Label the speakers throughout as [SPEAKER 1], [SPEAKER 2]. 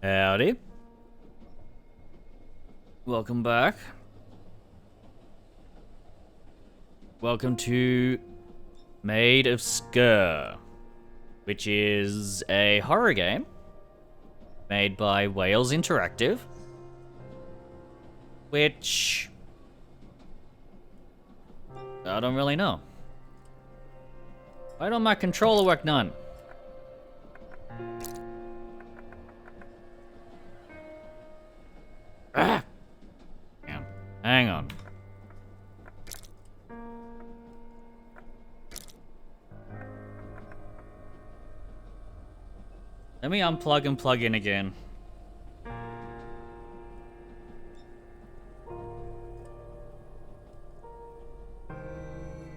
[SPEAKER 1] Howdy. Welcome back. Welcome to Maid of Sker, which is a horror game made by Wales Interactive, which I don't really know. Why don't my controller work none? Ah! Damn. Hang on. Let me unplug and plug in again.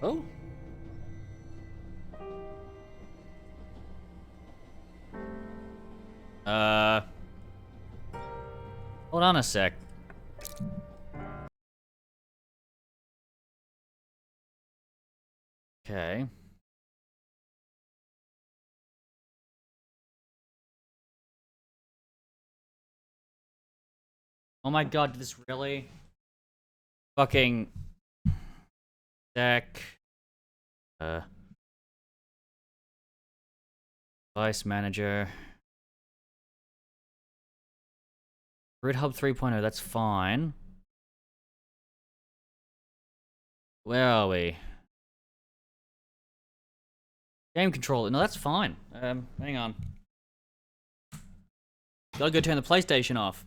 [SPEAKER 1] Oh. Hold on a sec. Okay. Oh my god, did this really? Fucking... Deck. Device manager. Root Hub 3.0, that's fine. Where are we? Game controller, no, that's fine. Hang on. Gotta go turn the PlayStation off.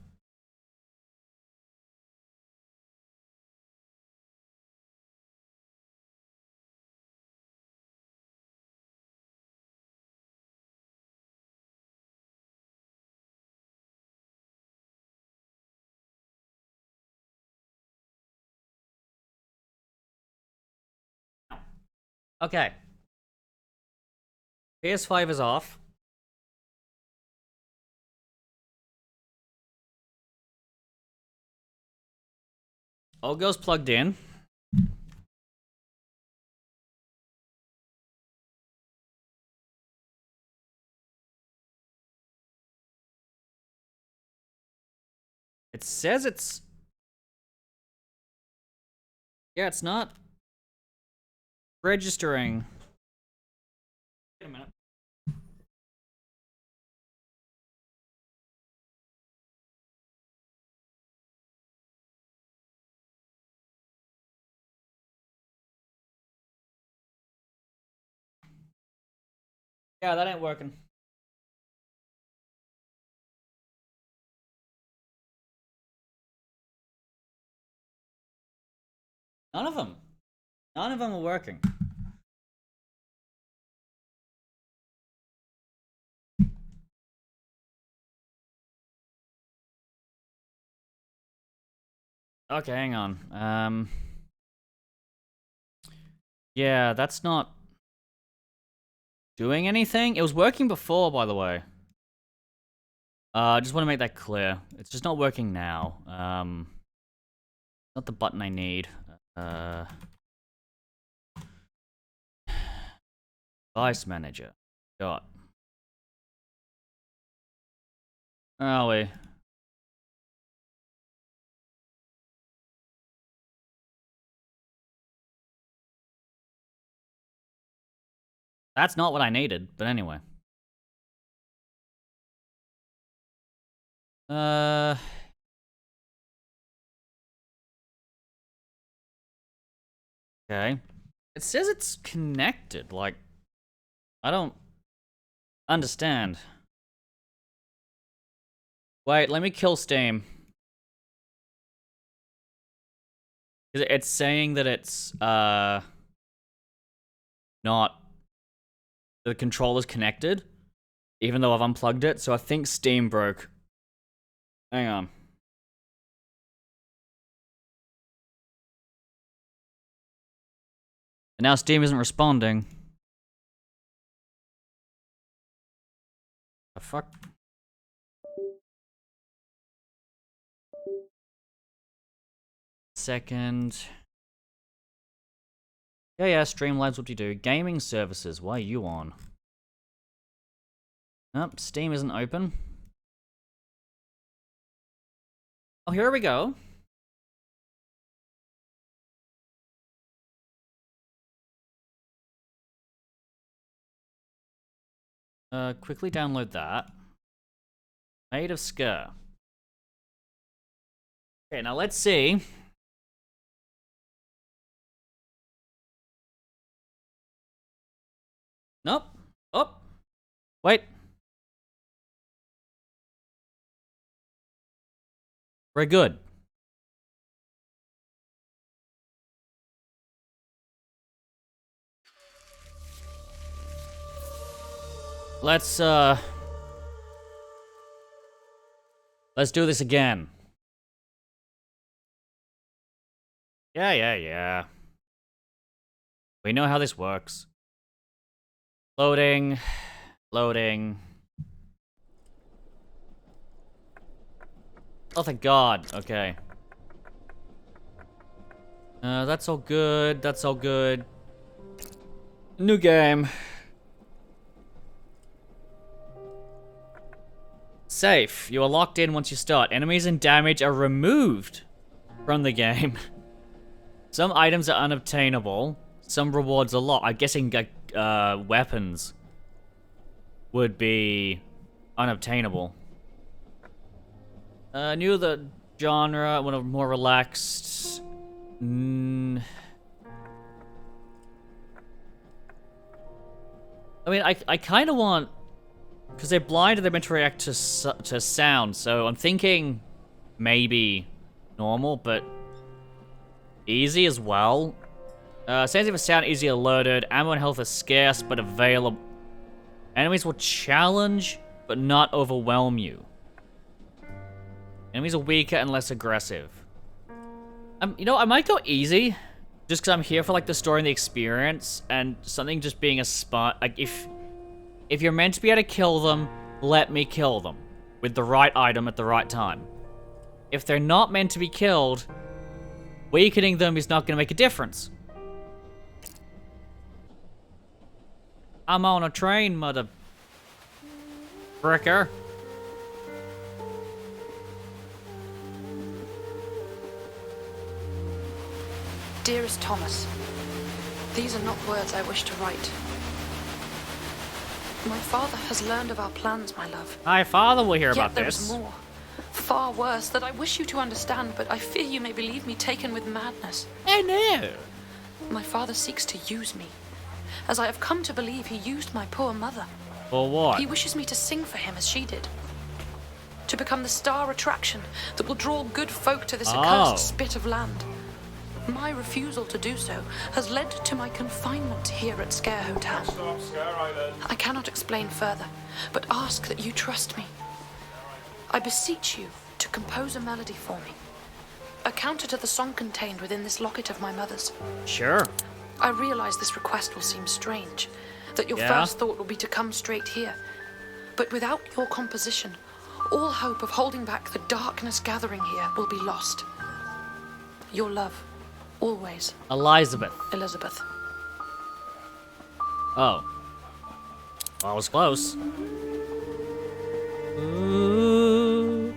[SPEAKER 1] Okay. PS5 is off. All goes plugged in. It says it's... Yeah, it's not registering. Wait a minute. Yeah, that ain't working. None of them. None of them are working. Okay, hang on. Yeah, that's not doing anything. It was working before, by the way. I just want to make that clear. It's just not working now. Not the button I need. Device manager. Got. Where are we? That's not what I needed, but anyway. Okay. It says it's connected, like... I don't... understand. Wait, let me kill Steam. It's saying that it's, not... The controller's connected, even though I've unplugged it, so I think Steam broke. Hang on. And now Steam isn't responding. The fuck? Second. Yeah, Streamlabs, what do you do? Gaming services, why are you on? Nope, Steam isn't open. Oh, here we go. Quickly download that. Maid of Sker. Okay, now let's see. Nope. Oh. Wait. We're good. Let's do this again. Yeah. We know how this works. Loading. Loading. Oh, thank God. Okay. That's all good. That's all good. New game. Safe. You are locked in once you start. Enemies and damage are removed from the game. Some items are unobtainable. Some rewards are locked. I'm guessing weapons would be unobtainable. New the genre. One of more relaxed. I mean, I kind of want, because they're blind and they're meant to react to sound. So I'm thinking maybe normal, but easy as well. Sensitive sound, easy alerted. Ammo and health are scarce but available. Enemies will challenge but not overwhelm you. Enemies are weaker and less aggressive. You know, I might go easy, just because I'm here for like the story and the experience, and something just being a spot. Like if you're meant to be able to kill them, let me kill them with the right item at the right time. If they're not meant to be killed, weakening them is not going to make a difference. I'm on a train, mother fricker.
[SPEAKER 2] Dearest Thomas, these are not words I wish to write. My father has learned of our plans, my love.
[SPEAKER 1] My father will hear about
[SPEAKER 2] Yet there
[SPEAKER 1] this.
[SPEAKER 2] is more, far worse, that I wish you to understand, but I fear you may believe me taken with madness.
[SPEAKER 1] Oh no!
[SPEAKER 2] My father seeks to use me, as I have come to believe he used my poor mother.
[SPEAKER 1] For what?
[SPEAKER 2] He wishes me to sing for him as she did. To become the star attraction that will draw good folk to this accursed spit of land. My refusal to do so has led to my confinement here at Sker-letons. I cannot explain further, but ask that you trust me. I beseech you to compose a melody for me, a counter to the song contained within this locket of my mother's.
[SPEAKER 1] Sure.
[SPEAKER 2] I realize this request will seem strange, that your first thought will be to come straight here. But without your composition, all hope of holding back the darkness gathering here will be lost. Your love. Always.
[SPEAKER 1] Elizabeth.
[SPEAKER 2] Elizabeth.
[SPEAKER 1] Oh. Well, I was close. Ooh.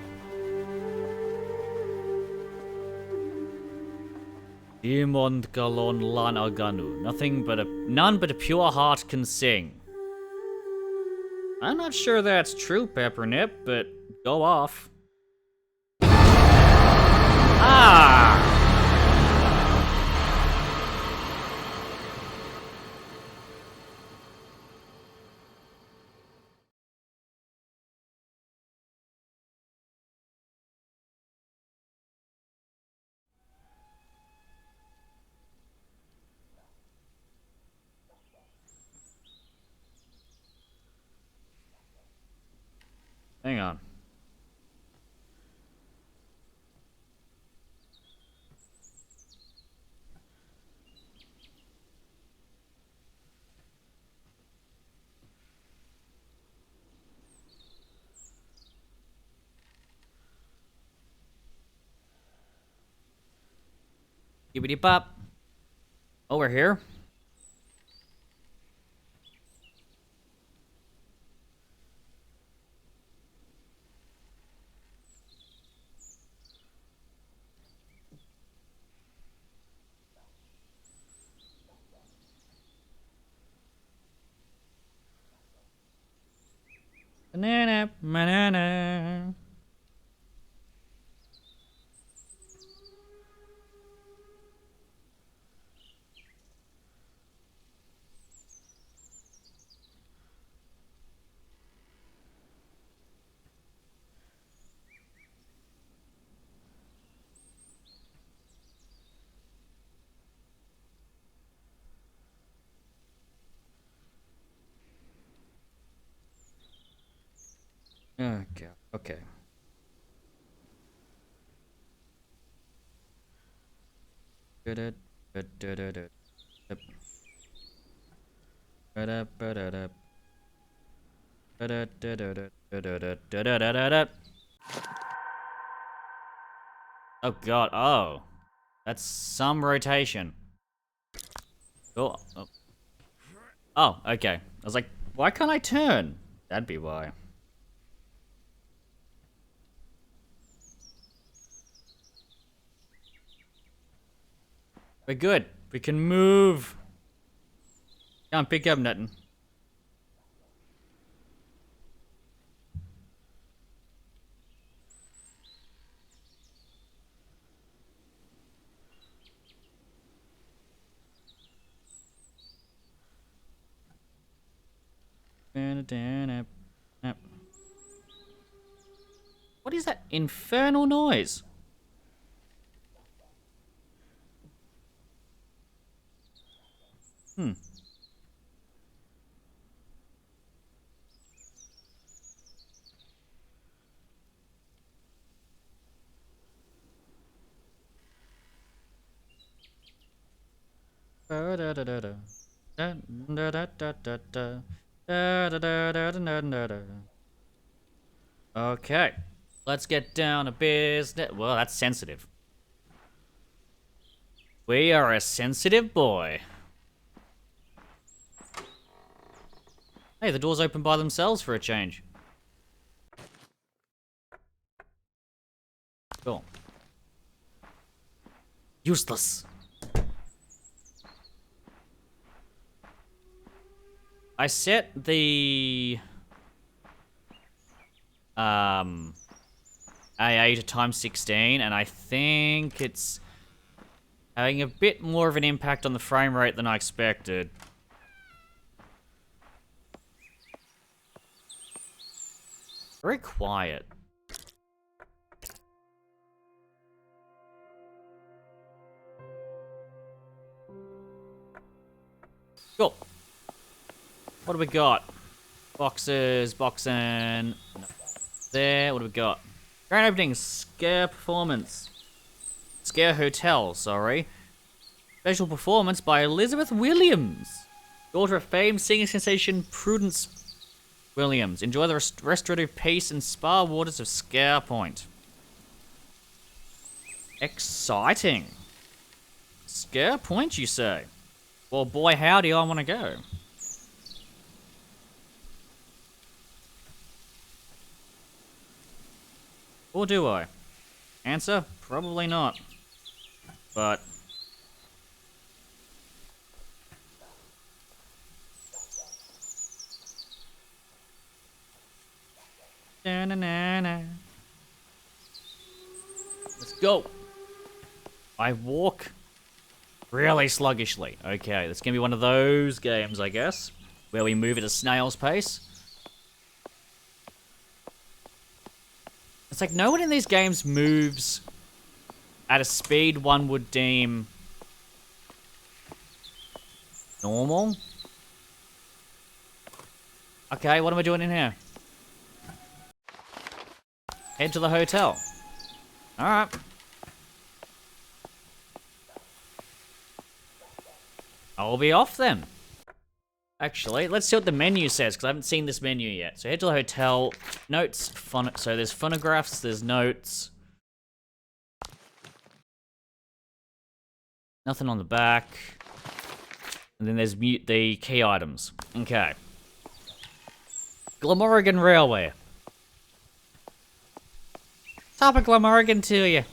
[SPEAKER 1] Diamond galon lan aganu. None but a pure heart can sing. I'm not sure that's true, Peppermint, but go off. Ah! Hang on. Gibbity bop. Oh, we're here? Banana, banana. Okay. Okay. Oh god, oh. That's some rotation. Oh, oh. Oh, okay. I was like, why can't I turn? That'd be why. We're good. We can move. Can't pick up nothing. What is that infernal noise? Hmm. Okay. Let's get down to business. Well, that's sensitive. We are a sensitive boy. Hey, the doors open by themselves for a change. Cool. Useless. I set the AA to times 16, and I think it's having a bit more of an impact on the frame rate than I expected. Very quiet. Cool. What do we got? Boxes, boxing. No. There, what do we got? Grand opening, Sker performance. Sker Hotel, sorry. Special performance by Elizabeth Williams, daughter of famed singing sensation Prudence Williams. Enjoy the restorative peace and spa waters of Sker Point. Exciting. Sker Point, you say? Well, boy, howdy, I want to go. Or do I? Answer, probably not. But... let's go. I walk really sluggishly. Okay, that's gonna be one of those games, I guess, where we move at a snail's pace. It's like no one in these games moves at a speed one would deem normal. Okay, what am I doing in here? Head to the hotel. Alright. I'll be off then. Actually, let's see what the menu says, because I haven't seen this menu yet. So head to the hotel. Notes, so there's phonographs, there's notes. Nothing on the back. And then there's the key items. Okay. Glamorgan Railway. Top of Glamorgan to you.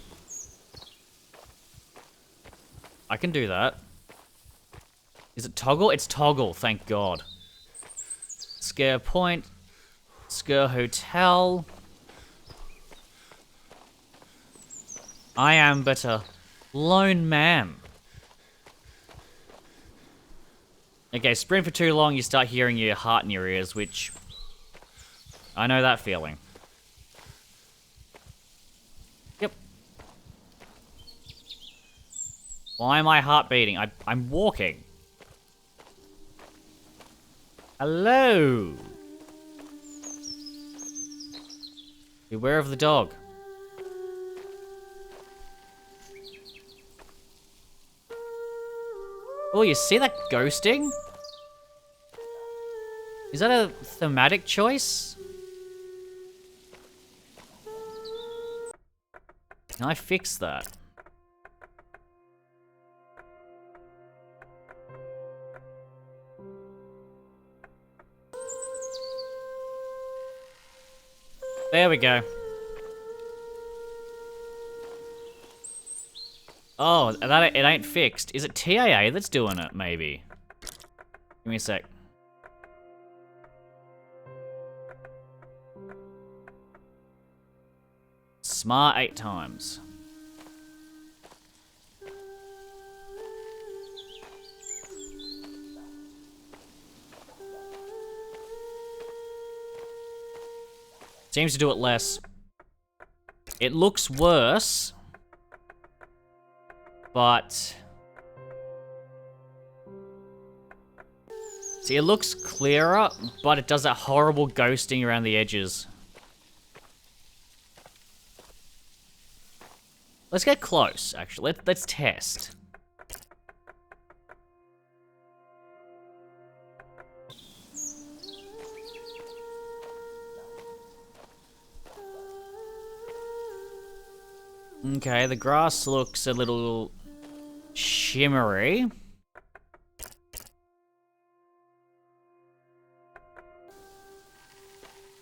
[SPEAKER 1] I can do that. Is it toggle? It's toggle, thank God. Sker Point. Sker Hotel. I am but a lone man. Okay, sprint for too long, you start hearing your heart in your ears, which... I know that feeling. Yep. Why am I heart beating? I'm walking. Hello. Beware of the dog. Oh, you see that ghosting? Is that a thematic choice? Can I fix that? There we go. Oh, that it ain't fixed. Is it TAA that's doing it, maybe? Give me a sec. Smart 8 times. Seems to do it less. It looks worse. But... see, it looks clearer, but it does that horrible ghosting around the edges. Let's get close, actually. Let's test. Okay, the grass looks a little shimmery.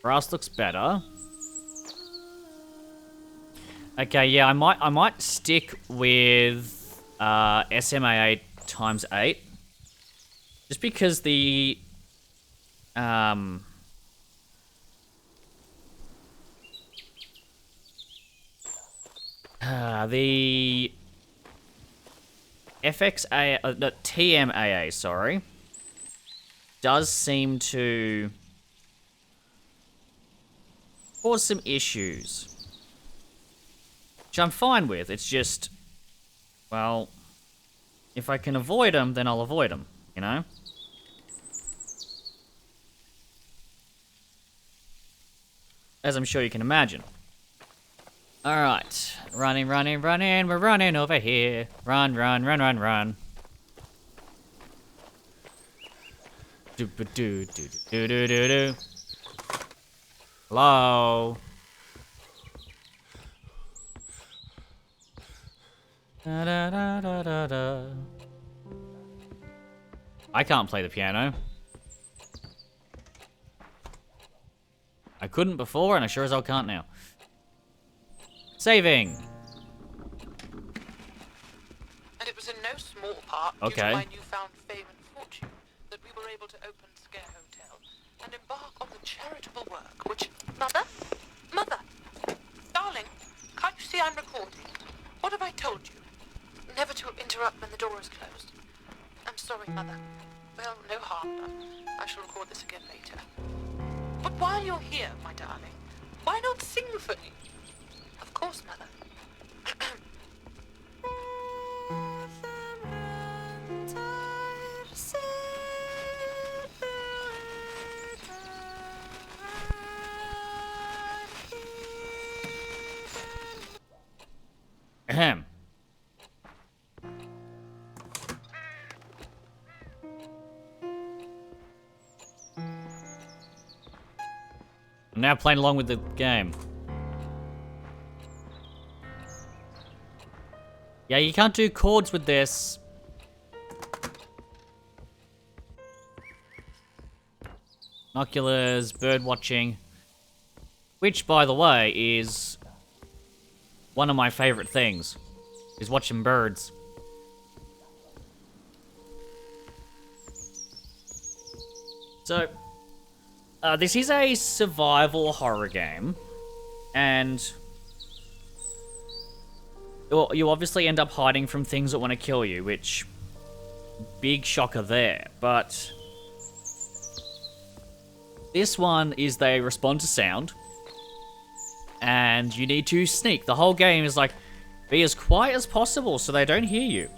[SPEAKER 1] Grass looks better. Okay, yeah, I might stick with SMAA times 8. Just because the the FXA, no, TMAA, sorry, does seem to cause some issues. Which I'm fine with, it's just, well, if I can avoid them, then I'll avoid them, you know? As I'm sure you can imagine. Alright, running, running, running, we're running over here. Run, run, run, run, run. Do-ba-do-do-do-do-do-do. Hello? Da-da-da-da-da-da. I can't play the piano. I couldn't before, and I sure as hell can't now. Saving.
[SPEAKER 2] And it was in no small part due
[SPEAKER 1] Okay.
[SPEAKER 2] to my newfound fame and fortune that we were able to open Sker Hotel and embark on the charitable work which... Mother? Mother! Darling, can't you see I'm recording? What have I told you? Never to interrupt when the door is closed. I'm sorry, Mother. Well, no harm done. I shall record this again later. But while you're here, my darling, why not sing for me? Of course, Mother.
[SPEAKER 1] Ahem. I'm now playing along with the game. Yeah, you can't do chords with this. Binoculars, bird watching. Which, by the way, is one of my favorite things. Is watching birds. So, This is a survival horror game, and well, you obviously end up hiding from things that want to kill you, which big shocker there. But this one is they respond to sound, and you need to sneak. The whole game is like, be as quiet as possible so they don't hear you,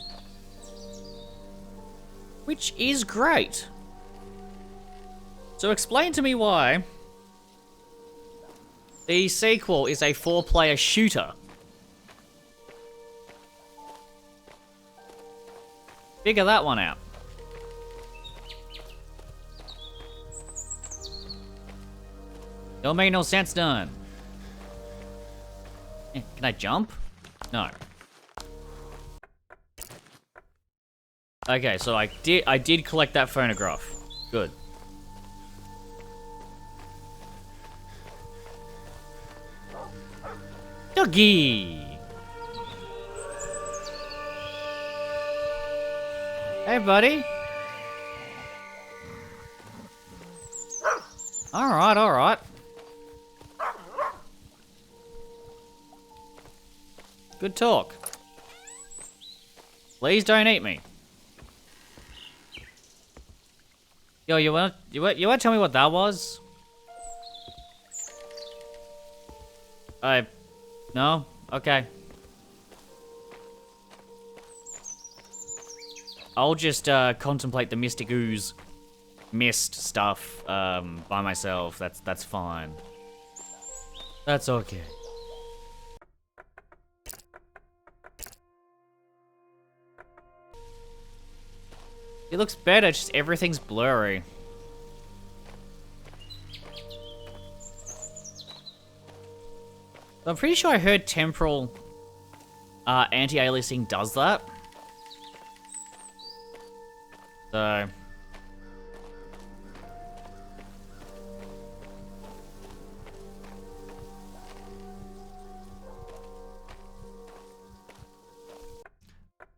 [SPEAKER 1] which is great. So explain to me why the sequel is a 4-player shooter. Figure that one out. Don't make no sense, none. Can I jump? No. Okay, so I did collect that phonograph. Good. Doggy! Hey, buddy. Alright, alright. Good talk. Please don't eat me. Yo, you wanna tell me what that was? No? Okay. I'll just contemplate the mystic ooze mist stuff by myself. That's fine. That's okay. It looks better, just everything's blurry. I'm pretty sure I heard temporal anti-aliasing does that. So...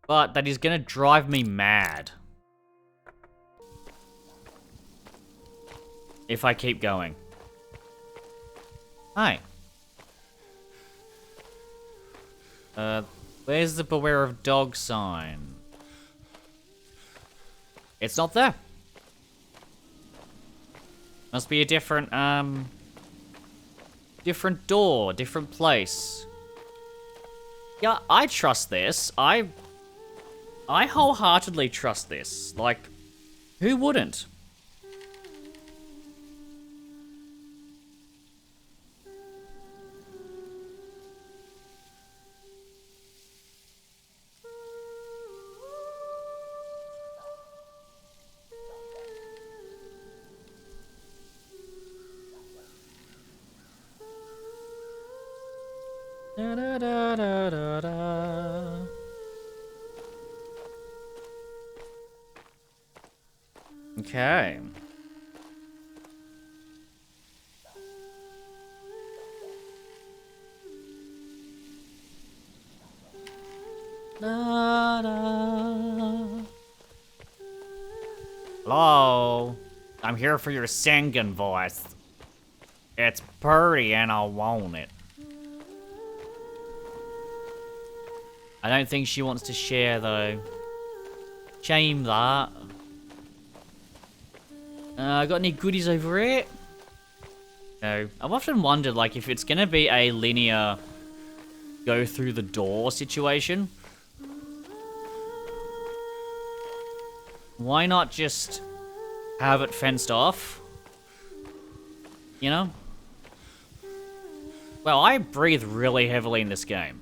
[SPEAKER 1] but that is gonna drive me mad if I keep going. Hi. Where's the beware of dog sign? It's not there. Must be a different, different door, different place. Yeah, I trust this. I wholeheartedly trust this. Like, who wouldn't? Da, da, da, da, da, da. Okay. Da, da. Hello? I'm here for your singing voice. It's pretty and I want it. I don't think she wants to share, though. Shame that. Got any goodies over here? No. I've often wondered, like, if it's gonna be a linear go through the door situation. Why not just have it fenced off? You know? Well, I breathe really heavily in this game.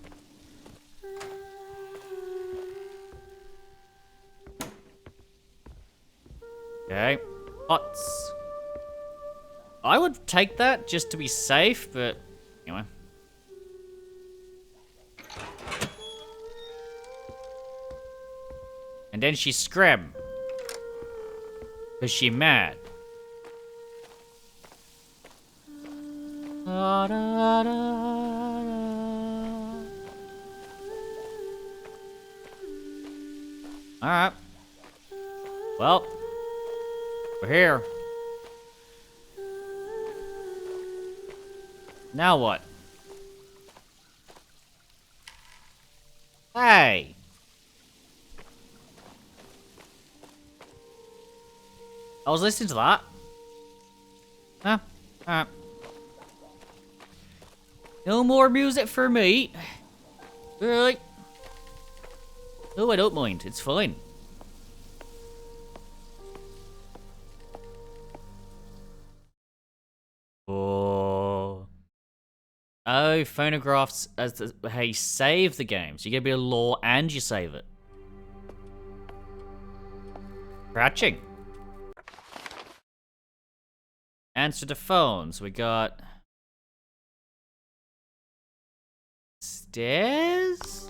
[SPEAKER 1] Okay. Pots. I would take that just to be safe, but anyway. And then she scram. Cause she mad. Da, da, da, da. Alright. Well. We're here. Now what? Hey! I was listening to that. Huh? Alright. No more music for me. Alright. Oh, I don't mind. It's fine. Oh. Oh, phonographs as the, hey, save the game. So you get a bit of lore and you save it. Crouching. Answer the phones. We got stairs.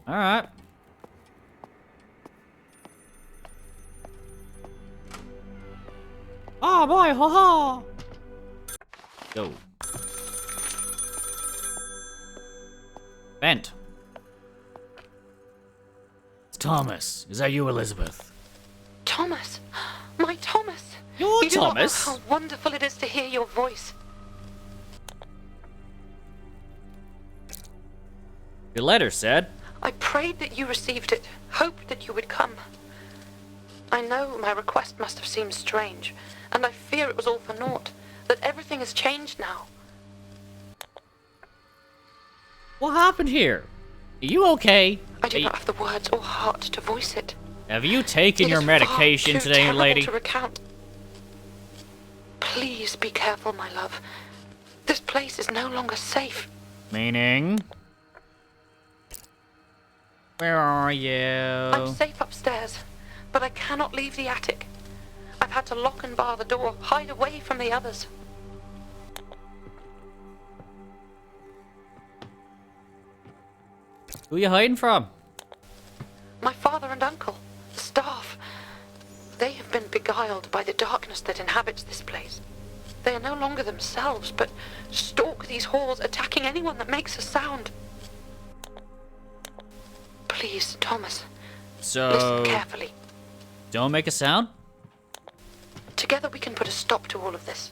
[SPEAKER 1] All right. Oh boy, ha ha. Go. Vent. It's Thomas. Is that you, Elizabeth?
[SPEAKER 2] Thomas! My Thomas!
[SPEAKER 1] You're
[SPEAKER 2] You do not know
[SPEAKER 1] Thomas?
[SPEAKER 2] how wonderful it is to hear your voice.
[SPEAKER 1] Your letter said.
[SPEAKER 2] I prayed that you received it, hoped that you would come. I know my request must have seemed strange, and I fear it was all for naught, that everything has changed now.
[SPEAKER 1] What happened here? Are you okay?
[SPEAKER 2] I do not have the words or heart to voice it.
[SPEAKER 1] Have you taken
[SPEAKER 2] It
[SPEAKER 1] your
[SPEAKER 2] is
[SPEAKER 1] medication
[SPEAKER 2] far too
[SPEAKER 1] today,
[SPEAKER 2] terrible
[SPEAKER 1] lady?
[SPEAKER 2] to recount. Please be careful, my love. This place is no longer safe.
[SPEAKER 1] Meaning? Where are you?
[SPEAKER 2] I'm safe upstairs, but I cannot leave the attic. I've had to lock and bar the door, hide away from the others.
[SPEAKER 1] Who are you hiding from?
[SPEAKER 2] My father and uncle, the staff, they have been beguiled by the darkness that inhabits this place. They are no longer themselves, but stalk these halls, attacking anyone that makes a sound. Please, Thomas,
[SPEAKER 1] So,
[SPEAKER 2] listen carefully.
[SPEAKER 1] don't make a sound?
[SPEAKER 2] Together we can put a stop to all of this.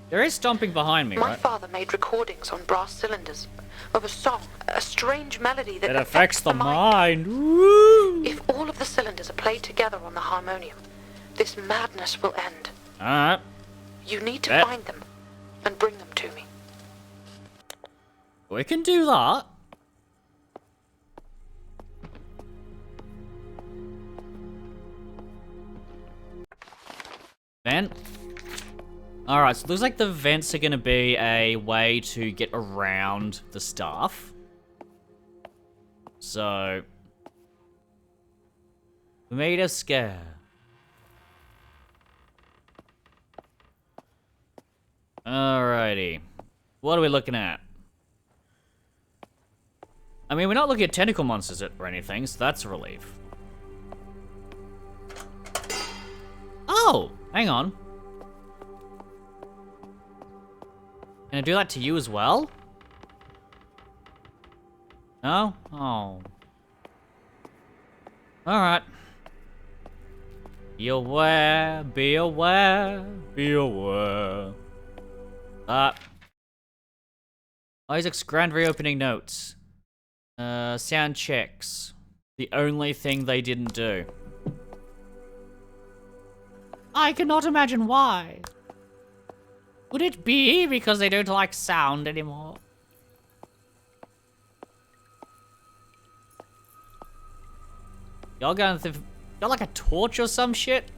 [SPEAKER 1] There is stomping behind me,
[SPEAKER 2] My
[SPEAKER 1] right?
[SPEAKER 2] father made recordings on brass cylinders of a song, a strange melody that
[SPEAKER 1] It affects the
[SPEAKER 2] mind.
[SPEAKER 1] mind. Woo!
[SPEAKER 2] If all of the cylinders are played together on the harmonium, this madness will end.
[SPEAKER 1] Alright.
[SPEAKER 2] You need to
[SPEAKER 1] Bet.
[SPEAKER 2] find them and bring them to me.
[SPEAKER 1] We can do that. Vent. Alright, so it looks like the vents are gonna be a way to get around the staff. So, Maid of Sker. Alrighty. What are we looking at? I mean, we're not looking at tentacle monsters or anything, so that's a relief. Oh! Hang on. Can I do that to you as well? No? Oh. Alright. Be aware, be aware, be aware. Isaac's grand reopening notes. Sound checks. The only thing they didn't do. I cannot imagine why. Would it be because they don't like sound anymore? Y'all got like a torch or some shit?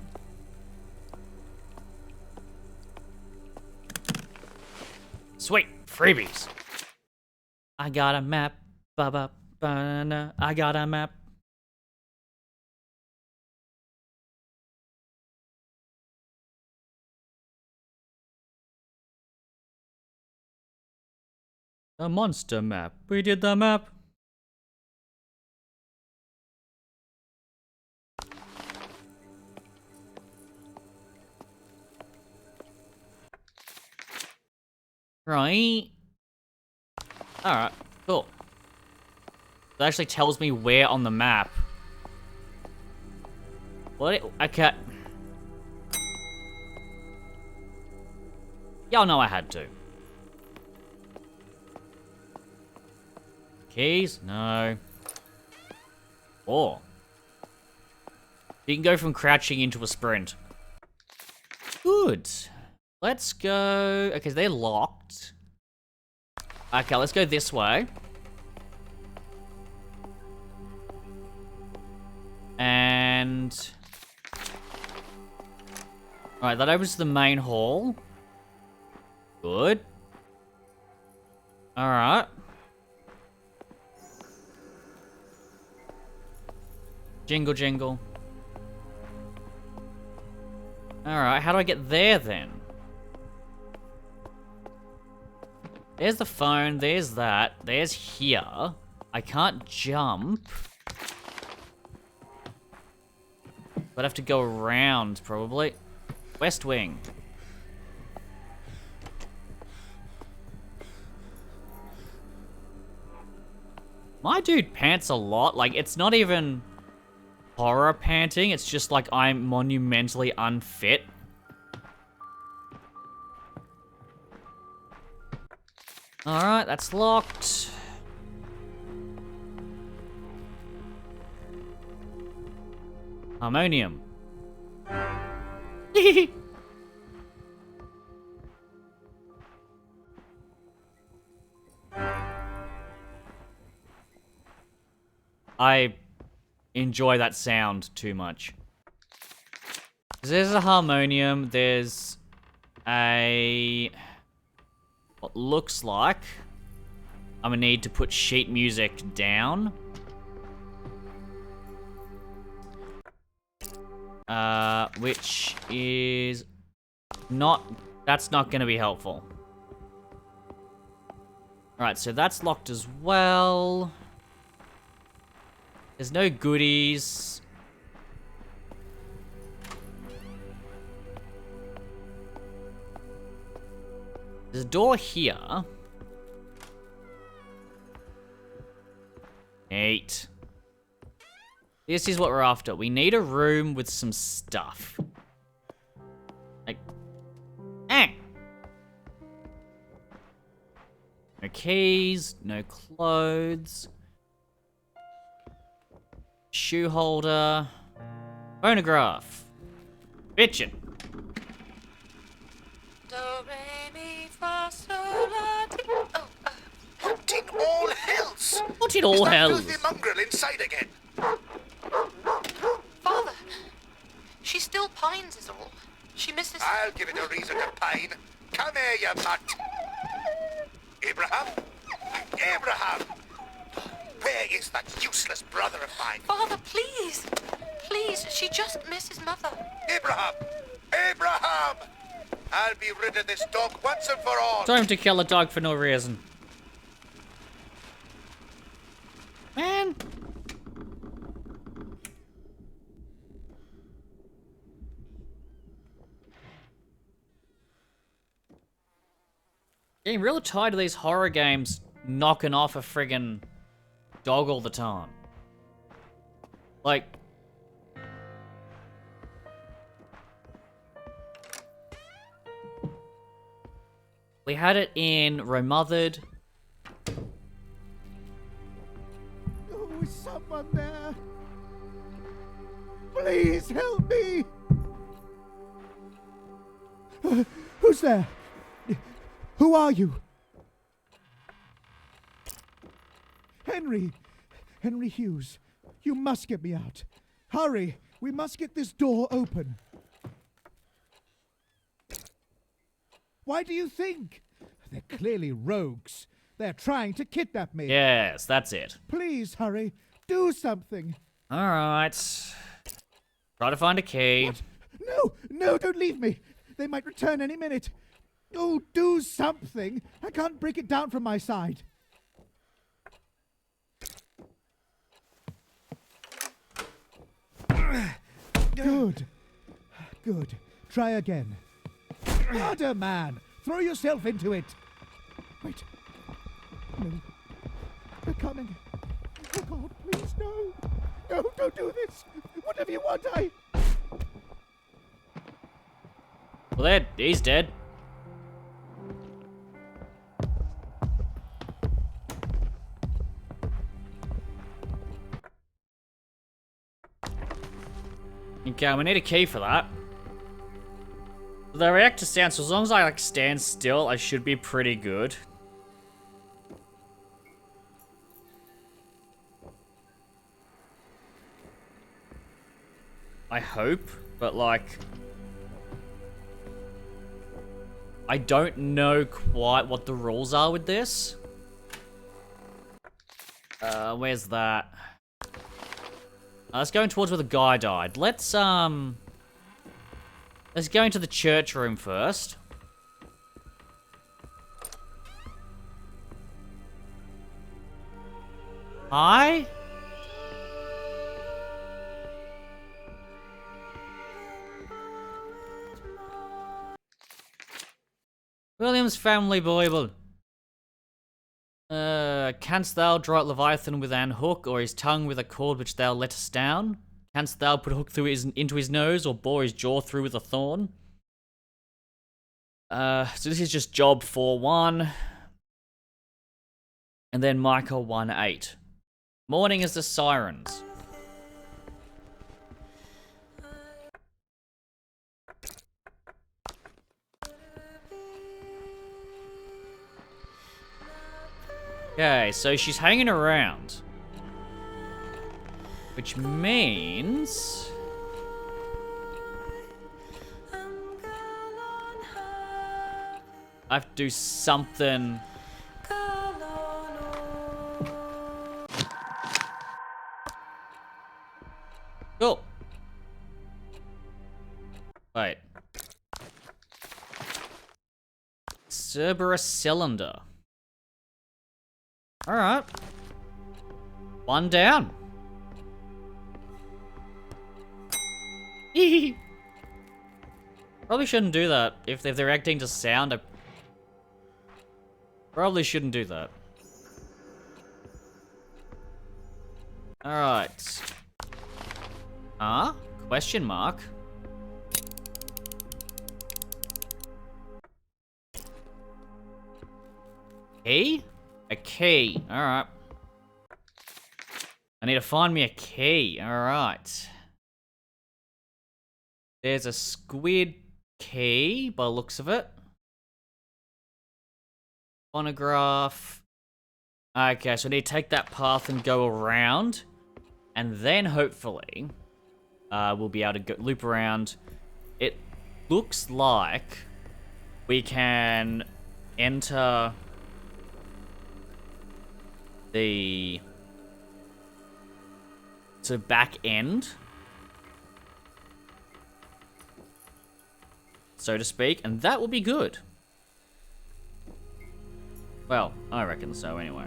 [SPEAKER 1] Sweet, freebies. I got a map. Ba-ba-ba-na. I got a map. A monster map. We did the map. Right. Alright, cool. It actually tells me where on the map. What? Okay. Y'all know I had to. Keys? No. Or you can go from crouching into a sprint. Good. Let's go. Okay, they're locked. Okay, let's go this way. And alright, that opens to the main hall. Good. Alright. Jingle, jingle. Alright, how do I get there then? There's the phone, there's that, there's here. I can't jump. I'd have to go around, probably. West Wing. My dude pants a lot. Like, it's not even horror panting. It's just like I'm monumentally unfit. Alright, that's locked. Harmonium. I enjoy that sound too much. There's a harmonium, there's a... what looks like I'm gonna need to put sheet music down. Which is not... that's not gonna be helpful. Alright, so that's locked as well. There's no goodies. There's a door here. 8. This is what we're after. We need a room with some stuff. Like... eh! No keys, no clothes. Shoe holder. Phonograph. Bitchin'.
[SPEAKER 2] Do, re, mi, fa, sol, la, ti. Oh,
[SPEAKER 3] What in all hells?
[SPEAKER 1] What in all hells?
[SPEAKER 3] Is that filthy mongrel inside again?
[SPEAKER 2] Father, she still pines is all. She misses...
[SPEAKER 3] I'll give it a reason to pine. Come here, you mutt. Abraham? Abraham! Where is that useless brother of mine?
[SPEAKER 2] Father, please. Please, she just misses Mother.
[SPEAKER 3] Abraham! Abraham! I'll be rid of this dog once and for all.
[SPEAKER 1] Time to kill a dog for no reason. Man. Getting real tired of these horror games knocking off a friggin' dog all the time. Like... we had it in Remothered.
[SPEAKER 4] Oh, is someone there? Please help me! Who's there? Who are you? Henry! Henry Hughes, you must get me out. Hurry! We must get this door open. Why do you think? They're clearly rogues. They're trying to kidnap me.
[SPEAKER 1] Yes, that's it.
[SPEAKER 4] Please hurry. Do something.
[SPEAKER 1] Alright. Try to find a key.
[SPEAKER 4] What? No, no, don't leave me. They might return any minute. Oh, do something. I can't break it down from my side. Good. Good. Try again. Harder, man. Throw yourself into it. Wait. No. They're coming. Oh, God, please, no. No, don't do this. Whatever you want,
[SPEAKER 1] Well, he's dead. Okay, we need a key for that. The reactor sound, so as long as I like stand still, I should be pretty good. I hope, but like, I don't know quite what the rules are with this. Where's that? Let's go towards where the guy died. Let's go into the church room first. Hi? William's family Bible. Canst thou draw out Leviathan with an hook, or his tongue with a cord which thou lettest down? Canst thou put a hook through into his nose, or bore his jaw through with a thorn? So this is just job 4-1. And then Micah 1-8. Morning is the sirens. Okay, so she's hanging around. Which means... I have to do something... Cool. Wait. Cerberus cylinder. Alright. One down. Probably shouldn't do that. If they're reacting to sound, I probably shouldn't do that. Alright. Huh? Question mark? Key? A key. Alright. I need to find me a key. Alright. There's a squid key, by the looks of it. Phonograph. Okay, so I need to take that path and go around. And then, hopefully, we'll be able to loop around. It looks like we can enter the back end, so to speak, and that will be good. Well, I reckon so anyway.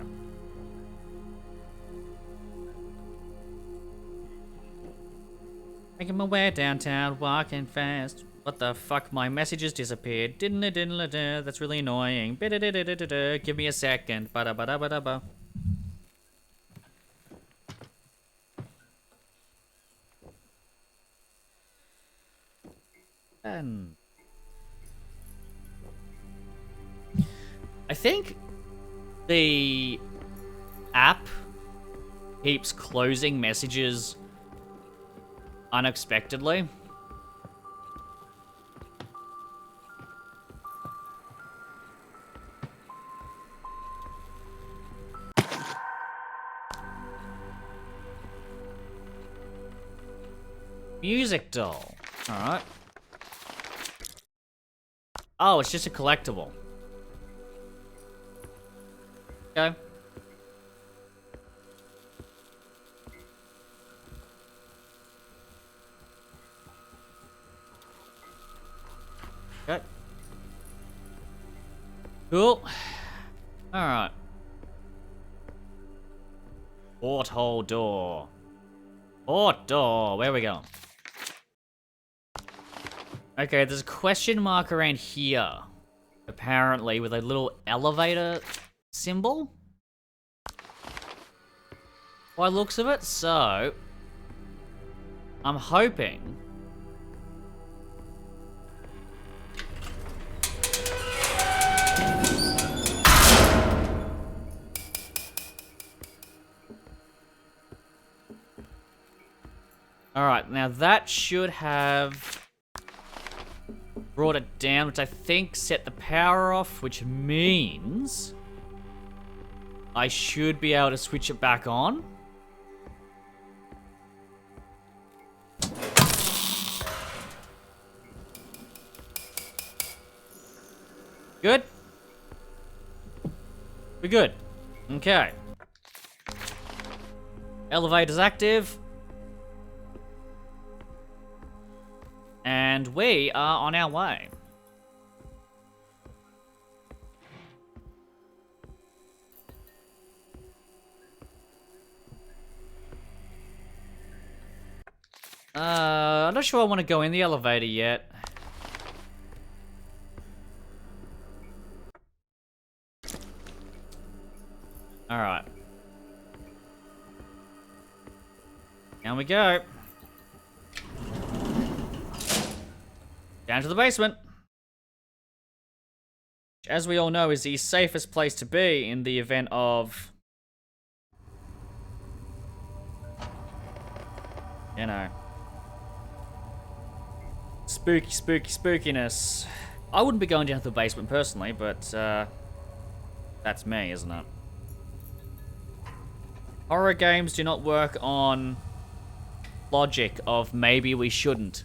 [SPEAKER 1] Making my way downtown, walking fast. What the fuck? My messages disappeared. Diddle-diddle-da. That's really annoying. Bida-da-da-da-da. Give me a second. Ba-da-ba-da-ba-da-ba. And I think the app keeps closing messages unexpectedly. Music doll. Alright. Oh, it's just a collectible. Okay. Okay. Cool. Alright. Porthole door. Port door. Where are we going? Okay, there's a question mark around here. Apparently, with a little elevator symbol. By the looks of it, so... I'm hoping... Alright, now that should have brought it down, which I think set the power off, which means I should be able to switch it back on. Good? We're good. Okay. Elevator's active. And we are on our way. I'm not sure I want to go in the elevator yet. Alright. Down we go. Down to the basement. Which, as we all know, is the safest place to be in the event of... you know... spooky, spooky, spookiness. I wouldn't be going down to the basement personally, but, that's me, isn't it? Horror games do not work on logic of maybe we shouldn't.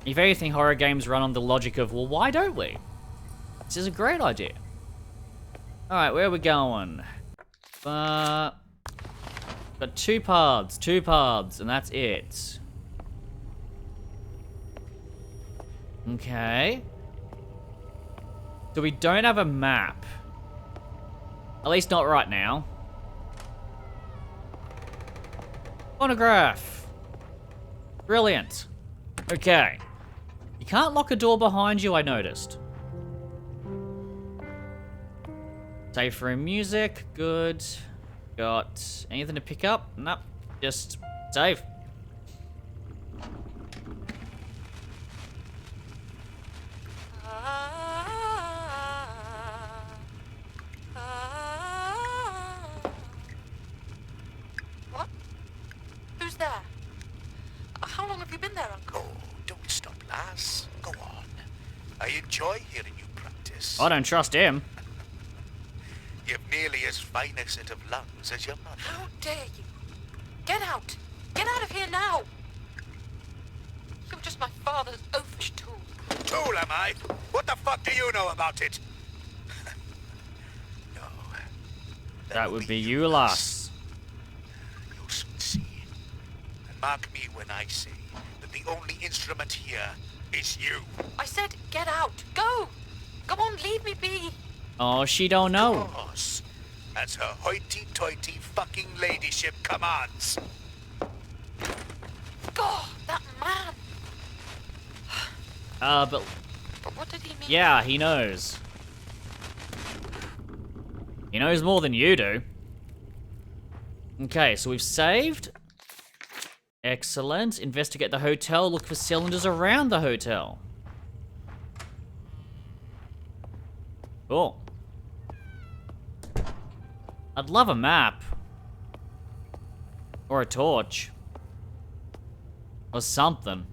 [SPEAKER 1] If anything, horror games run on the logic of, well, why don't we? This is a great idea. Alright, where are we going? Got two paths, and that's it. Okay. So we don't have a map. At least not right now. Phonograph. Brilliant. Okay. You can't lock a door behind you, I noticed. Save for music. Good. Got anything to pick up? Nope. Just save.
[SPEAKER 2] What? Who's there? How long have you been there, Uncle?
[SPEAKER 3] Oh, don't stop, lass. Go on. I enjoy hearing you practice.
[SPEAKER 1] I don't trust him.
[SPEAKER 3] You've nearly as fine a set of lungs as your mother.
[SPEAKER 2] How dare you? Get out! Get out of here now! You're just my father's oafish tool.
[SPEAKER 3] Tool, am I? What the fuck do you know about it? No.
[SPEAKER 1] That would be you, lass.
[SPEAKER 3] You'll soon see. And mark me when I say that the only instrument here is you.
[SPEAKER 2] I said get out! Go! Come on, leave me be!
[SPEAKER 1] Oh, she don't know.
[SPEAKER 3] Of course. As her hoity-toity fucking ladyship commands.
[SPEAKER 2] God, that man!
[SPEAKER 1] But
[SPEAKER 2] What did he mean?
[SPEAKER 1] yeah, he knows. He knows more than you do. Okay, so we've saved. Excellent. Investigate the hotel. Look for cylinders around the hotel. Cool. I'd love a map. Or a torch. Or something.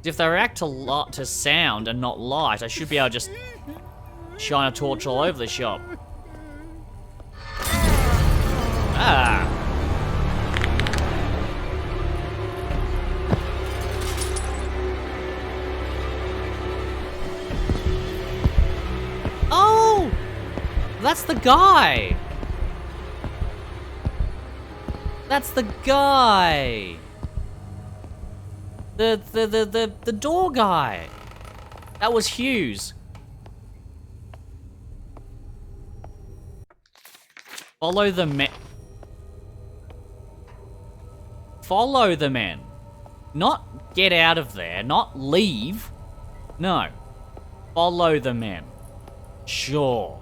[SPEAKER 1] If they react to sound and not light, I should be able to just shine a torch all over the shop. Ah. Oh! That's the guy! That's the guy! The door guy. That was Hughes. Follow the men. Follow the men. Not get out of there, not leave. No. Follow the men. Sure.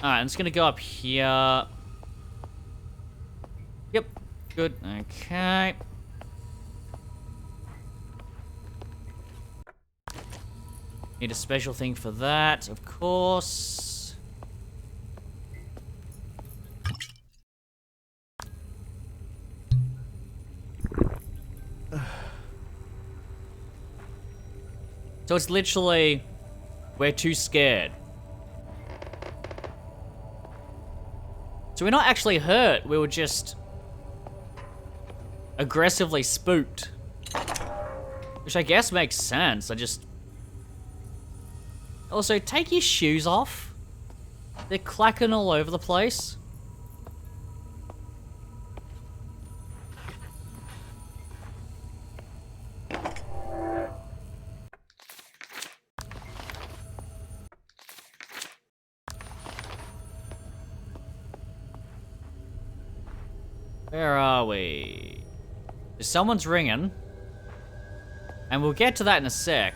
[SPEAKER 1] Alright, I'm just gonna go up here. Yep, good, okay. Need a special thing for that, of course. So it's literally, we're too scared. So we're not actually hurt, we were just aggressively spooked. Which I guess makes sense, Also, take your shoes off. They're clacking all over the place. Where are we? Someone's ringing. And we'll get to that in a sec.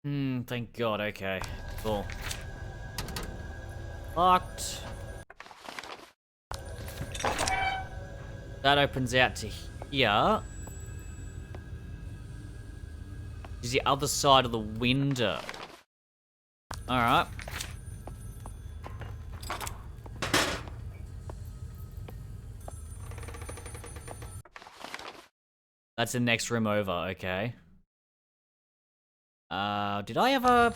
[SPEAKER 1] Thank God, okay. Cool. Locked. That opens out to here. Is the other side of the window. Alright. That's the next room over, okay. Did I ever...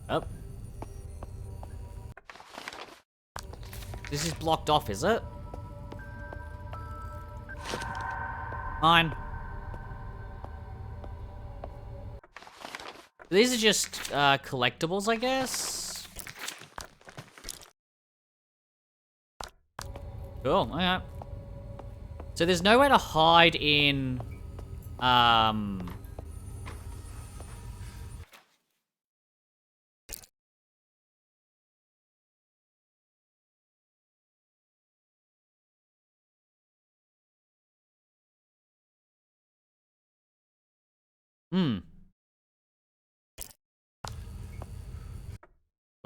[SPEAKER 1] Oh. This is blocked off, is it? Fine. These are just, collectibles, I guess? Cool, okay. So there's nowhere to hide in,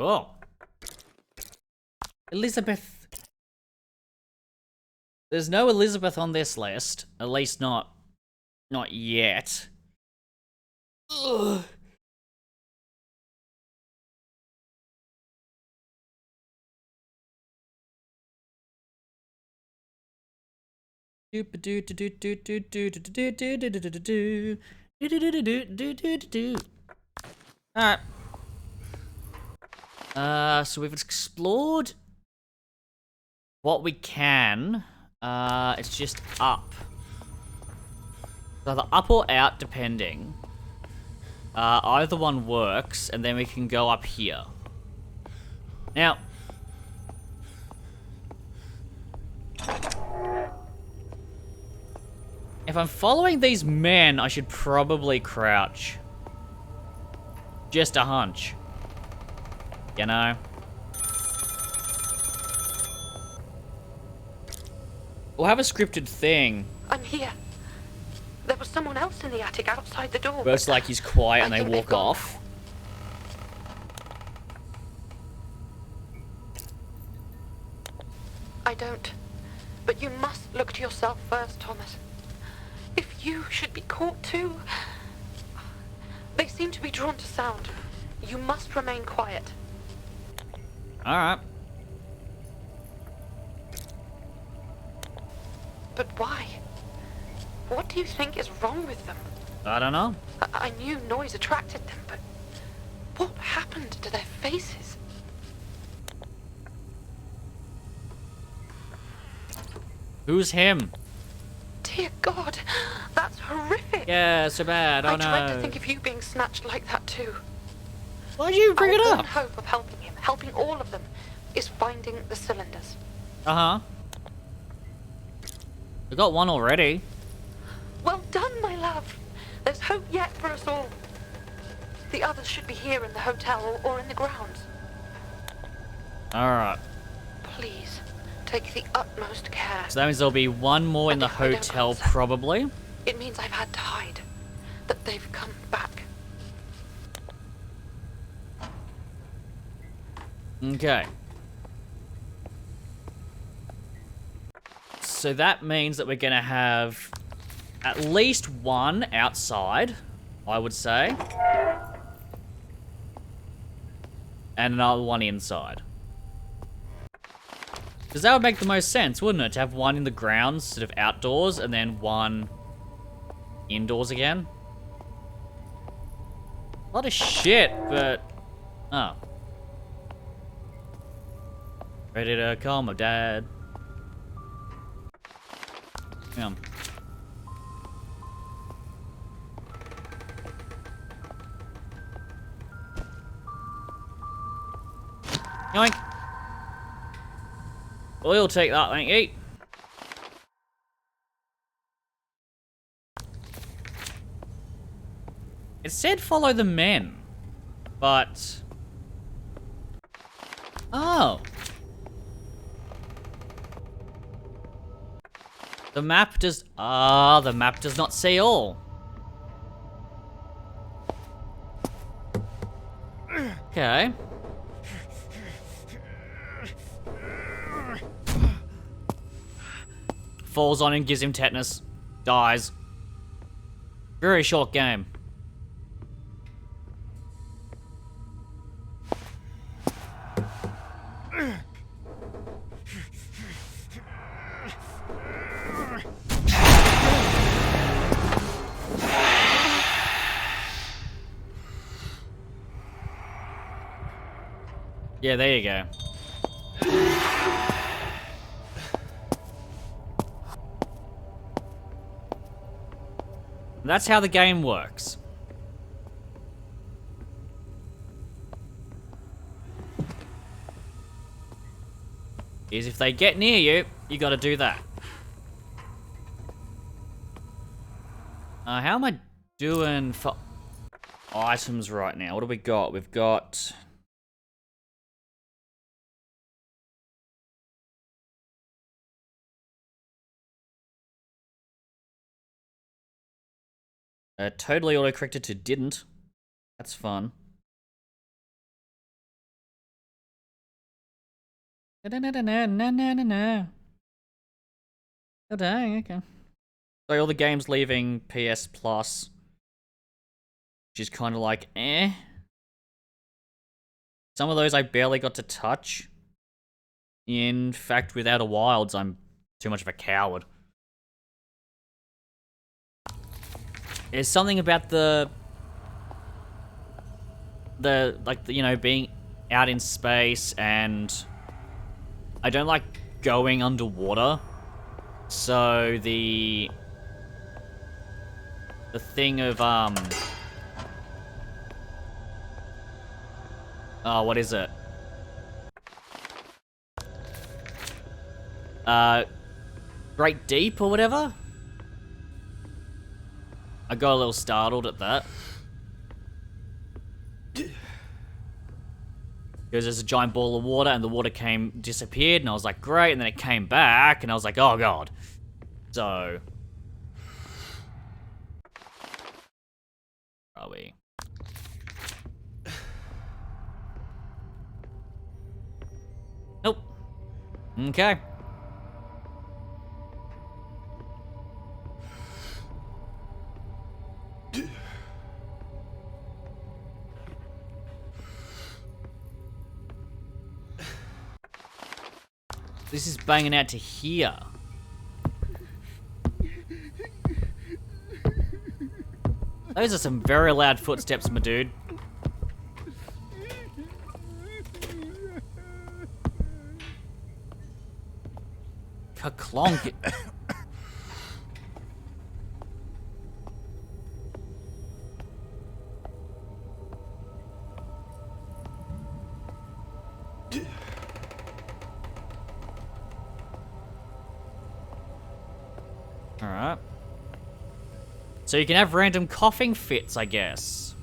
[SPEAKER 1] Oh. Elizabeth. There's no Elizabeth on this list. At least not yet. Ugh. Alright. So we've explored what we can. It's just up. So either up or out, depending. Either one works, and then we can go up here. Now, if I'm following these men, I should probably crouch. Just a hunch. You know? We'll have a scripted thing.
[SPEAKER 2] I'm here. There was someone else in the attic outside the door.
[SPEAKER 1] Where it's like he's quiet and they walk off.
[SPEAKER 2] I don't. But you must look to yourself first, Thomas. If you should be caught too... They seem to be drawn to sound. You must remain quiet.
[SPEAKER 1] Alright.
[SPEAKER 2] But why? What do you think is wrong with them?
[SPEAKER 1] I don't know.
[SPEAKER 2] I knew noise attracted them, but what happened to their faces?
[SPEAKER 1] Who's him?
[SPEAKER 2] Dear God, that's horrific.
[SPEAKER 1] Yeah, so bad. Oh
[SPEAKER 2] I
[SPEAKER 1] no.
[SPEAKER 2] dread to think of you being snatched like that too.
[SPEAKER 1] Why'd you bring it
[SPEAKER 2] Our
[SPEAKER 1] up?
[SPEAKER 2] one hope of helping him, helping all of them, is finding the cylinders.
[SPEAKER 1] Uh-huh. We got one already.
[SPEAKER 2] Well done, my love. There's hope yet for us all. The others should be here in the hotel or in the grounds.
[SPEAKER 1] Alright.
[SPEAKER 2] Please, take the utmost care.
[SPEAKER 1] So that means there'll be one more in
[SPEAKER 2] And
[SPEAKER 1] the
[SPEAKER 2] if I don't
[SPEAKER 1] hotel,
[SPEAKER 2] answer,
[SPEAKER 1] probably.
[SPEAKER 2] It means I've had to hide. That they've come back.
[SPEAKER 1] Okay. So that means that we're gonna have at least one outside, I would say. And another one inside. Because that would make the most sense, wouldn't it? To have one in the grounds, sort of outdoors, and then one indoors again. A lot of shit, but... Oh. Ready to call my dad. Yeah. Yoink. We'll take that, thank you. It said follow the men, but... Oh. The map does... Ah, the map does not see all. Okay. Falls on him, gives him tetanus. Dies. Very short game. Yeah, there you go. That's how the game works. Is if they get near you, you gotta do that. How am I doing for items right now? What do we got? We've got... totally auto-corrected to didn't. That's fun. No. Oh dang, okay. So all the games leaving PS Plus, which is kind of like, eh. Some of those I barely got to touch. In fact, with Outer Wilds, I'm too much of a coward. There's something about the you know, being out in space, and I don't like going underwater. So the thing of oh, what is it? Great Deep or whatever? I got a little startled at that. Because there's a giant ball of water and the water disappeared, and I was like, great, and then it came back, and I was like, oh god. So... Where are we? Nope. Okay. This is banging out to here. Those are some very loud footsteps, my dude. Ka-clonk. Alright. So you can have random coughing fits, I guess.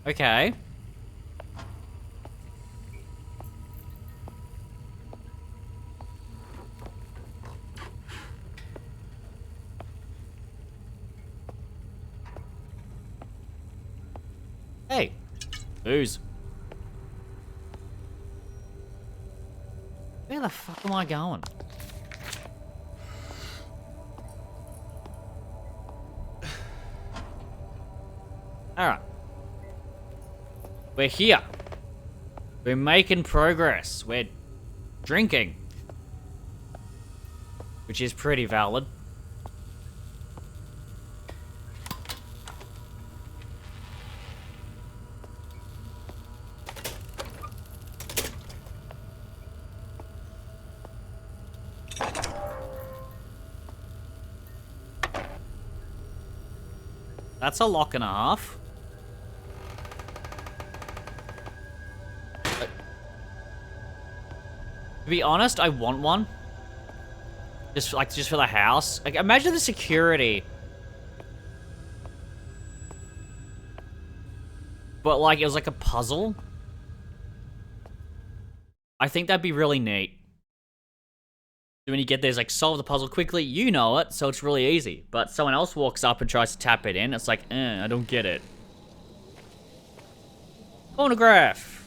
[SPEAKER 1] Okay. Hey. Booze. Where the fuck am I going? Alright. We're here. We're making progress. We're drinking. Which is pretty valid. That's a lock and a half. To be honest, I want one. Just for the house. Like, imagine the security. But like, it was like a puzzle. I think that'd be really neat. So when you get there, it's like, solve the puzzle quickly, you know it, so it's really easy. But someone else walks up and tries to tap it in, it's like, I don't get it. Phonograph.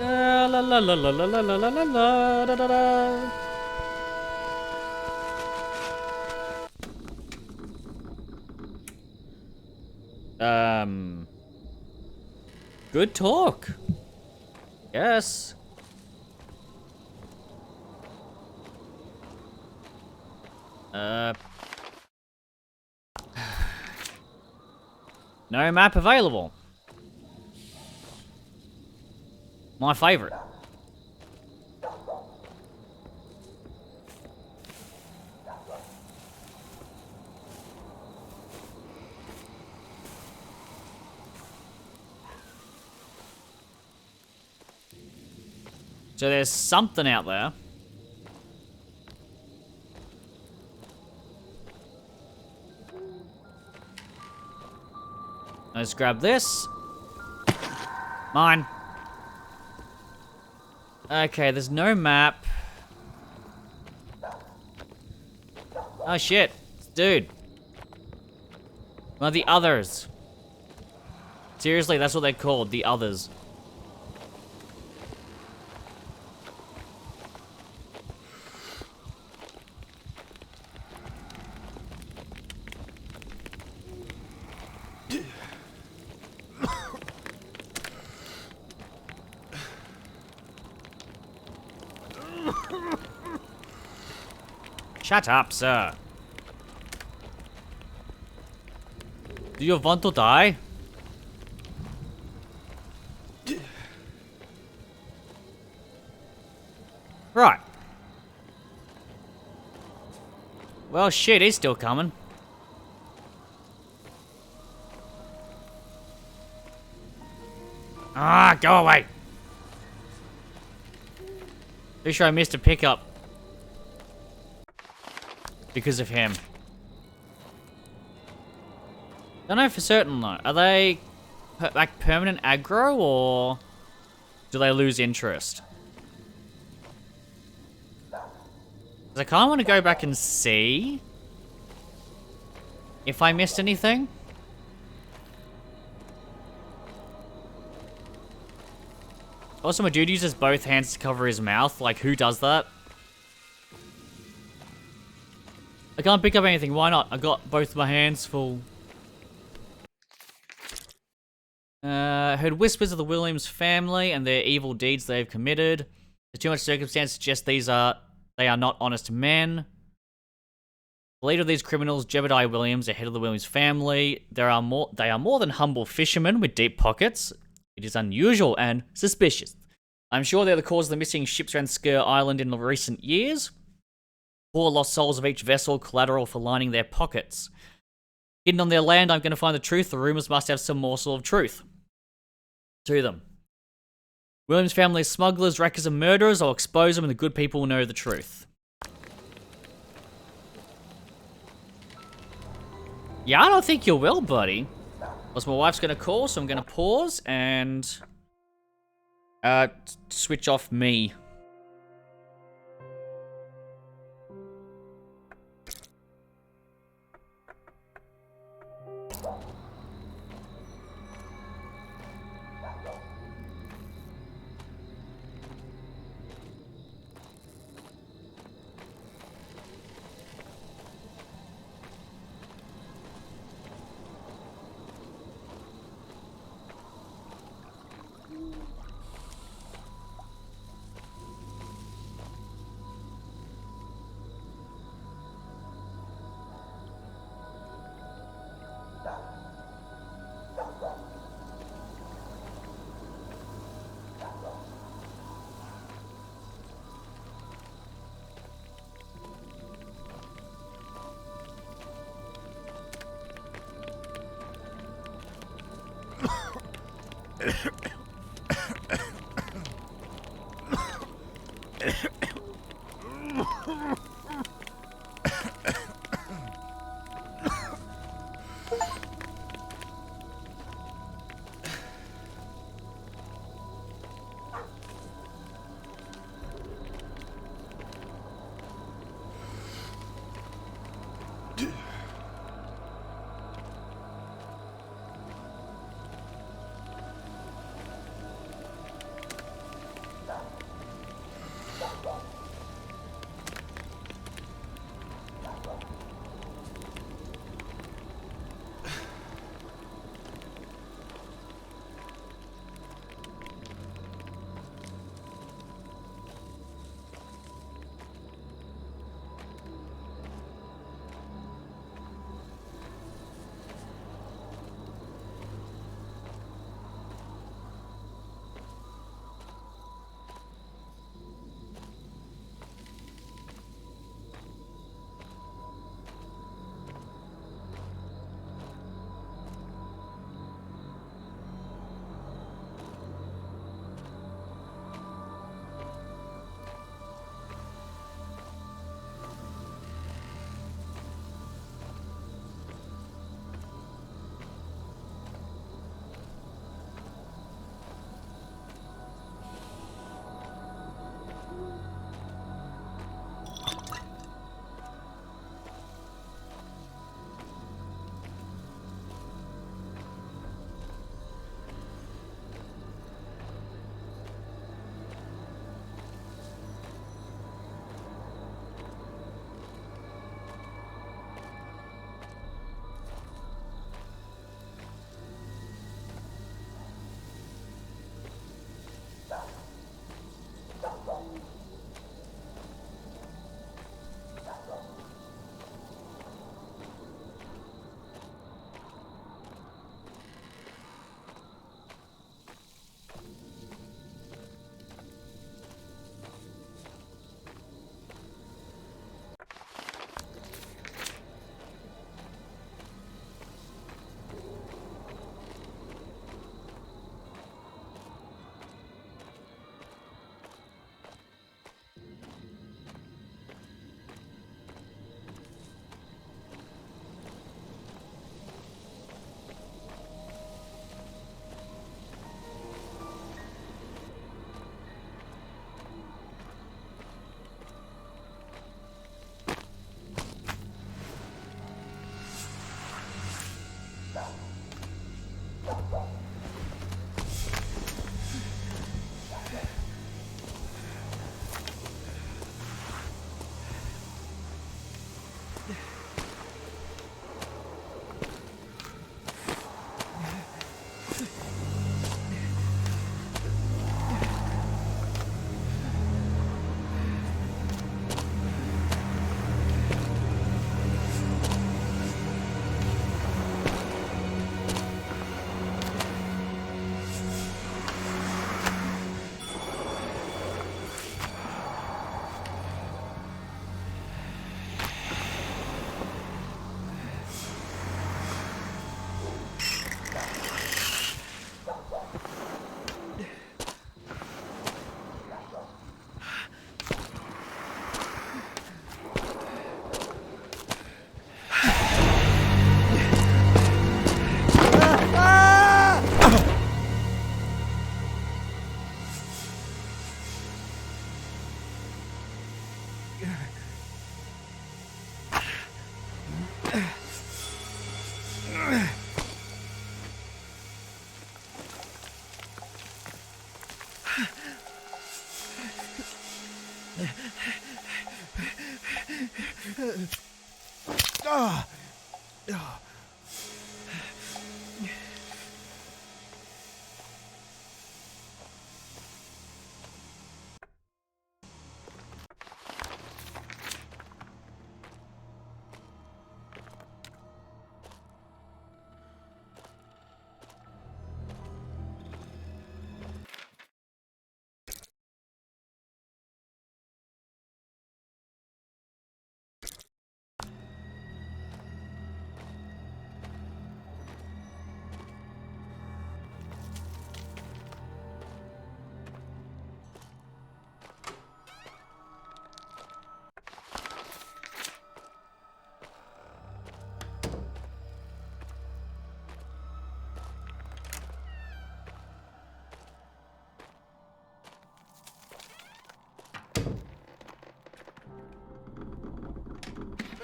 [SPEAKER 1] La la la la la la la la la la da da da. Good talk. Yes. No map available. My favorite. So there's something out there. Let's grab this. Mine. Okay, there's no map. Oh shit. Dude. One of the others. Seriously, that's what they're called, the others. Shut up, sir. Do you want to die? Right. Well, shit, he's still coming. Ah, go away. Pretty sure I missed a pickup. Because of him. Don't know for certain though. Are they like permanent aggro or do they lose interest? 'Cause I kind of want to go back and see if I missed anything. Also, my dude uses both hands to cover his mouth. Like, who does that? I can't pick up anything. Why not? I got both my hands full. Heard whispers of the Williams family and their evil deeds they have committed. There's too much circumstance to suggest they are not honest men. The leader of these criminals, Jebediah Williams, the head of the Williams family. They are more than humble fishermen with deep pockets. It is unusual and suspicious. I'm sure they're the cause of the missing ships around Sker Island in the recent years. Poor lost souls of each vessel, collateral for lining their pockets. Hidden on their land, I'm going to find the truth. The rumors must have some morsel of truth to them. Williams family smugglers, wreckers, and murderers. I'll expose them and the good people will know the truth. Yeah, I don't think you will, buddy. Because my wife's going to call, so I'm going to pause and switch off me.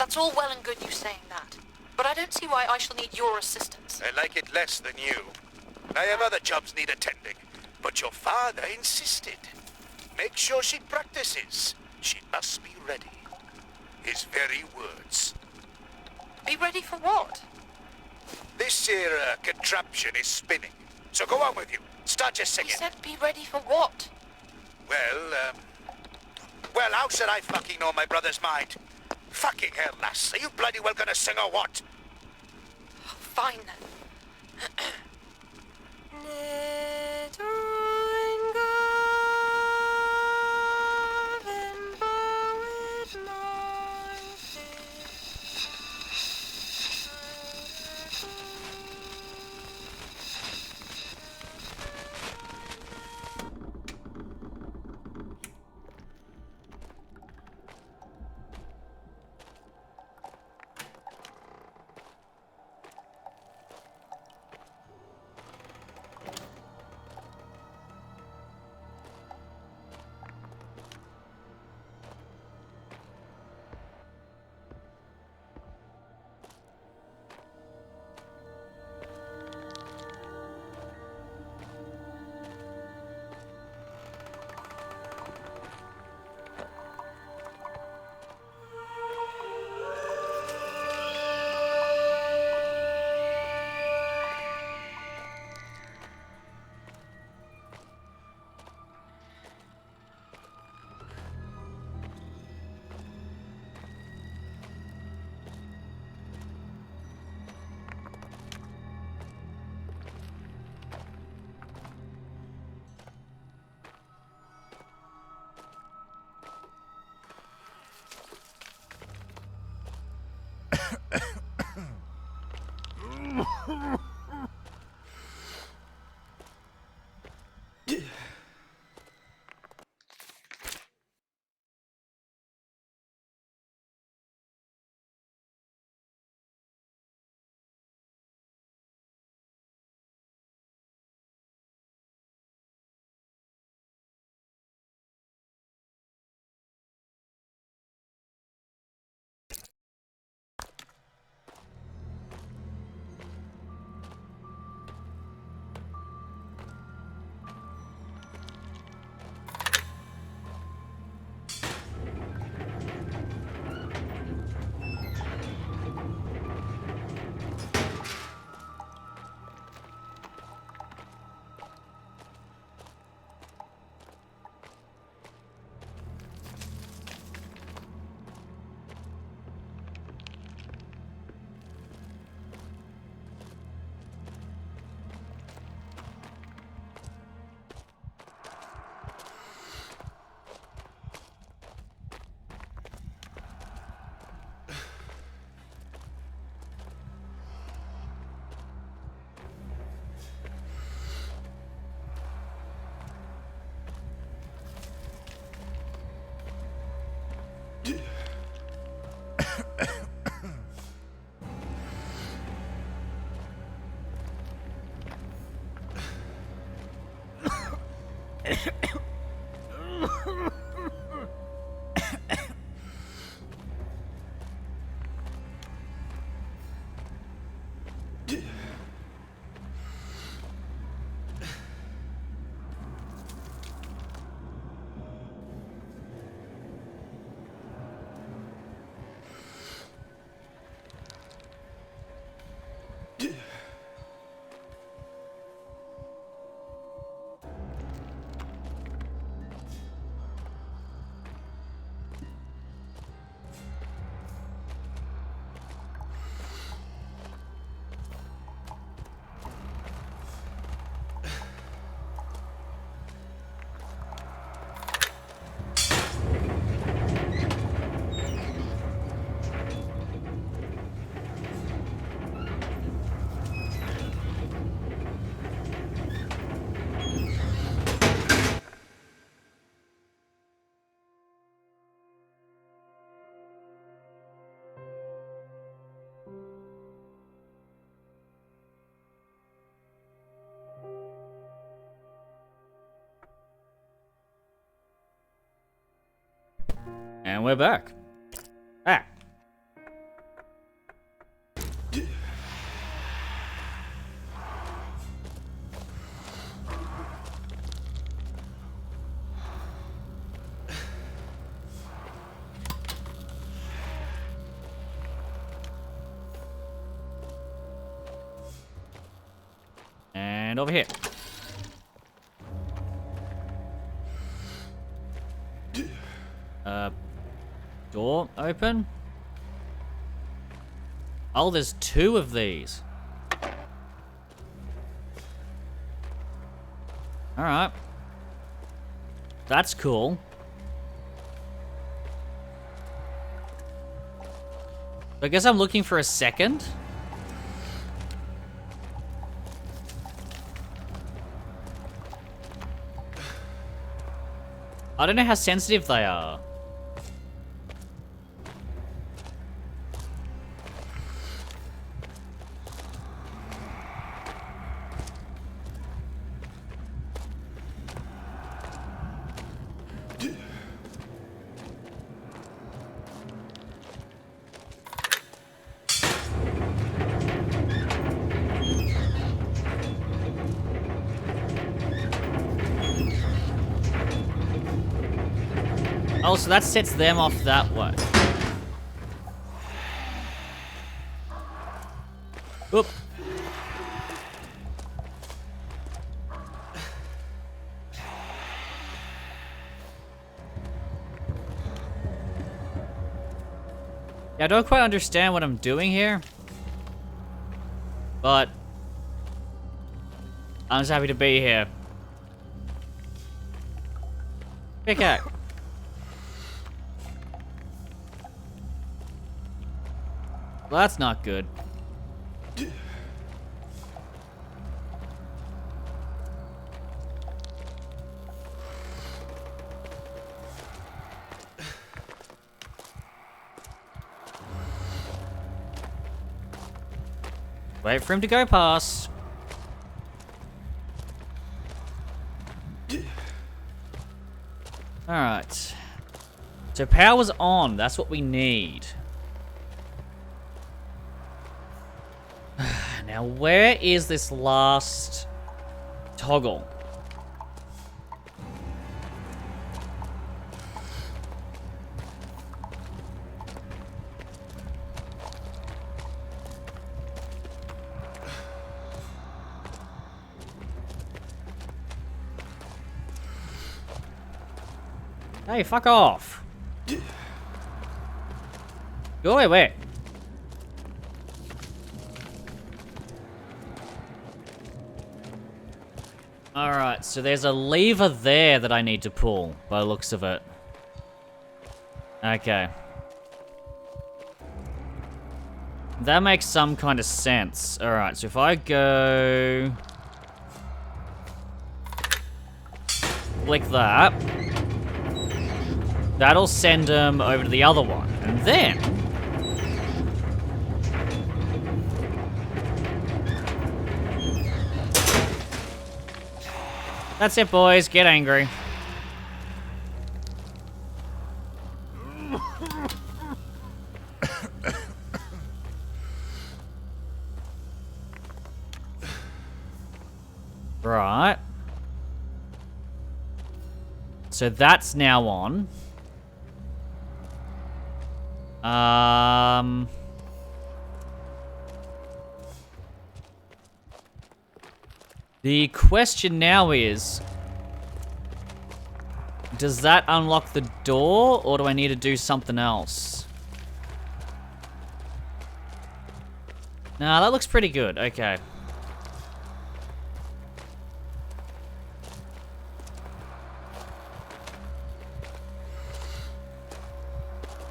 [SPEAKER 2] That's all well and good you saying that. But I don't see why I shall need your assistance.
[SPEAKER 3] I like it less than you. I have other jobs need attending, but your father insisted. Make sure she practices. She must be ready. His very words.
[SPEAKER 2] Be ready for what?
[SPEAKER 3] This here contraption is spinning. So go on with you. Start your
[SPEAKER 2] He
[SPEAKER 3] singing.
[SPEAKER 2] said be ready for what?
[SPEAKER 3] Well, how should I fucking know my brother's mind? Fucking hell, lass. Are you bloody well gonna sing or what?
[SPEAKER 2] Fine then.
[SPEAKER 1] And we're back. Ah. And over here. Door open. Oh, there's 2 of these. Alright. That's cool. I guess I'm looking for a second. I don't know how sensitive they are. Oh, so that sets them off that way. Oop. Yeah, I don't quite understand what I'm doing here. But I'm just happy to be here. Pickaxe. Well, that's not good. Wait for him to go past. Alright. So power's on. That's what we need. Now, where is this last toggle? Hey, fuck off. Go away, wait. Alright, so there's a lever there that I need to pull, by the looks of it. Okay. That makes some kind of sense. Alright, so if I go... click that. That'll send them over to the other one. And then... that's it, boys. Get angry. Right. So that's now on. The question now is, does that unlock the door, or do I need to do something else? Nah, that looks pretty good. Okay.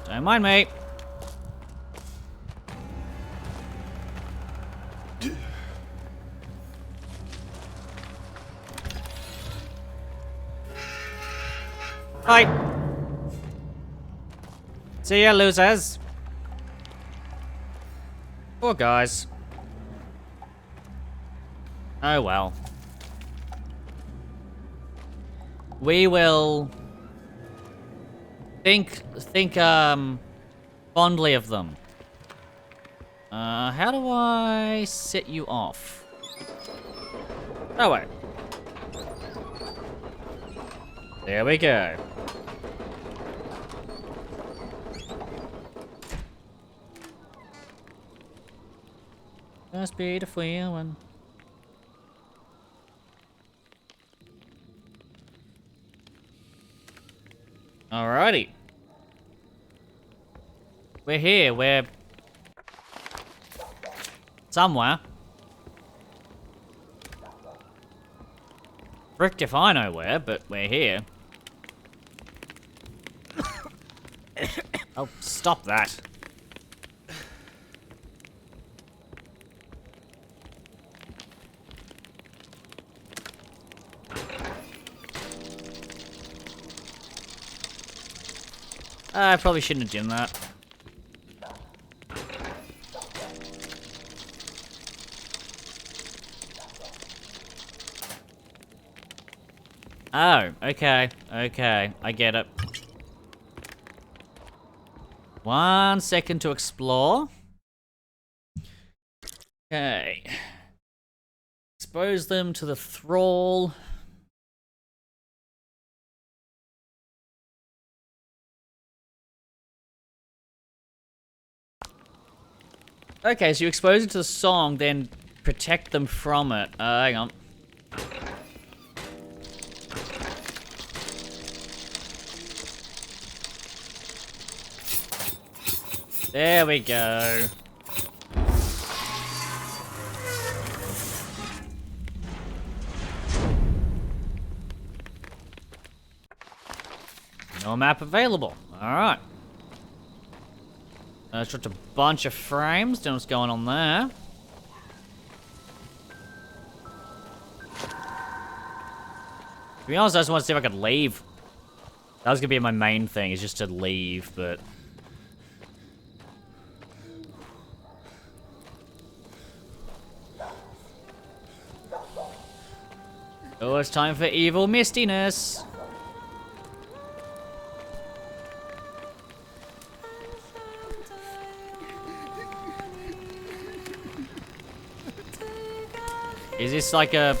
[SPEAKER 1] Don't mind me. Bye. See ya, losers. Poor guys. Oh well. We will think fondly of them. How do I set you off? Oh wait. There we go. Must be the free one. Alrighty. We're here. We're somewhere. Fricked if I know where, but we're here. Oh, stop that. I probably shouldn't have done that. Oh, okay. Okay, I get it. 1 second to explore. Okay. Expose them to the thrall. Okay, so you expose it to the song, then protect them from it. Hang on. There we go. No map available. Alright. It's just a bunch of frames. Don't know what's going on there. To be honest, I just want to see if I could leave. That was going to be my main thing, is just to leave, but... Oh, it's time for evil mistiness. Is this like a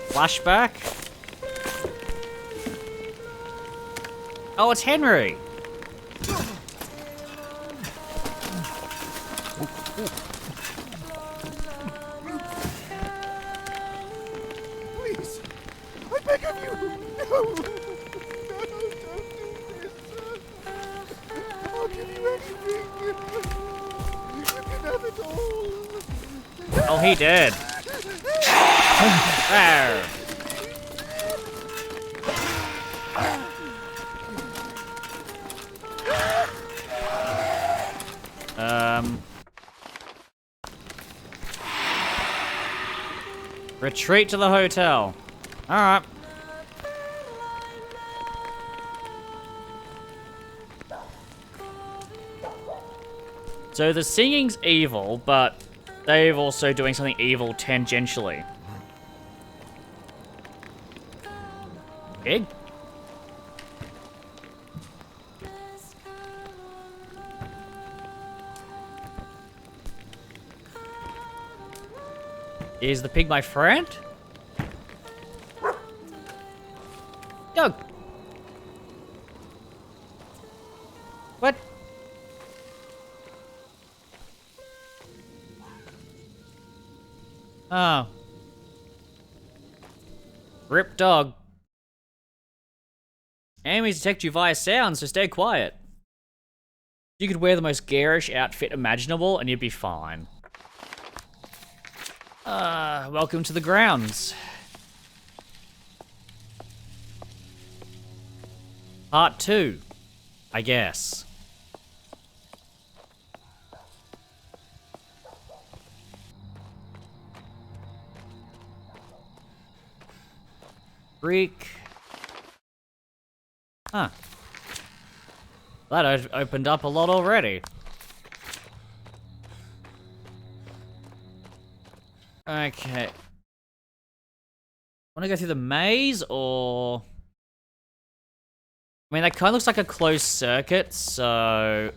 [SPEAKER 1] flashback? Oh, it's Henry.
[SPEAKER 4] Please, I beg of you. No, no, don't do this. I'll give you anything. You can have it all.
[SPEAKER 1] Oh, he did. There. Retreat to the hotel. Alright. So the singing's evil, but they're also doing something evil tangentially. Big. Is the pig my friend? Yo! What? Oh. Rip dog. Enemies detect you via sound, so stay quiet. You could wear the most garish outfit imaginable and you'd be fine. Welcome to the grounds. Part 2, I guess. Greek. Huh. That opened up a lot already. Okay. Want to go through the maze, or... I mean, that kind of looks like a closed circuit, so...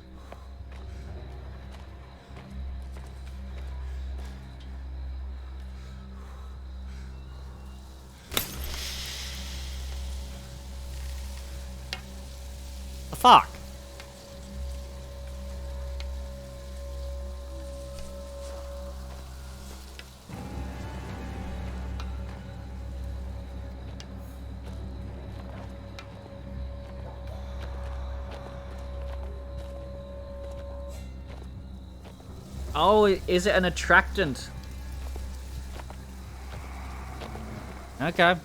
[SPEAKER 1] The fuck? Oh, is it an attractant? Okay.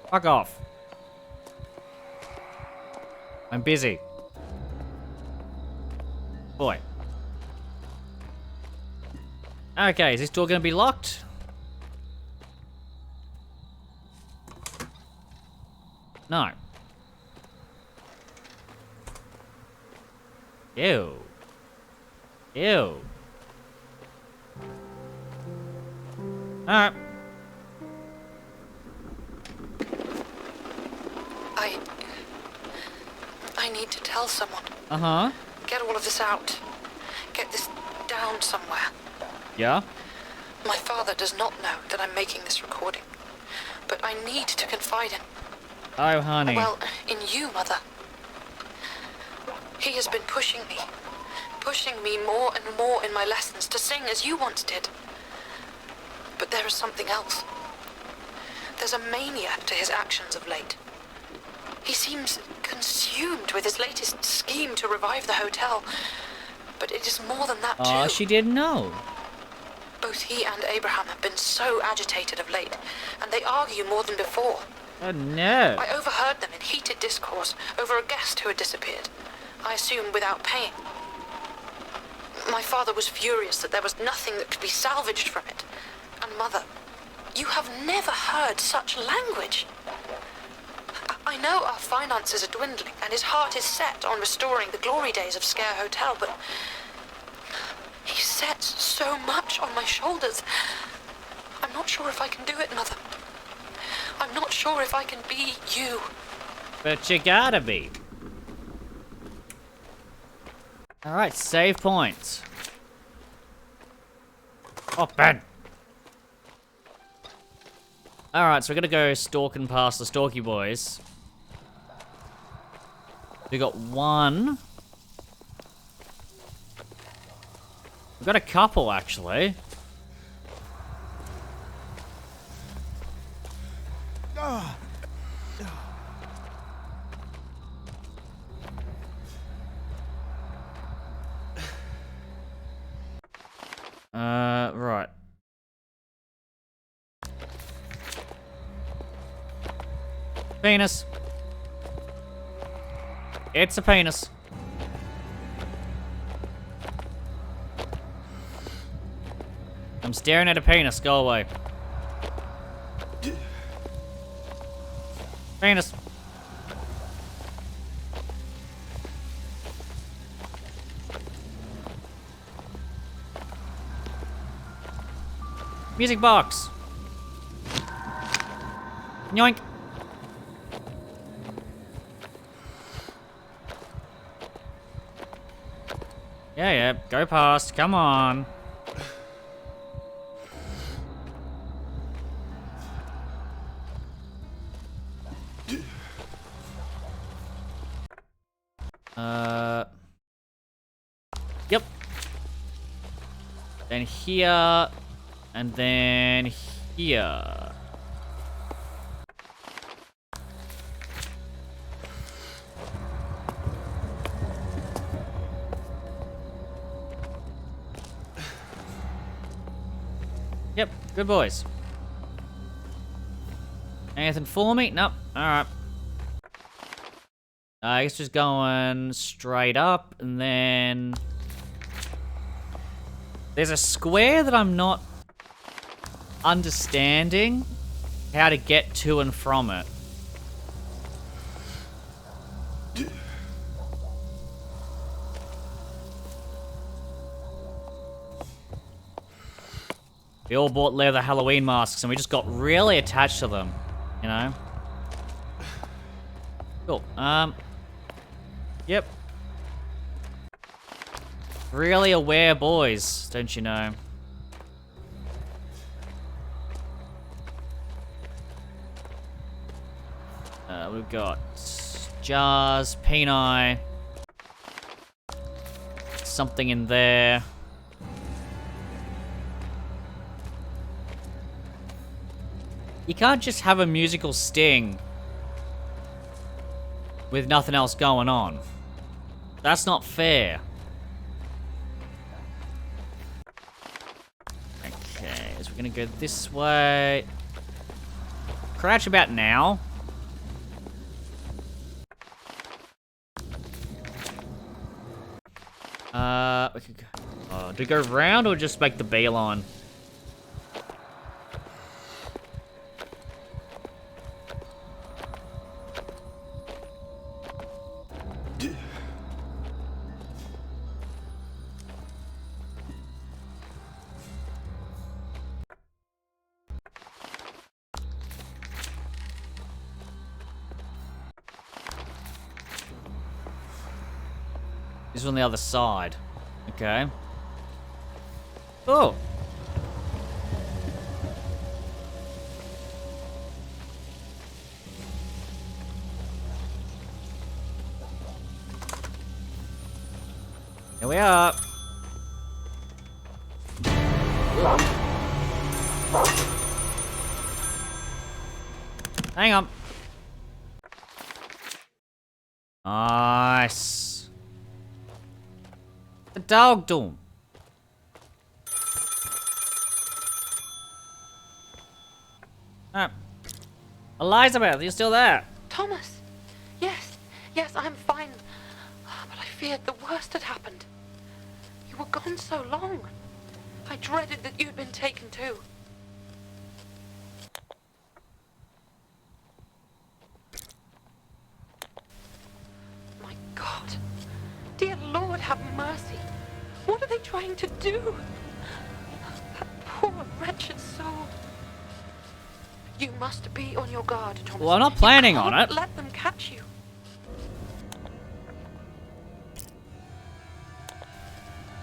[SPEAKER 1] Fuck off. I'm busy. Boy. Okay, is this door gonna be locked? No. Ew. Ew. Alright.
[SPEAKER 2] I need to tell someone.
[SPEAKER 1] Uh-huh.
[SPEAKER 2] Get all of this out. Get this down somewhere.
[SPEAKER 1] Yeah?
[SPEAKER 2] My father does not know that I'm making this recording, but I need to confide in.
[SPEAKER 1] Oh, honey.
[SPEAKER 2] Well, in you, Mother. He has been pushing me more and more in my lessons to sing as you once did. But there is something else. There's a mania to his actions of late. He seems consumed with his latest scheme to revive the hotel, but it is more than that, too.
[SPEAKER 1] Oh, she didn't know.
[SPEAKER 2] Both he and Abraham have been so agitated of late, and they argue more than before.
[SPEAKER 1] Oh, no.
[SPEAKER 2] I overheard them in heated discourse over a guest who had disappeared, I assume without paying. My father was furious that there was nothing that could be salvaged from it. And Mother, you have never heard such language. I know our finances are dwindling, and his heart is set on restoring the glory days of Sker Hotel, but he sets so much on my shoulders. I'm not sure if I can do it, Mother. I'm not sure if I can be you.
[SPEAKER 1] But you gotta be. Alright, save points. Oh, Ben. Alright, so we're gonna go stalking past the Stalky Boys. We got one. We've got a couple, actually. Right. Penis. It's a penis. I'm staring at a penis. Go away. Penis. Music box. Yoink. Yeah, go past. Come on. Yep. Then here, and then here. Yep, good boys. Anything for me? Nope. Alright. I guess just going straight up, and then... There's a square that I'm not understanding how to get to and from it. We all bought leather Halloween masks and we just got really attached to them, you know? Cool. Yep. Really aware boys, don't you know? We've got jars, peni, something in there. You can't just have a musical sting with nothing else going on. That's not fair. Okay, so we're gonna go this way. Crouch about now. We could go. Oh, do we go round or just make the beeline? This is on the other side. Okay. Oh. Here we are. Hang on. Nice. The dog doom. Elizabeth, are you still there?
[SPEAKER 2] Thomas! Yes, yes, I'm fine. But I feared the worst had happened. You were gone so long. I dreaded that you'd been taken too. My God. Dear Lord, have mercy. What are they trying to do? That poor, wretched soul. You must be on your guard, Thomas.
[SPEAKER 1] Well, I'm not planning on it.
[SPEAKER 2] Let them catch you.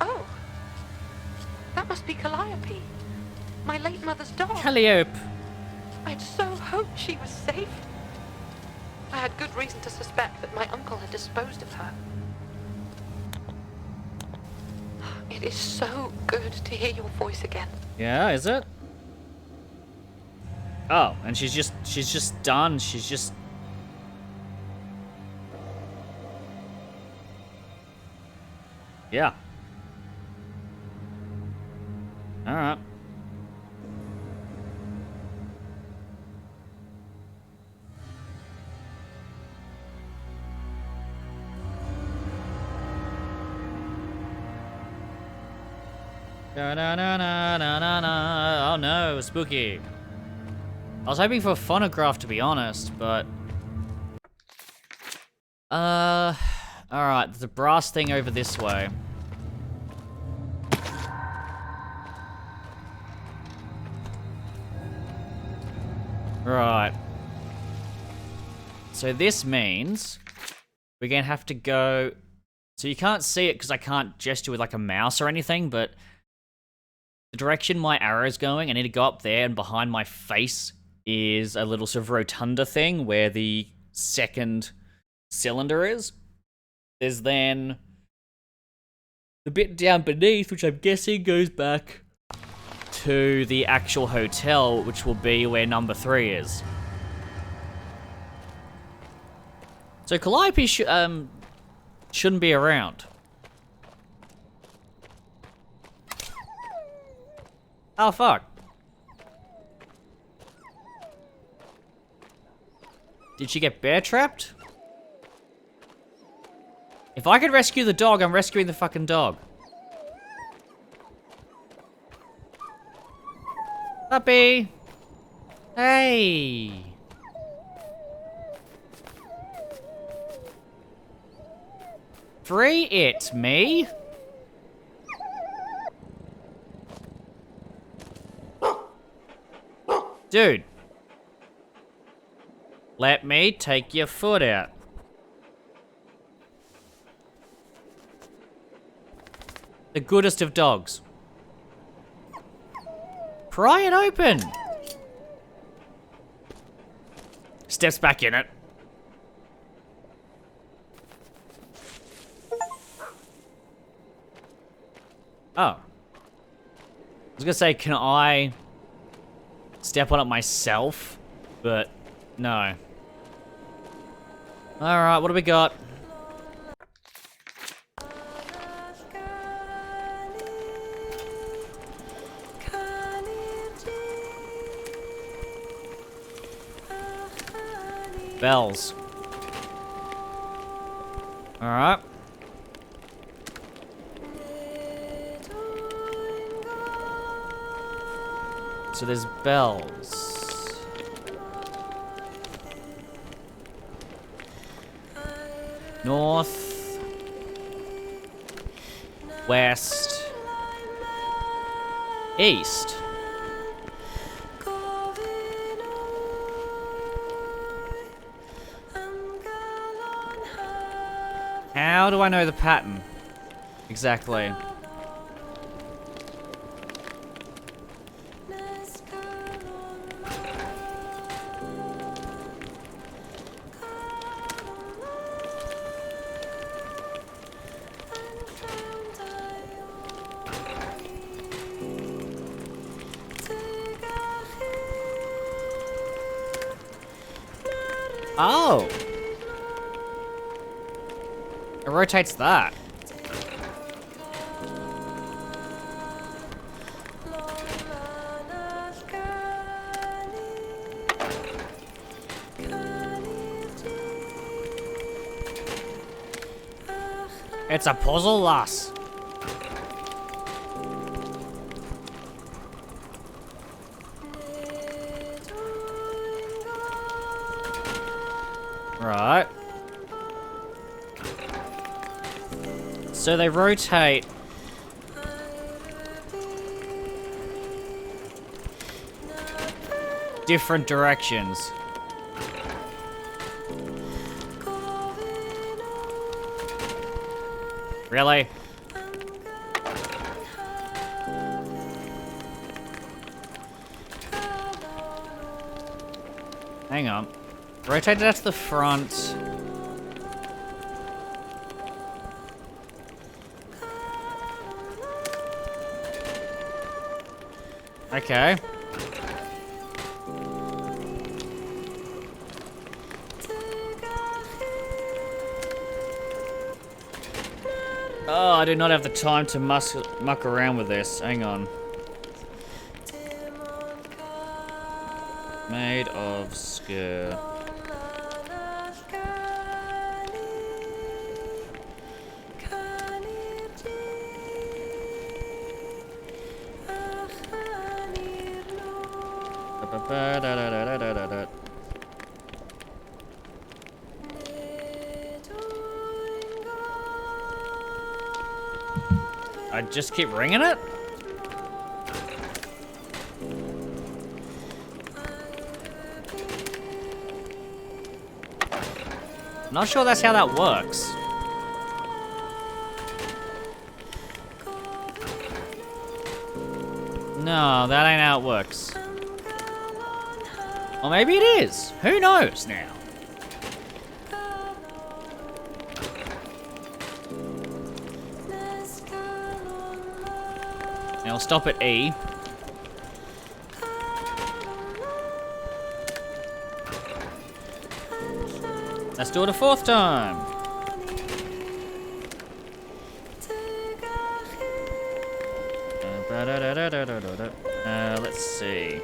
[SPEAKER 2] Oh. That must be Calliope. My late mother's dog.
[SPEAKER 1] Calliope.
[SPEAKER 2] I'd so hoped she was safe. I had good reason to suspect that my uncle had disposed of her. It is so good to hear your voice again.
[SPEAKER 1] Yeah, is it? Oh, and she's just done. She's just... Yeah. Alright. Da na na na na na na. Oh no, spooky. I was hoping for a phonograph, to be honest, but... Alright, there's a brass thing over this way. Right. So this means we're gonna have to go... So you can't see it because I can't gesture with like a mouse or anything, but... The direction my arrow's going, I need to go up there, and behind my face is a little sort of rotunda thing where the second cylinder is. There's then the bit down beneath, which I'm guessing goes back to the actual hotel, which will be where number 3 is. So Calliope shouldn't be around. Oh, fuck. Did she get bear trapped? If I could rescue the dog, I'm rescuing the fucking dog. Puppy. Hey. Free it, me. Dude. Let me take your foot out. The goodest of dogs. Pry it open. Steps back in it. Oh. I was gonna say, can I step on it myself? But, no. Alright, what do we got? Bells. Alright. So there's bells. North. West. East. How do I know the pattern? Exactly. Oh! It rotates that. It's a puzzle, lass. Right. So they rotate. Different directions. Really? Hang on. Rotate that to the front. Okay. Oh, I do not have the time to muck around with this. Hang on. Maid of Sker. I just keep ringing it? Not sure that's how that works. No, that ain't how it works. Or maybe it is. Who knows now? And I'll stop at E. Let's do it a fourth time. Let's see.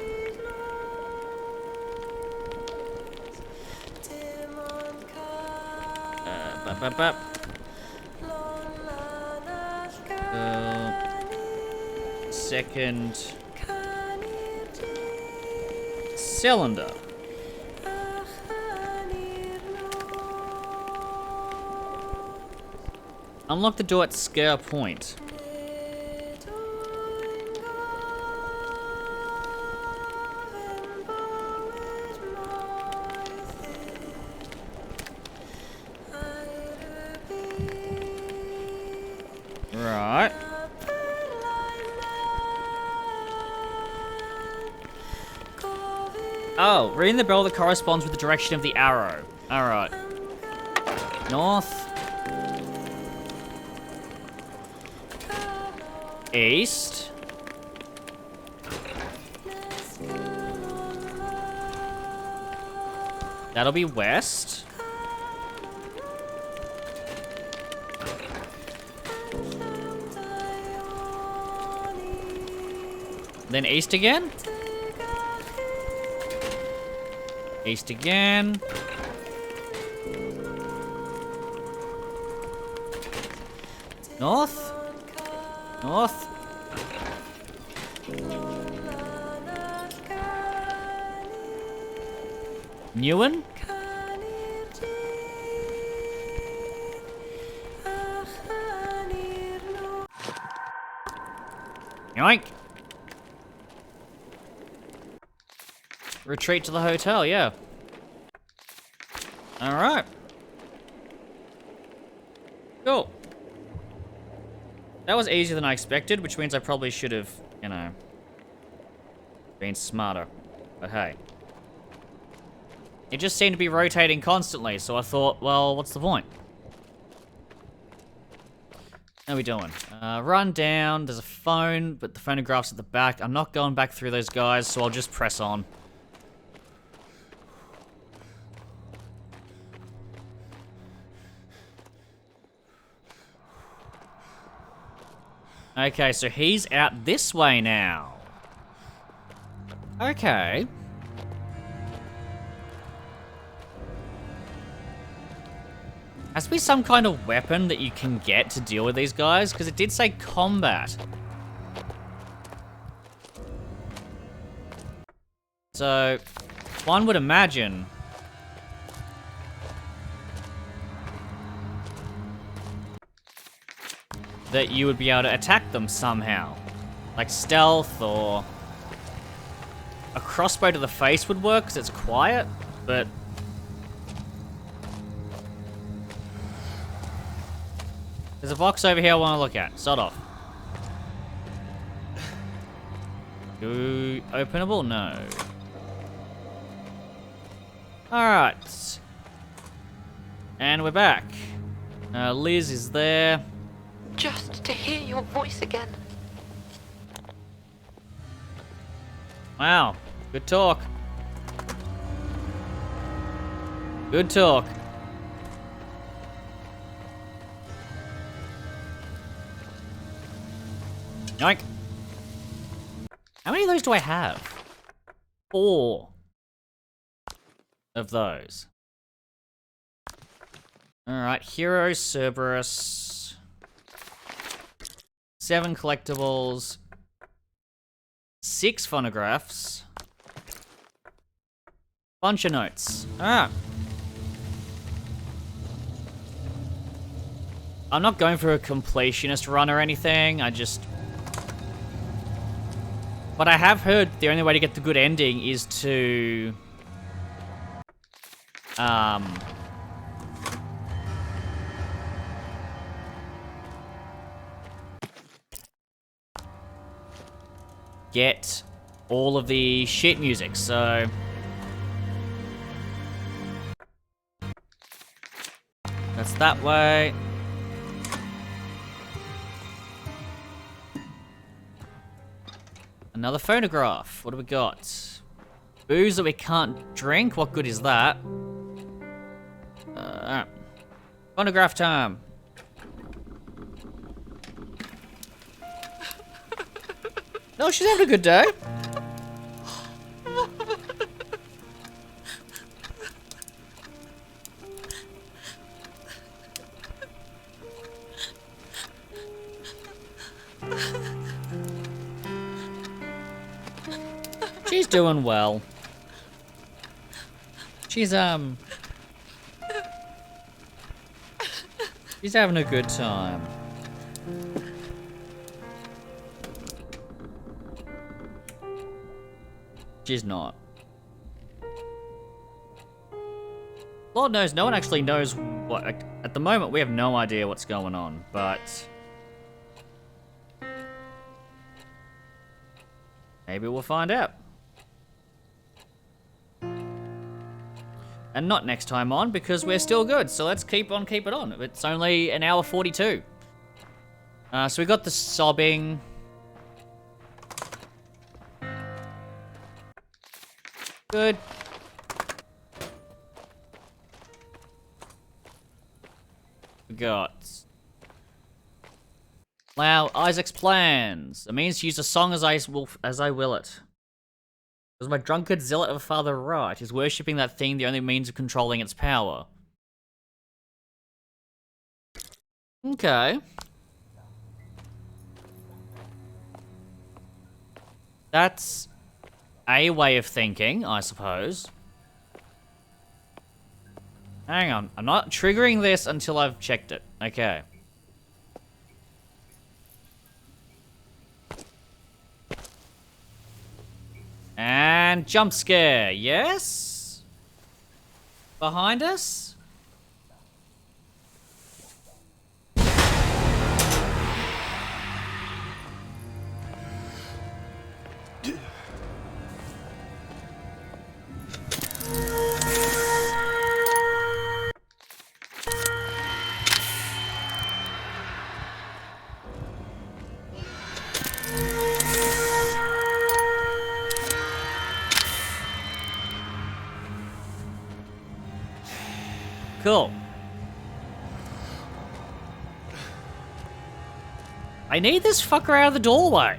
[SPEAKER 1] Second cylinder. Unlock the door at Sker Point. Right. Oh, ring the bell that corresponds with the direction of the arrow. Alright. North. East. That'll be west. Then east again. East again. North. North. Newen. Yoink. Retreat to the hotel, yeah. Alright. Cool. That was easier than I expected, which means I probably should have, you know, been smarter. But hey. It just seemed to be rotating constantly, so I thought, well, what's the point? How are we doing? Run down, there's a phone, but the phonograph's at the back. I'm not going back through those guys, so I'll just press on. Okay, so he's out this way now. Okay. Has to be some kind of weapon that you can get to deal with these guys, because it did say combat. So, one would imagine that you would be able to attack them somehow. Like stealth, or a crossbow to the face would work because it's quiet, but there's a box over here I want to look at. Sod off. Openable? No. Alright. And we're back. Liz is there.
[SPEAKER 2] Just to hear your voice again.
[SPEAKER 1] Wow. Good talk. Good talk. Yoink. How many of those do I have? 4 of those. Alright, Hero, Cerberus. 7 collectibles. 6 phonographs. Bunch of notes. Alright. I'm not going for a completionist run or anything, but I have heard the only way to get the good ending is to get all of the sheet music, so that's that way. Another phonograph. What do we got? Booze that we can't drink? What good is that? Phonograph time. No, she's having a good day. She's doing well. She's having a good time. She's not. Lord knows, no one actually knows what. At the moment, we have no idea what's going on, but maybe we'll find out. And not next time on, because we're still good. So let's keep it on. It's only an hour 42. So we got the sobbing. Good. We got... Wow, Isaac's plans. It means to use a song as I will it. Was my drunkard zealot of a father right? Is worshipping that thing the only means of controlling its power? Okay. That's a way of thinking, I suppose. Hang on, I'm not triggering this until I've checked it. Okay. And jump scare, yes? Behind us? Cool. I need this fucker out of the doorway.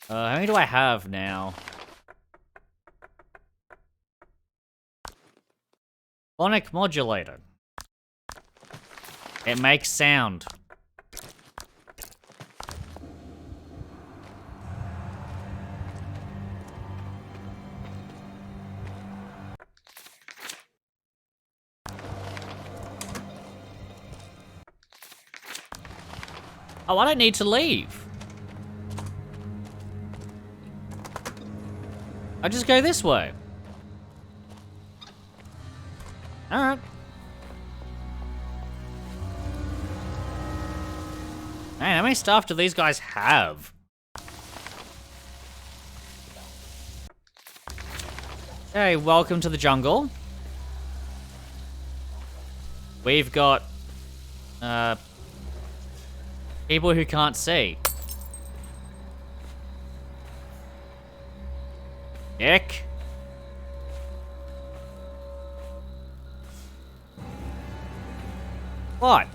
[SPEAKER 1] How many do I have now? Phonic modulator. It makes sound. Oh, I don't need to leave. I just go this way. Alright. Man, how many stuff do these guys have? Hey, welcome to the jungle. We've got, people who can't see. Ick. What?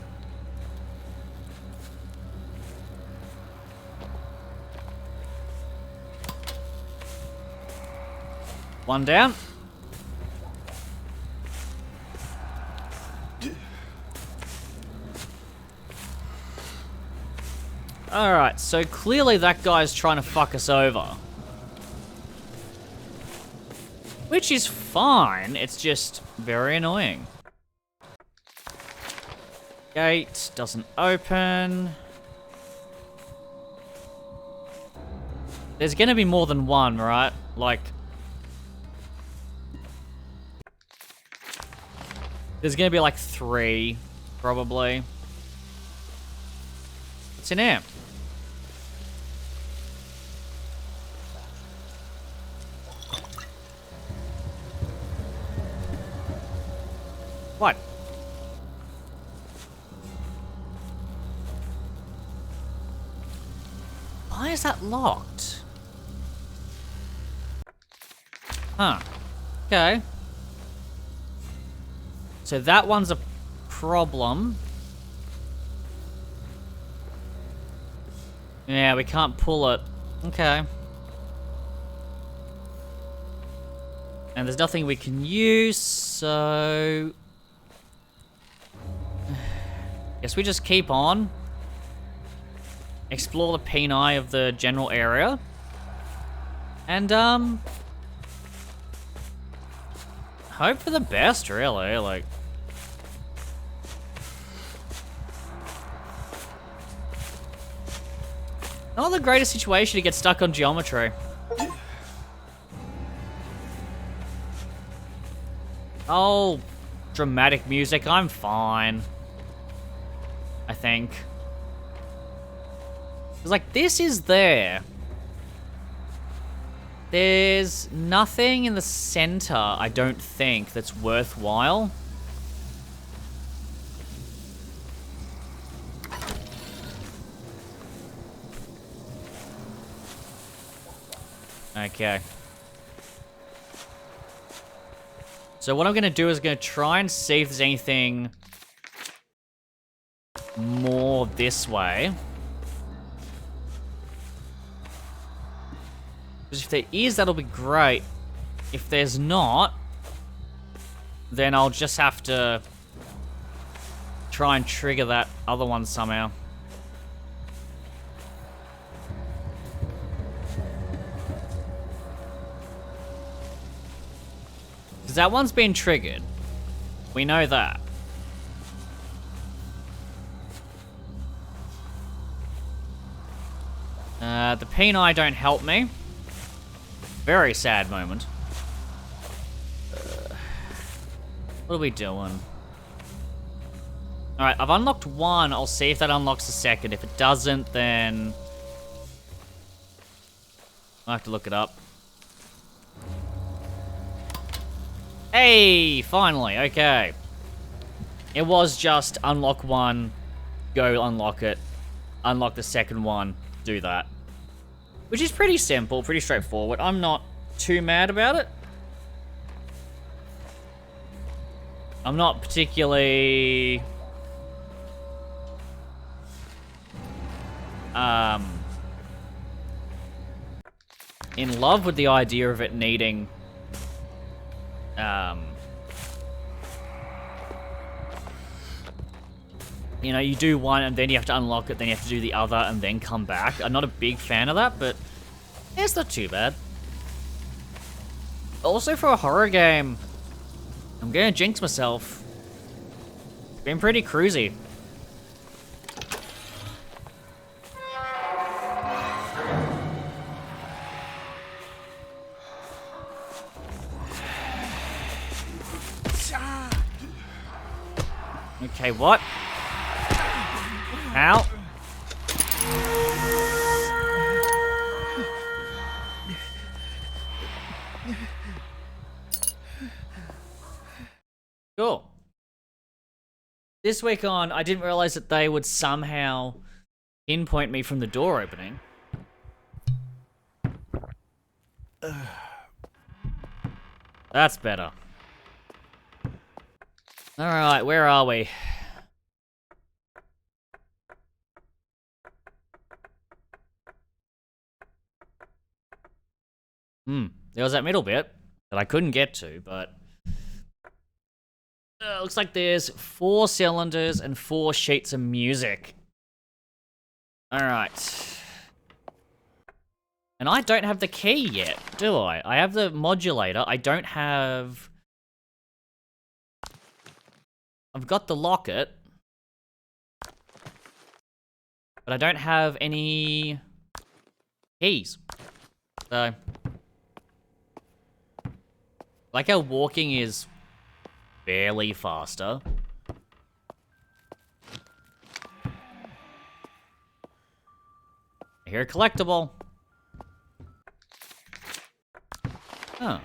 [SPEAKER 1] One down. Alright, so clearly that guy's trying to fuck us over. Which is fine, it's just very annoying. Gate doesn't open. There's gonna be more than one, right? Like... There's gonna be like 3, probably. What's in here? What? Why is that locked? Huh. Okay. So that one's a problem. Yeah, we can't pull it. Okay. And there's nothing we can use, so... Guess we just keep on. Explore the peni of the general area. And, hope for the best, really, like... Not the greatest situation to get stuck on geometry. Oh, dramatic music, I'm fine. I think. It's like, this is there. There's nothing in the center, I don't think, that's worthwhile. Okay. So what I'm gonna do is gonna try and see if there's anything more this way. Because if there is, that'll be great. If there's not, then I'll just have to try and trigger that other one somehow. Because that one's been triggered. We know that. The peni don't help me. Very sad moment. What are we doing? Alright, I've unlocked one. I'll see if that unlocks the second. If it doesn't, then I'll have to look it up. Hey, finally, okay. It was just unlock one, go unlock it, unlock the second one, do that. Which is pretty simple, pretty straightforward. I'm not too mad about it. I'm not particularly in love with the idea of it needing you know, you do one and then you have to unlock it, then you have to do the other and then come back. I'm not a big fan of that, but it's not too bad. Also for a horror game, I'm gonna jinx myself. Been pretty cruisy. Okay, what? Ow. Cool. This week on, I didn't realize that they would somehow pinpoint me from the door opening. That's better. Alright, where are we? There was that middle bit that I couldn't get to, but looks like there's 4 cylinders and 4 sheets of music. Alright. And I don't have the key yet, do I? I have the modulator. I don't have... I've got the locket. But I don't have any keys. So... like how walking is barely faster. I hear a collectible. Huh.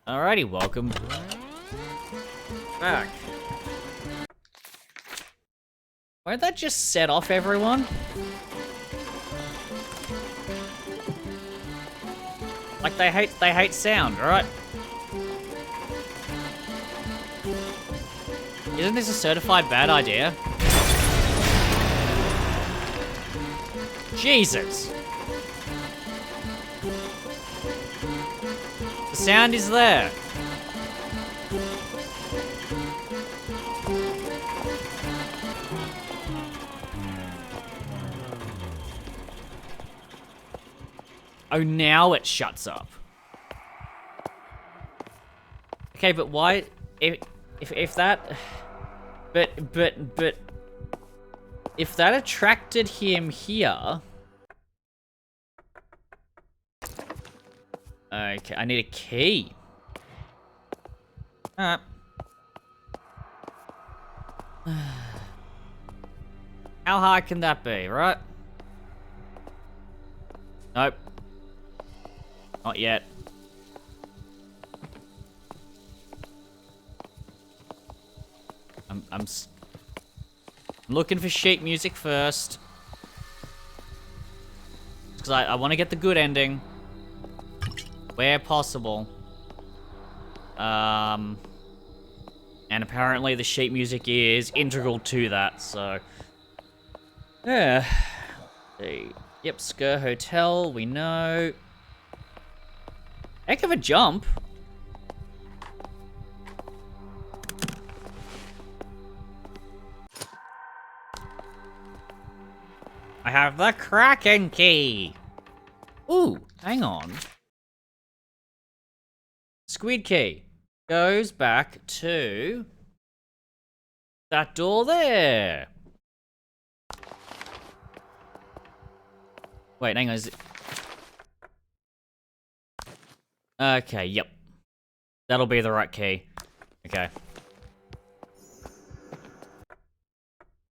[SPEAKER 1] Alrighty, welcome back. Why did that just set off everyone? Like they hate sound, right? Isn't this a certified bad idea? Jesus. The sound is there. Oh, now it shuts up. Okay, but why... If that... But... If that attracted him here... Okay, I need a key. Alright. How hard can that be, right? Nope. Not yet. I'm looking for sheet music first. Because I want to get the good ending. Where possible. And apparently the sheet music is integral to that, so... Yeah. Yep, Sker Hotel, we know. Heck of a jump. I have the Kraken key. Ooh, hang on. Squid key goes back to that door there. Wait, hang on, is it... Okay, yep. That'll be the right key. Okay.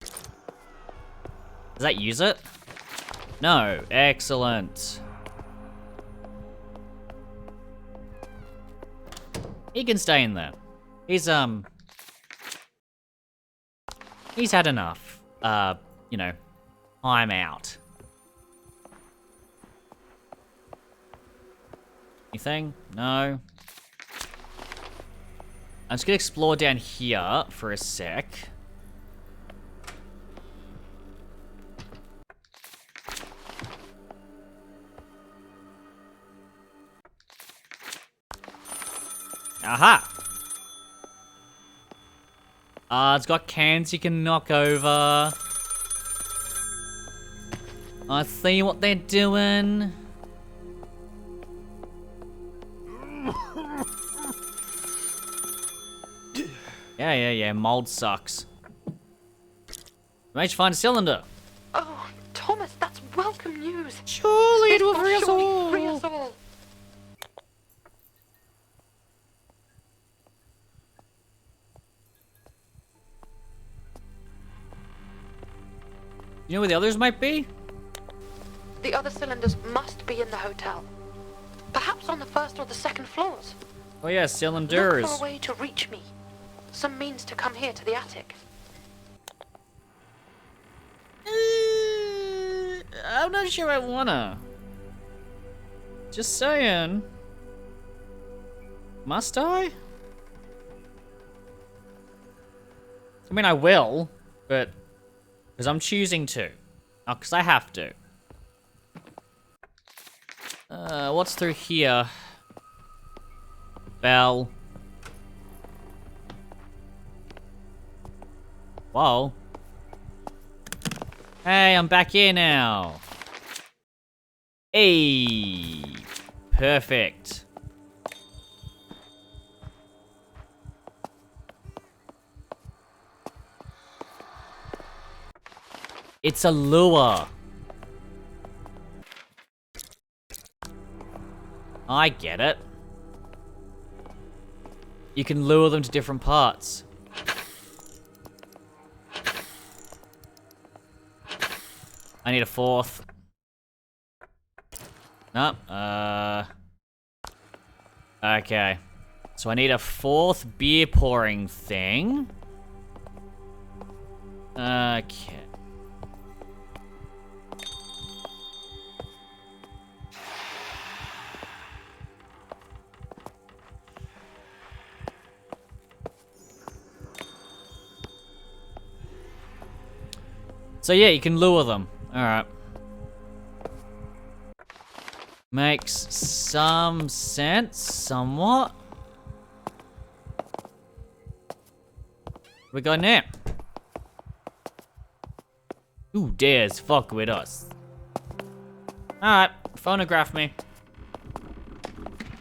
[SPEAKER 1] Does that use it? No. Excellent. He can stay in there. He's had enough. You know, time out. Anything? No. I'm just gonna explore down here for a sec. Aha! It's got cans you can knock over. I see what they're doing. Yeah, mold sucks. Managed to find a cylinder.
[SPEAKER 2] Oh, Thomas, that's welcome news.
[SPEAKER 1] Surely it
[SPEAKER 2] This
[SPEAKER 1] will
[SPEAKER 2] will
[SPEAKER 1] free us
[SPEAKER 2] surely
[SPEAKER 1] all.
[SPEAKER 2] free us all.
[SPEAKER 1] You know where the others might be?
[SPEAKER 2] The other cylinders must be in the hotel. Perhaps on the first or the second floors.
[SPEAKER 1] Oh yeah, cylinders.
[SPEAKER 2] Look for a way to reach me. Some means to come here to the attic.
[SPEAKER 1] I'm not sure I wanna. Just saying. Must I? I mean, I will, but... Because I'm choosing to. Not because I have to. What's through here? Bell. Whoa. Hey, I'm back here now. Hey. Perfect. It's a lure. I get it. You can lure them to different parts. I need a fourth. No, okay. So I need a fourth beer pouring thing. Okay. So yeah, you can lure them. Alright. Makes some sense, somewhat. We got now. Who dares fuck with us? Alright, phonograph me.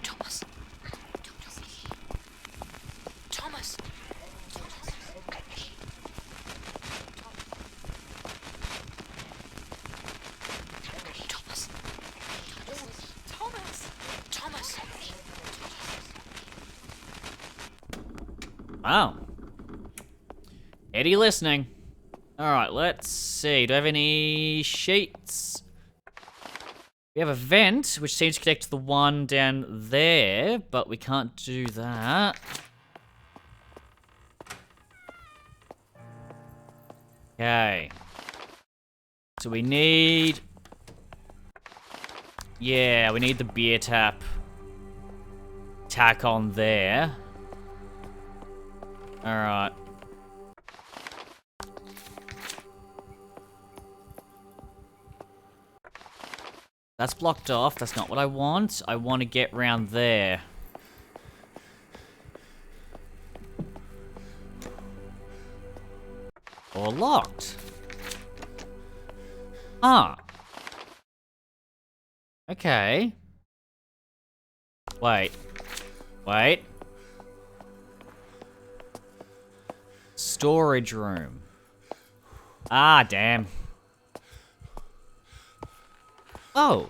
[SPEAKER 2] Thomas. Thomas. Thomas.
[SPEAKER 1] Wow. Eddie listening. Alright, let's see. Do I have any sheets? We have a vent, which seems to connect to the one down there, but we can't do that. Okay. So we need... Yeah, we need the beer tap. Tack on there. Alright. That's blocked off. That's not what I want. I want to get round there. Or locked. Ah. Okay. Wait. Wait. Storage room. Ah, damn. Oh.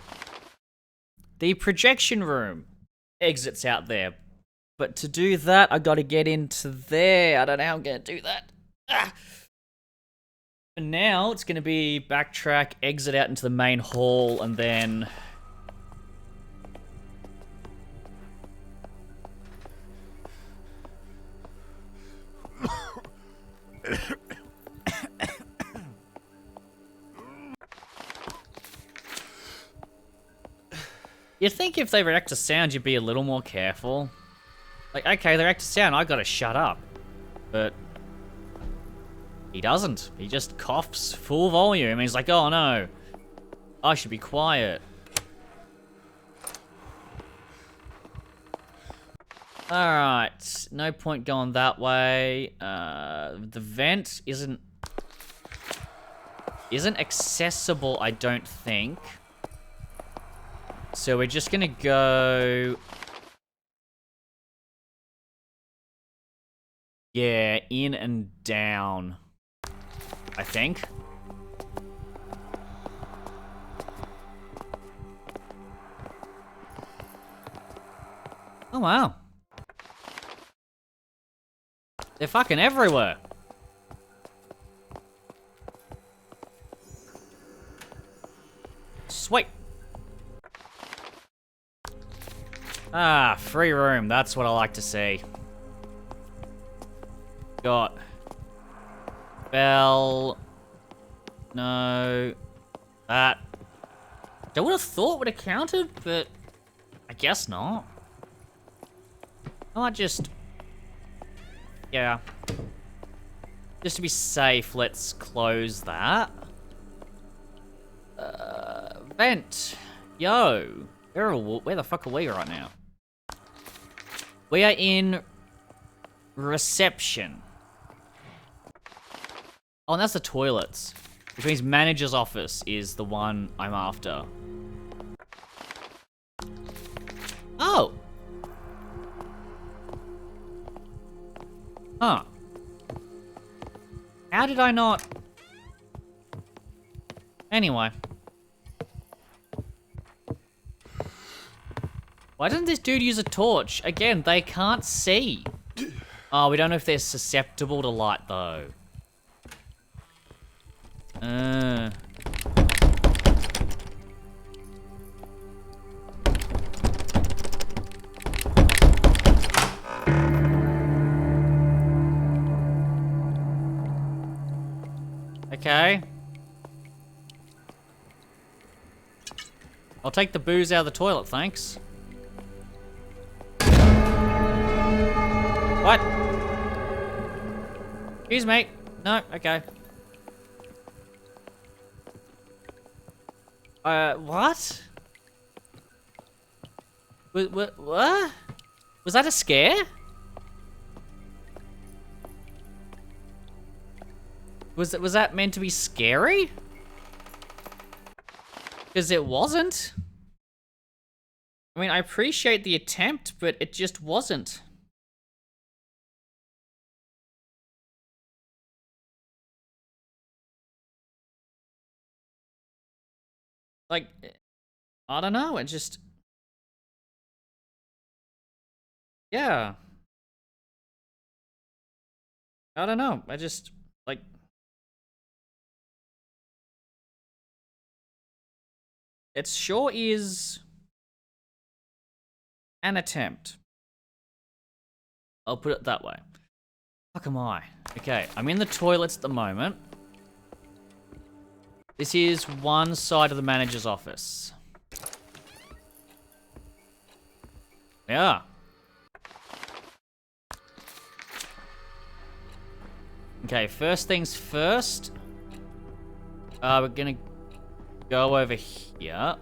[SPEAKER 1] The projection room. Exits out there. But to do that, I gotta get into there. I don't know how I'm gonna do that. Ah. And now it's gonna be backtrack, exit out into the main hall, and then... You'd think if they react to sound, you'd be a little more careful. Like, okay, they react to sound, I gotta shut up. But... he doesn't. He just coughs full volume, and he's like, oh no. I should be quiet. Alright, no point going that way. The vent isn't accessible, I don't think. So we're just gonna go... yeah, in and down, I think. Oh wow. They're fucking everywhere. Sweet. Ah, free room. That's what I like to see. Got bell. No. That. I would have thought would have counted, but I guess not. I might just... yeah. Just to be safe, let's close that. Vent. Yo. Where the fuck are we right now? We are in reception. Oh, and that's the toilets. Which means manager's office is the one I'm after. Oh. Huh. How did I not... anyway. Why doesn't this dude use a torch? Again, they can't see. Oh, we don't know if they're susceptible to light, though. Okay. I'll take the booze out of the toilet, thanks. What? Excuse me. No, okay. What? What? Was that a scare? Was that meant to be scary? Because it wasn't. I mean, I appreciate the attempt, but it just wasn't. Like, I don't know, it just... yeah. I don't know, I just, like... it sure is... an attempt. I'll put it that way. Fuck am I? Okay, I'm in the toilets at the moment. This is one side of the manager's office. Yeah. Okay, first things first. We're gonna go over here.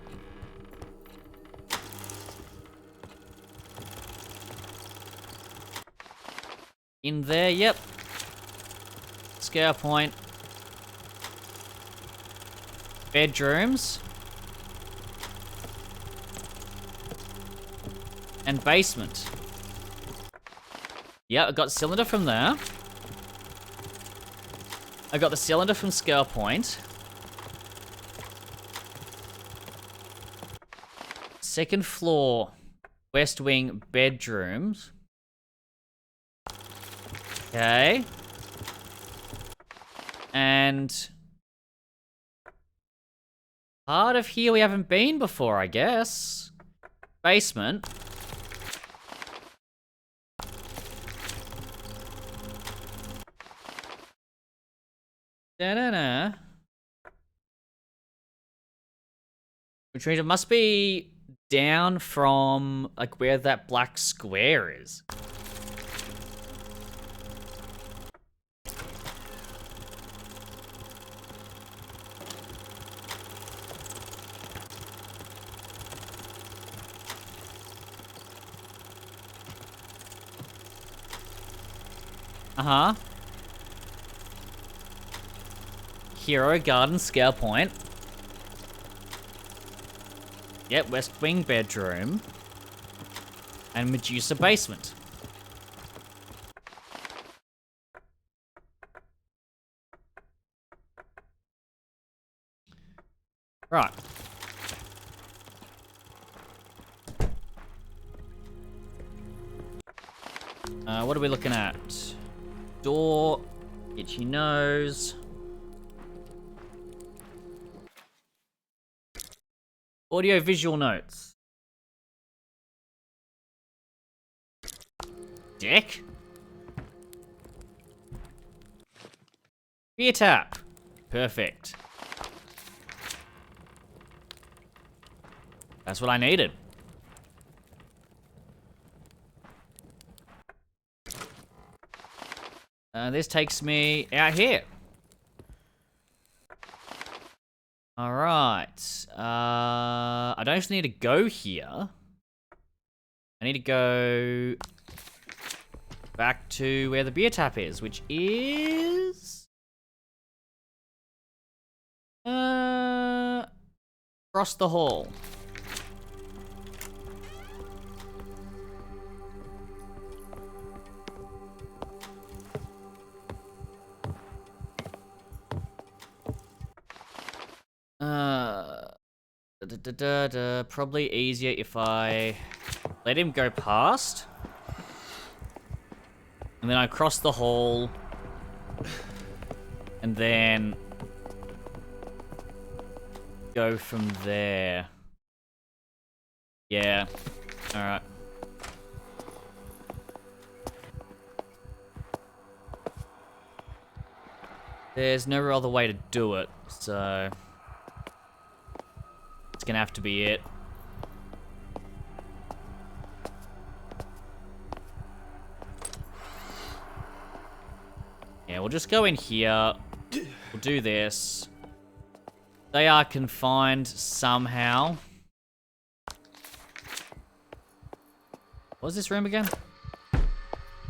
[SPEAKER 1] In there, yep. Scare point. Bedrooms. And basement. Yeah, I got cylinder from there. I got the cylinder from Scare Point. Second floor, West Wing bedrooms. Okay. And part of here we haven't been before, I guess. Basement. Da-da-da. Which means it must be down from, like, where that black square is. Uh-huh. Hero Garden Scare Point. Yep, West Wing bedroom. And Medusa basement. Right. What are we looking at? Door, itchy nose. Audio visual notes. Deck. Beer tap. Perfect. That's what I needed. This takes me out here. Alright. I don't actually need to go here. I need to go back to where the beer tap is, which is... across the hall. Probably easier if I let him go past. And then I cross the hall. And then go from there. Yeah. Alright. There's no other way to do it, so... it's gonna have to be it. Yeah, we'll just go in here. We'll do this. They are confined somehow. What was this room again?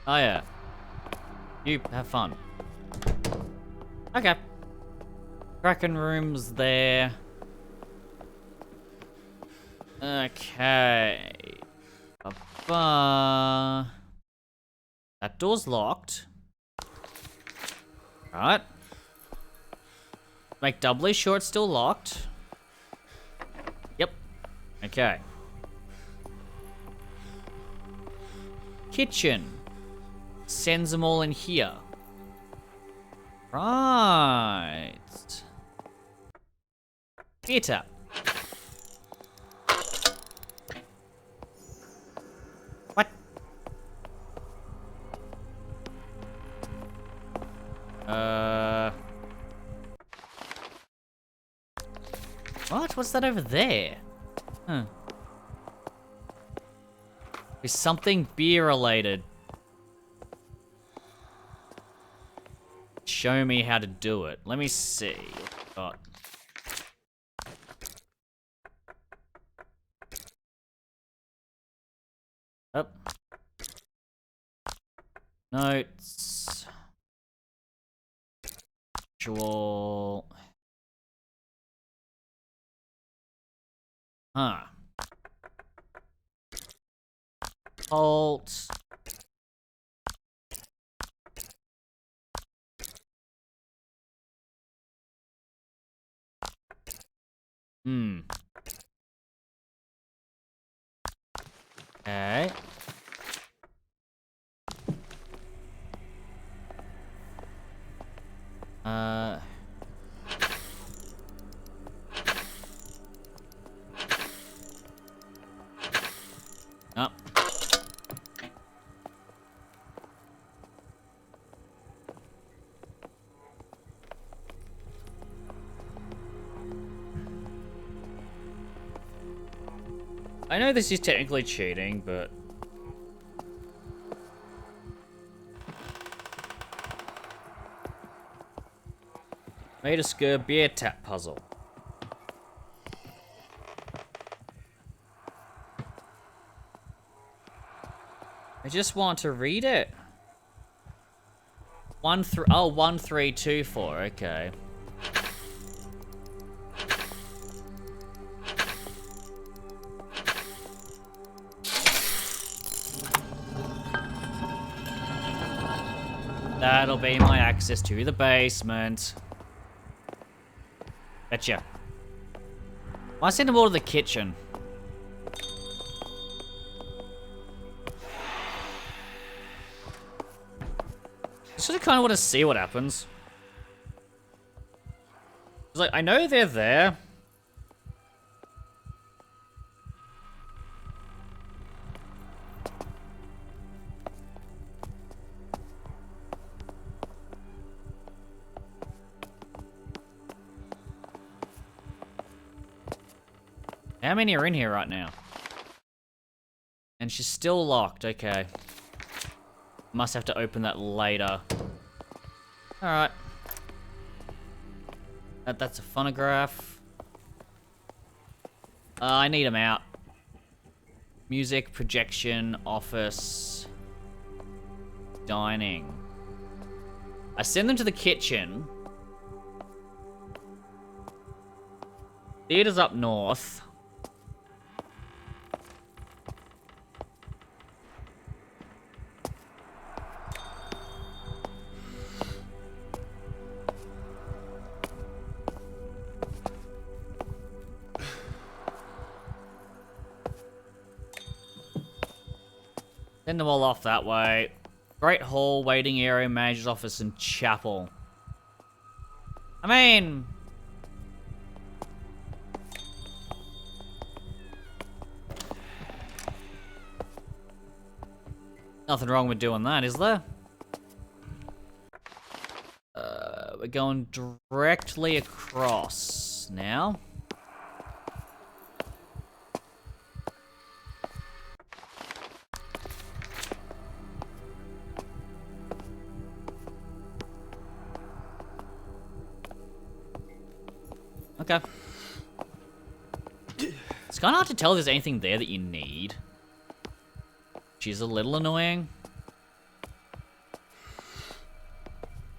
[SPEAKER 1] Oh yeah. You have fun. Okay. Kraken room's there. Okay. That door's locked. Right. Make doubly sure it's still locked. Yep. Okay. Kitchen. Sends them all in here. Right. Beer tap. What? What? What's that over there? Huh. Is something beer related? Show me how to do it. Let me see. What we got. Up. Notes. Actual. Huh. Alt. Okay. Oh. I know this is technically cheating, but... Maid of Sker beer tap puzzle. I just want to read it. 1324, okay. That'll be my access to the basement. Betcha. Why send them all to the kitchen? I sort of kind of want to see what happens. It's like, I know they're there. How many are in here right now? And she's still locked, okay. Must have to open that later. Alright. That's a phonograph. I need them out. Music, projection, office, dining. I send them to the kitchen. Theater's up north. Send them all off that way. Great hall, waiting area, manager's office, and chapel. I mean... nothing wrong with doing that, is there? We're going directly across now. Okay. It's kind of hard to tell if there's anything there that you need. Which is a little annoying.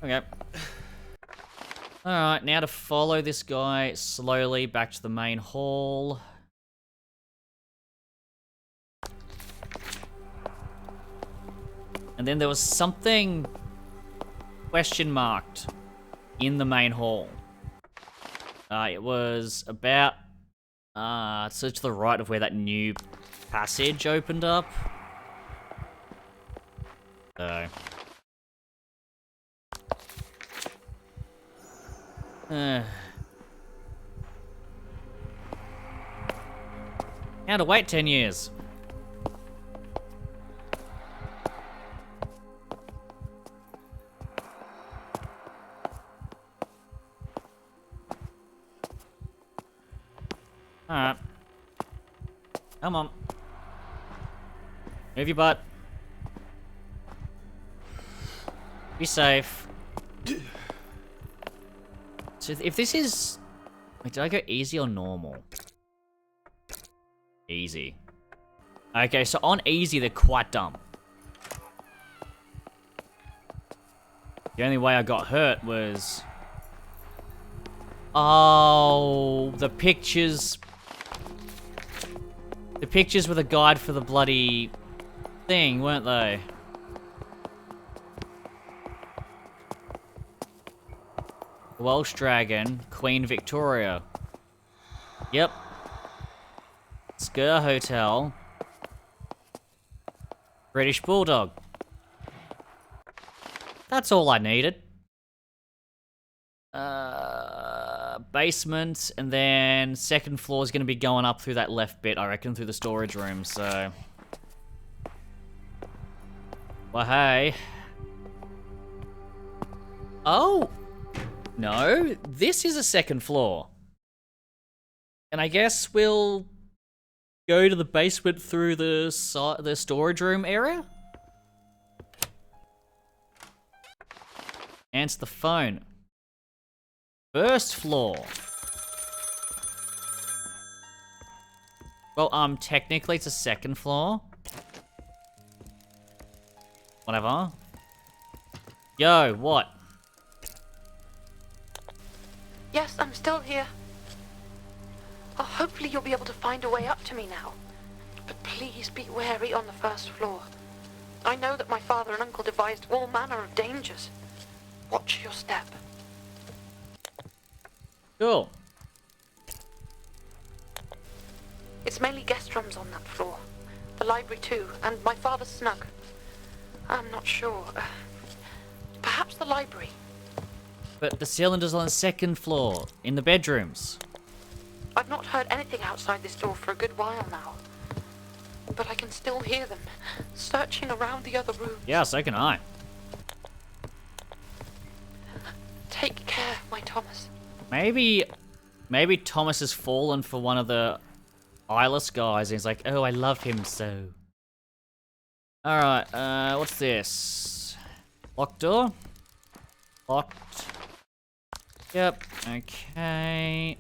[SPEAKER 1] Okay. Alright, now to follow this guy slowly back to the main hall. And then there was something question marked in the main hall. It was about, so to the right of where that new passage opened up. So. How to wait 10 years. Come on. Move your butt. Be safe. So if this is... Wait, did I go easy or normal? Easy. Okay, so on easy, they're quite dumb. The only way I got hurt was... Oh, the pictures... The pictures were the guide for the bloody thing, weren't they? Welsh Dragon, Queen Victoria. Yep. Sker Hotel. British Bulldog. That's all I needed. Basement, and then second floor is going to be going up through that left bit, I reckon, through the storage room, so... Well, hey. Oh! No, this is a second floor. And I guess we'll go to the basement through the storage room area? Answer the phone. First floor. Well, technically it's a second floor. Whatever. Yo, what?
[SPEAKER 2] Yes, I'm still here. Oh, hopefully you'll be able to find a way up to me now. But please be wary on the first floor. I know that my father and uncle devised all manner of dangers. Watch your step.
[SPEAKER 1] Cool.
[SPEAKER 2] It's mainly guest rooms on that floor. The library too, and my father's snug. I'm not sure. Perhaps the library.
[SPEAKER 1] But the cylinder's on the second floor, in the bedrooms.
[SPEAKER 2] I've not heard anything outside this door for a good while now. But I can still hear them, searching around the other rooms.
[SPEAKER 1] Yeah, so can I.
[SPEAKER 2] Take care, my Thomas.
[SPEAKER 1] Maybe Thomas has fallen for one of the eyeless guys, and he's like, oh, I love him so. Alright, what's this? Locked door? Locked. Yep, okay.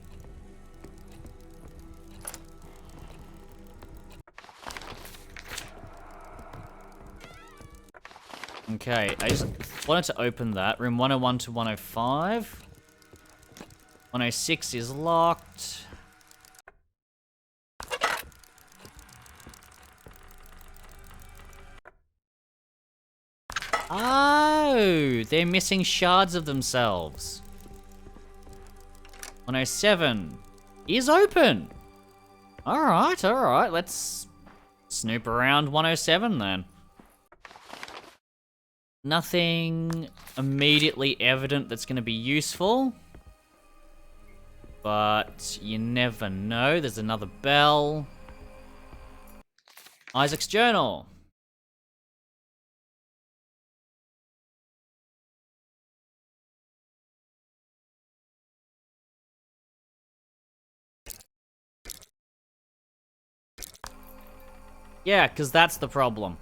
[SPEAKER 1] Okay, I just wanted to open that. Room 101 to 105. 106 is locked. Oh, they're missing shards of themselves. 107 is open. Alright, alright. Let's snoop around 107 then. Nothing immediately evident that's going to be useful. But you never know. There's another bell. Isaac's journal. Yeah, because that's the problem.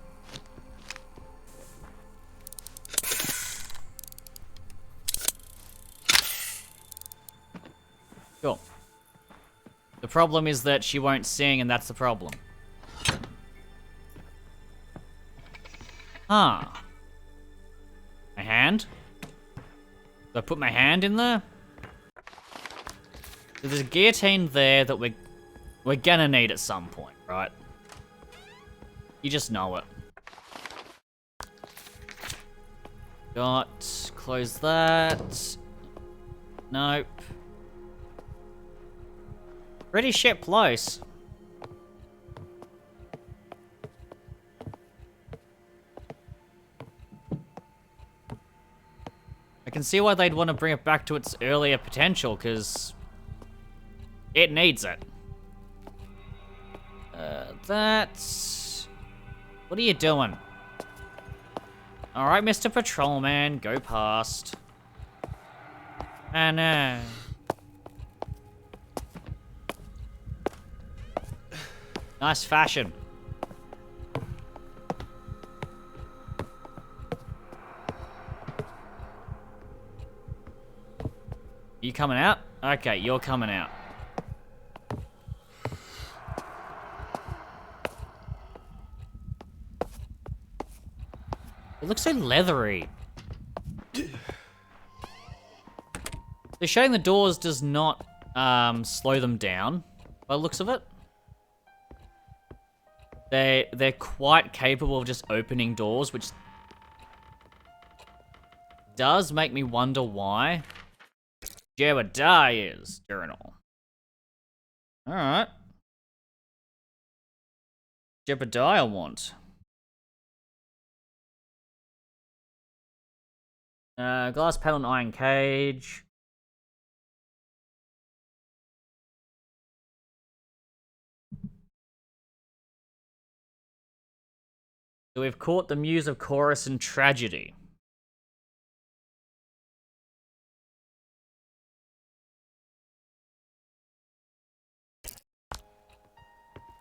[SPEAKER 1] Cool. The problem is that she won't sing, and that's the problem. Huh. My hand? Do I put my hand in there? So there's a guillotine there that we're gonna need at some point, right? You just know it. Got... Close that. Nope. Pretty shit close. I can see why they'd want to bring it back to its earlier potential, because it needs it. That's... What are you doing? Alright, Mr. Patrolman, go past. Nice fashion. You coming out? Okay, you're coming out. It looks so leathery. So shutting the doors does not slow them down, by the looks of it. They're quite capable of just opening doors, which does make me wonder why. Jebediah's journal. Alright. Jebediah want. Glass panel and iron cage. So we've caught the muse of chorus and tragedy.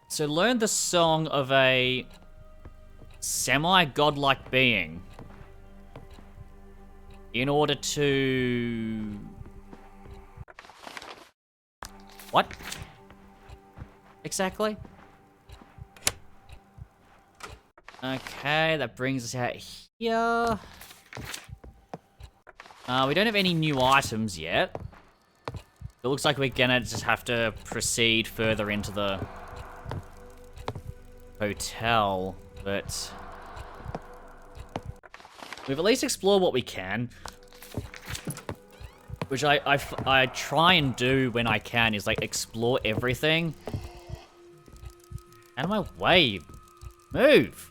[SPEAKER 1] So learn the song of a semi-godlike being in order to... What? Exactly? Okay, that brings us out here. We don't have any new items yet. It looks like we're gonna just have to proceed further into the hotel, but we've at least explored what we can, which I try and do when I can, is like explore everything. Out of my way, move.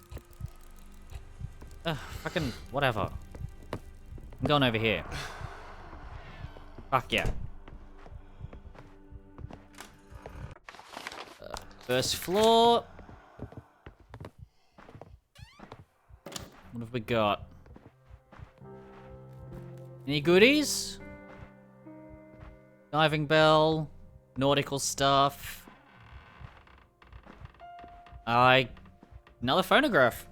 [SPEAKER 1] Ugh, fucking whatever. I'm going over here. Fuck yeah. First floor. What have we got? Any goodies? Diving bell, nautical stuff. Another phonograph.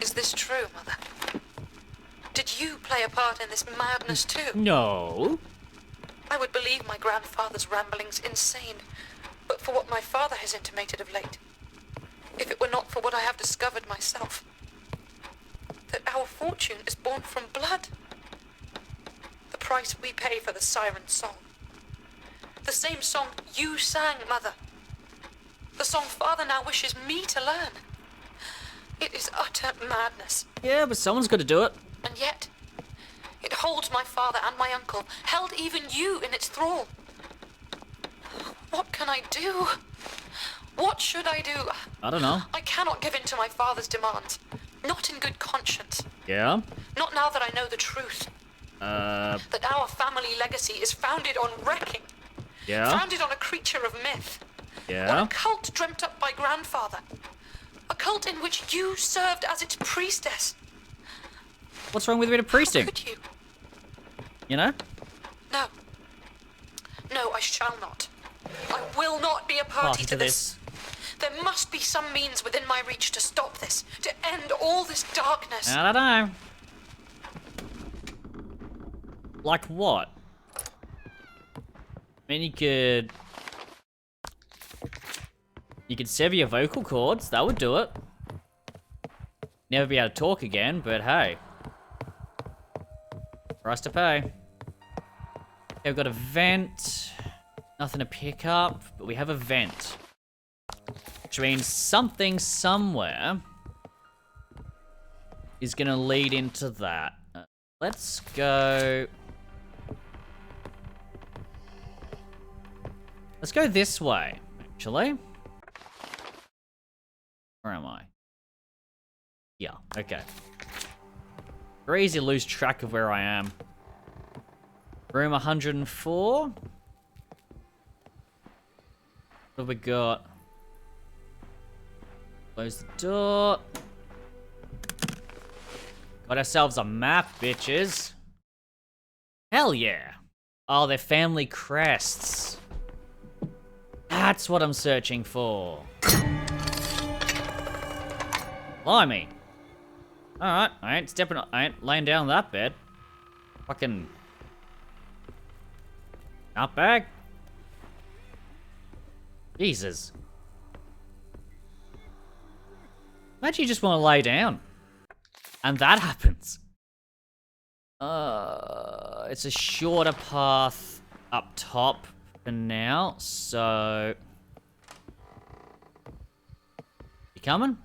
[SPEAKER 2] Is this true, Mother? Did you play a part in this madness too?
[SPEAKER 1] No.
[SPEAKER 2] I would believe my grandfather's ramblings insane, but for what my father has intimated of late. If it were not for what I have discovered myself, that our fortune is born from blood. The price we pay for the siren song. The same song you sang, Mother. The song Father now wishes me to learn. It is utter madness.
[SPEAKER 1] Yeah, but someone's got to do it.
[SPEAKER 2] And yet, it holds my father and my uncle, held even you in its thrall. What can I do? What should I do?
[SPEAKER 1] I don't know.
[SPEAKER 2] I cannot give in to my father's demands. Not in good conscience.
[SPEAKER 1] Yeah?
[SPEAKER 2] Not now that I know the truth. That our family legacy is founded on wrecking.
[SPEAKER 1] Yeah?
[SPEAKER 2] Founded on a creature of myth.
[SPEAKER 1] Yeah?
[SPEAKER 2] On a cult dreamt up by grandfather. A cult in which you served as its priestess.
[SPEAKER 1] What's wrong with a bit of priesting?
[SPEAKER 2] How could you?
[SPEAKER 1] You know?
[SPEAKER 2] No. No, I shall not. I will not be a party to this. There must be some means within my reach to stop this, to end all this darkness.
[SPEAKER 1] I don't know. Like what? I mean, you could sever your vocal cords. That would do it. Never be able to talk again, but hey. Price to pay. Okay, we've got a vent. Nothing to pick up, but we have a vent. Which means something somewhere is gonna lead into that. Let's go... Let's go this way, actually. Where am I? Yeah, okay. Very easy to lose track of where I am. Room 104. What have we got? Close the door. Got ourselves a map, bitches. Hell yeah. Oh, they're family crests. That's what I'm searching for. Blimey. Alright, I ain't laying down that bed. Fucking... Not bad. Jesus. Imagine you just want to lay down. And that happens. It's a shorter path up top for now, so... You coming?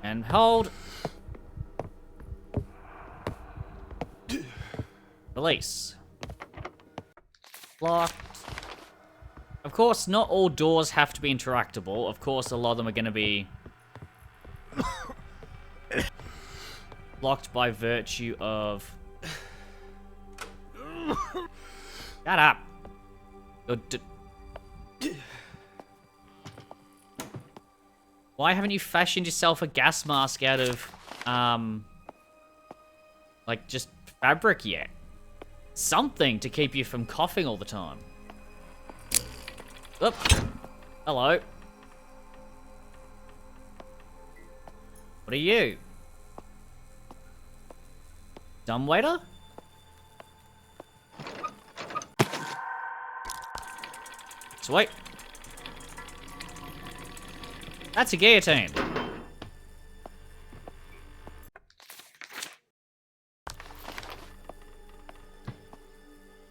[SPEAKER 1] And hold. Release. Locked. Of course, not all doors have to be interactable. Of course, a lot of them are going to be locked by virtue of... Shut up. Why haven't you fashioned yourself a gas mask out of, like, just fabric yet? Something to keep you from coughing all the time. Oop. Hello. What are you? Dumbwaiter? Sweet. That's a guillotine.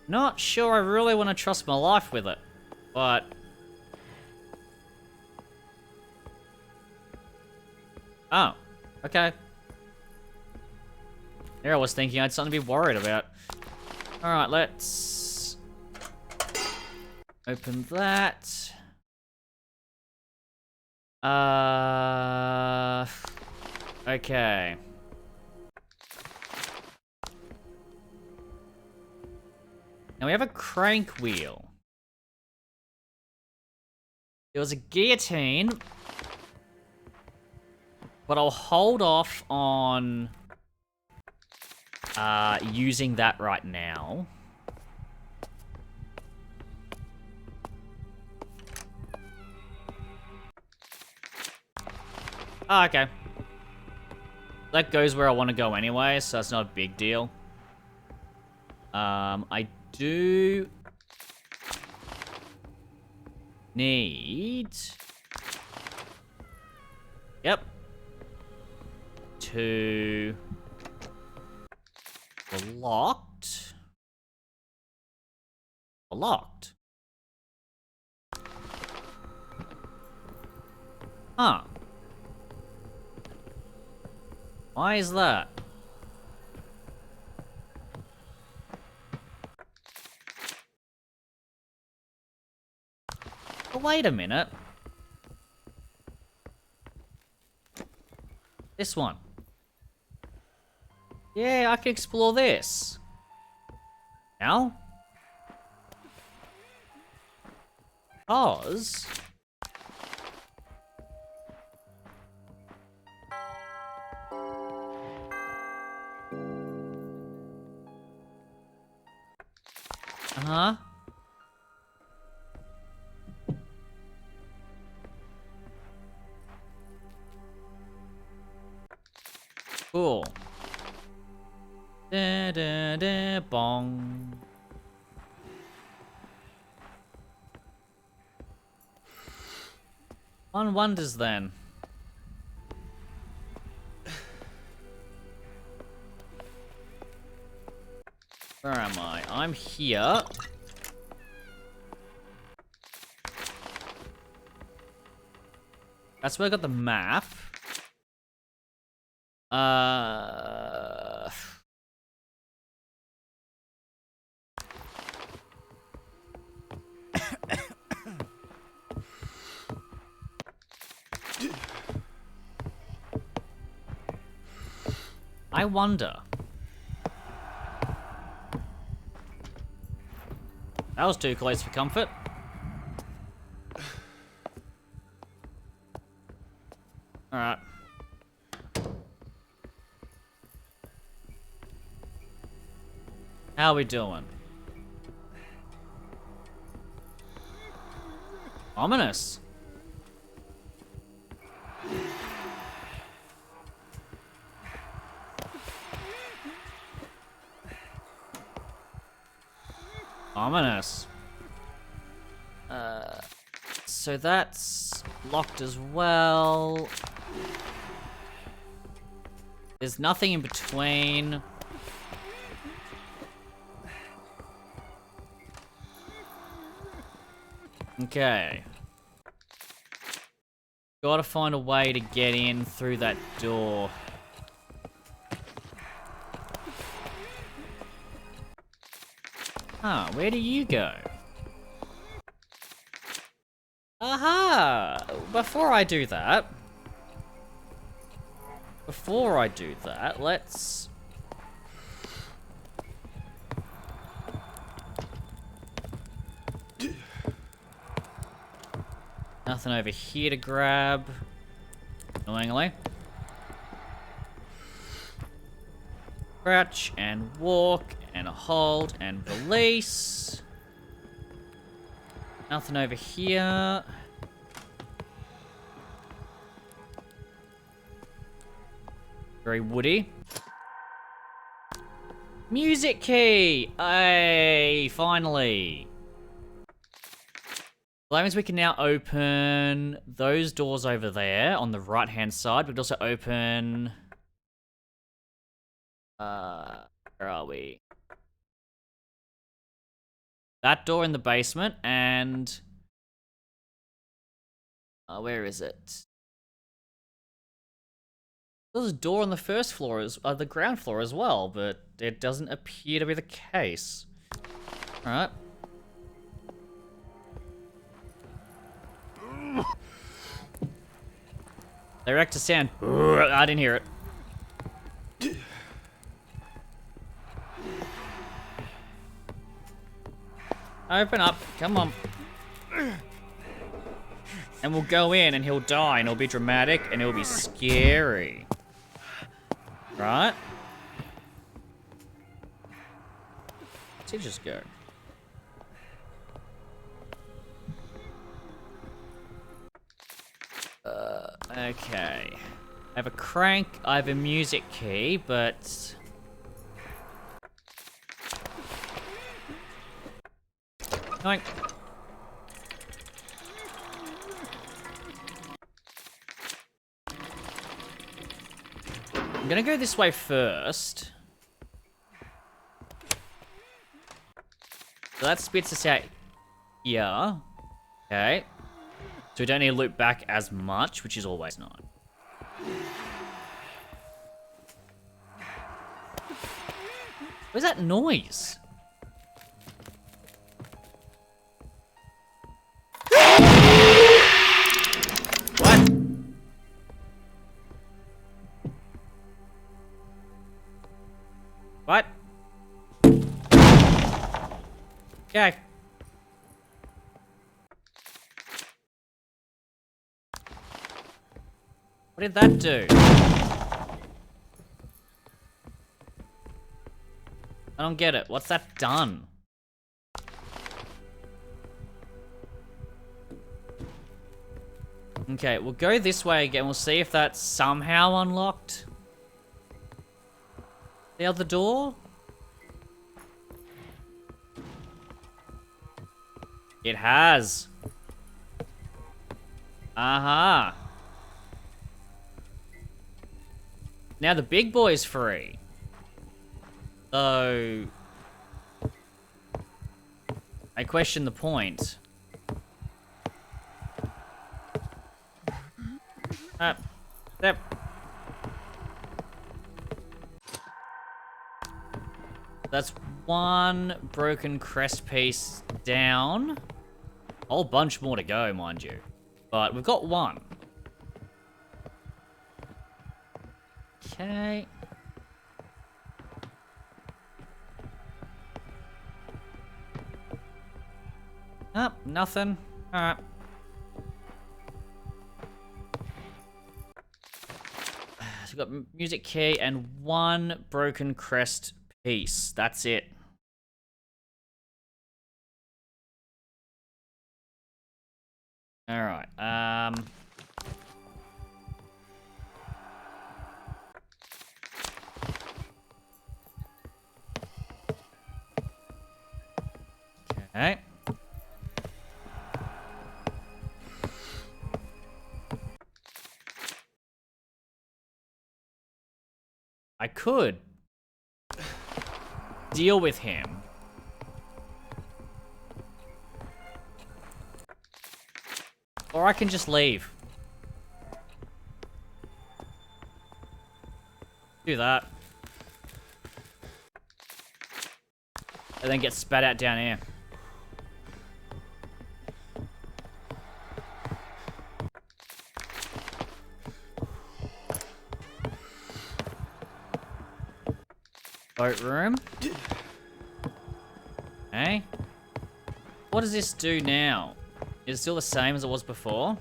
[SPEAKER 1] Not sure I really want to trust my life with it, but... Oh, okay. There I was thinking I had something to be worried about. Alright, let's... open that. Okay. Now we have a crank wheel. There was a guillotine, but I'll hold off on using that right now. Oh, okay. That goes where I want to go anyway, so that's not a big deal. I do need... Yep. To... Locked. Locked. Huh. Why is that? Oh, wait a minute. This one. Yeah, I can explore this. Now? Pause. Uh-huh. Cool. Da da da bong. One wonders then. Where am I? I'm here. That's where I got the map. I wonder. That was too close for comfort. Alright. How are we doing? Ominous. Ominous. So that's locked as well. There's nothing in between. Okay. Gotta find a way to get in through that door. Huh, where do you go? Aha! Before I do that, let's... Nothing over here to grab. Annoyingly. Crouch and walk and hold and release. Nothing over here. Very woody. Music key! Hey, finally. Well, that means we can now open those doors over there on the right-hand side. We can also open... where are we? That door in the basement, and... where is it? There's a door on the first floor, the ground floor as well, but it doesn't appear to be the case. Alright. Direct to sound. I didn't hear it. Open up. Come on. And we'll go in and he'll die and it'll be dramatic and it'll be scary. Right? Let's just go. Okay. I have a crank, I have a music key, but... Going. I'm gonna go this way first. So that spits us out here. Okay. So we don't need to loop back as much, which is always nice. Where's that noise? What? What? Okay. What did that do? I don't get it. What's that done? Okay, we'll go this way again. We'll see if that's somehow unlocked the other door. It has. Aha. Now the big boy's free. So... I question the point. Yep. That's one broken crest piece down. A whole bunch more to go, mind you. But we've got one. Okay. Oh, nothing. Alright. So we've got music key and one broken crest piece. That's it. Alright, okay. I could deal with him. Or I can just leave. Do that. And then get spat out down here. Boat room. Okay. What does this do now? Is it still the same as it was before?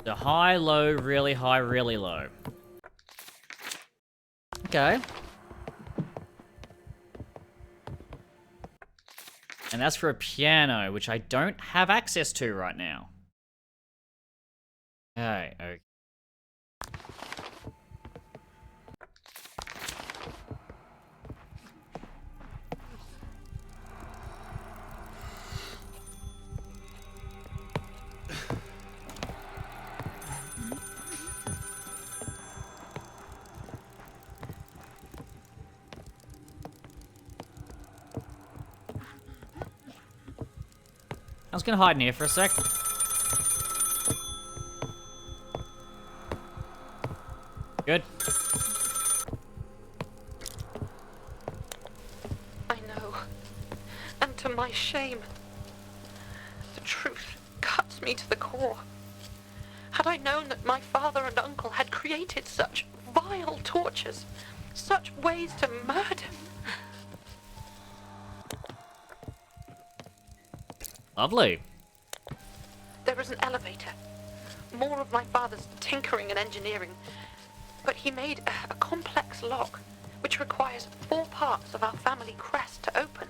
[SPEAKER 1] The high, low, really high, really low. Okay. And that's for a piano, which I don't have access to right now. Okay, okay. I was gonna hide in here for a sec. Good.
[SPEAKER 2] I know. And to my shame, the truth cuts me to the core. Had I known that my father and uncle had created such vile tortures, such ways to murder.
[SPEAKER 1] Lovely.
[SPEAKER 2] There is an elevator. More of my father's tinkering and engineering. But he made a complex lock, which requires 4 parts of our family crest to open.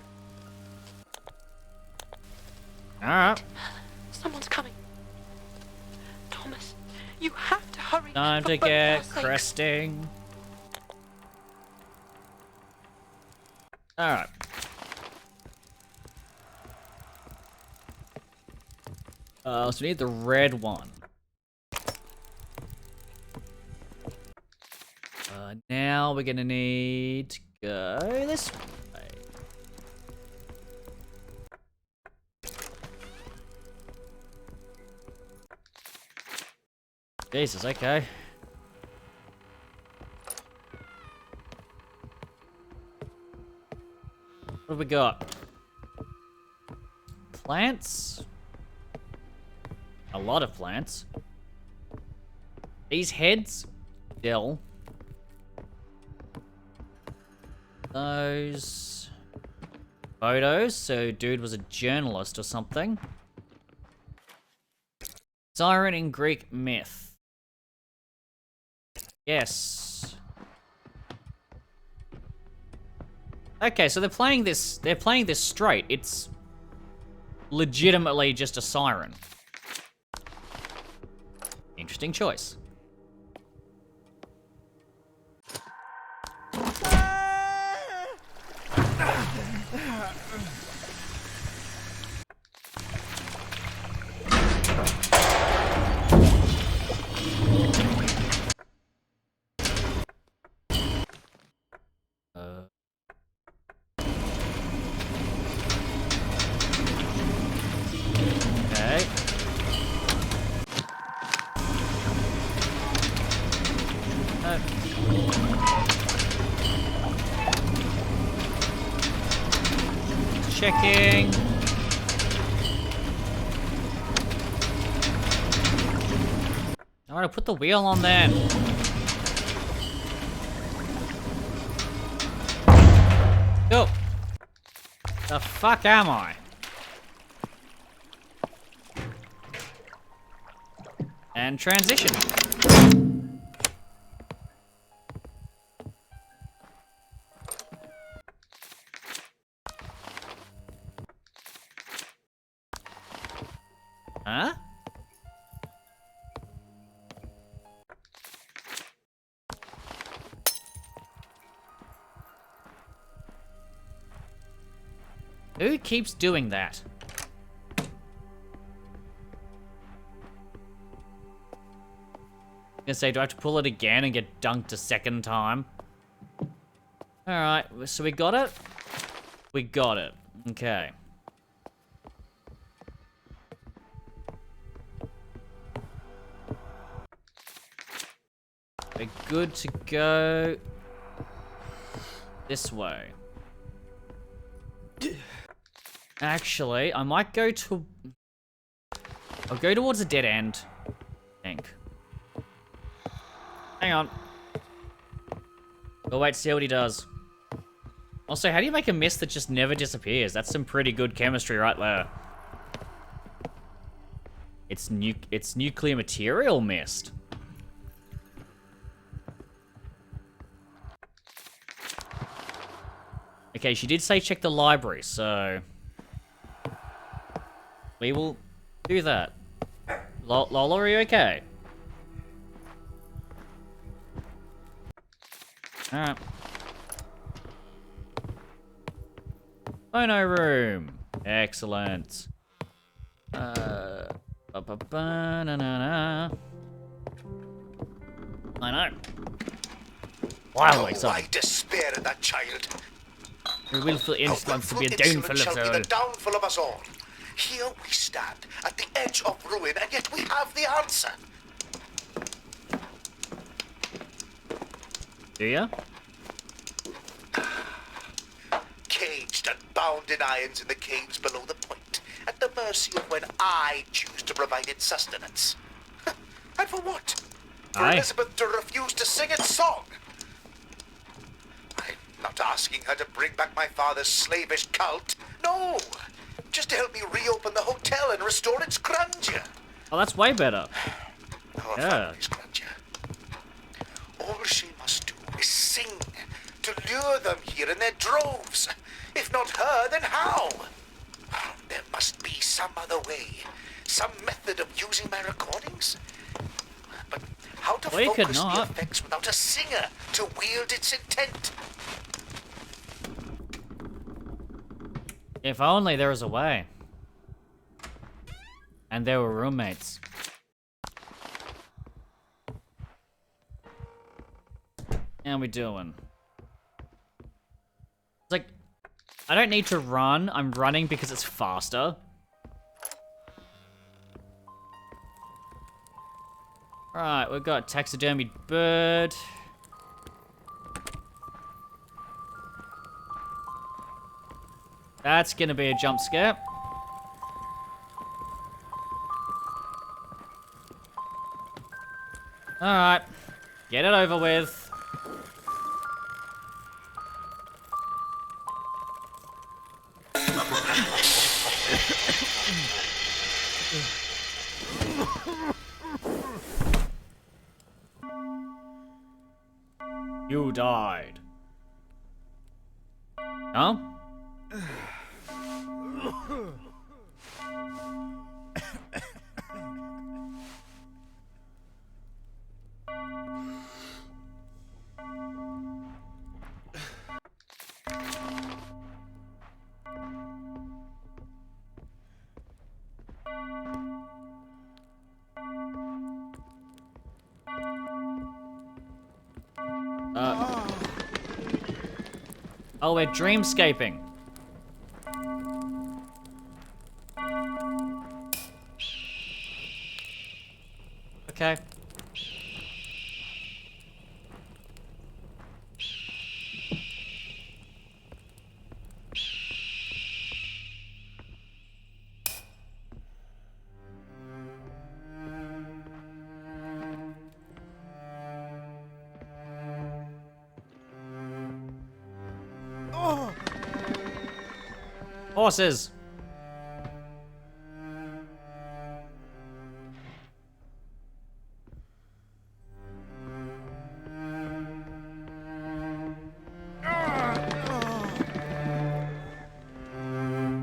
[SPEAKER 1] Alright.
[SPEAKER 2] Someone's coming. Thomas, you have to hurry.
[SPEAKER 1] Time
[SPEAKER 2] for
[SPEAKER 1] to
[SPEAKER 2] both
[SPEAKER 1] get
[SPEAKER 2] our sakes.
[SPEAKER 1] cresting. Alright. So we need the red one. Now we're gonna need to go this way. Jesus, okay. What have we got? Plants? A lot of plants. These heads? Still. Those photos, so dude was a journalist or something. Siren in Greek myth. Yes. Okay, so they're playing this straight. It's legitimately just a siren. Interesting choice. Okay. Checking. Alright, put the wheel on then. Go. The fuck am I? And transition. Who keeps doing that? I'm gonna say, do I have to pull it again and get dunked a second time? Alright, so we got it? We got it. Okay. We're good to go this way. Actually, I might go to... I'll go towards a dead end, I think. Hang on. We'll wait to see what he does. Also, how do you make a mist that just never disappears? That's some pretty good chemistry right there. It's nuclear material mist. Okay, she did say check the library, so... we will do that. Lola, are you okay? Alright. Phono room. Excellent. Na-na-na. I know. Wow,
[SPEAKER 3] Oh, I despair at that child.
[SPEAKER 1] The willful insolence to be a
[SPEAKER 3] Willful
[SPEAKER 1] downfall
[SPEAKER 3] insolence
[SPEAKER 1] of
[SPEAKER 3] shall
[SPEAKER 1] us
[SPEAKER 3] be
[SPEAKER 1] all.
[SPEAKER 3] the downfall of us all. Here we stand at the edge of ruin, and yet we have the answer.
[SPEAKER 1] Do ya?
[SPEAKER 3] Caged and bound in irons in the caves below the point, at the mercy of when I choose to provide its sustenance. And for what? For
[SPEAKER 1] Aye.
[SPEAKER 3] Elizabeth to refuse to sing its song? I'm not asking her to bring back my father's slavish cult. No! Just to help me reopen the hotel and restore its grandeur.
[SPEAKER 1] Oh, that's way better.
[SPEAKER 3] Our
[SPEAKER 1] Yeah.
[SPEAKER 3] family's grandeur. All she must do is sing to lure them here in their droves. If not her, then how? There must be some other way, some method of using my recordings. But how to
[SPEAKER 1] Well, you could
[SPEAKER 3] focus the
[SPEAKER 1] not.
[SPEAKER 3] effects without a singer to wield its intent?
[SPEAKER 1] If only there was a way. And they were roommates. How we doing? It's like, I don't need to run. I'm running because it's faster. Right, we've got taxidermied bird. That's gonna be a jump scare. Alright. Get it over with. You died. Huh? Oh, we're dreamscaping. Okay. Horses.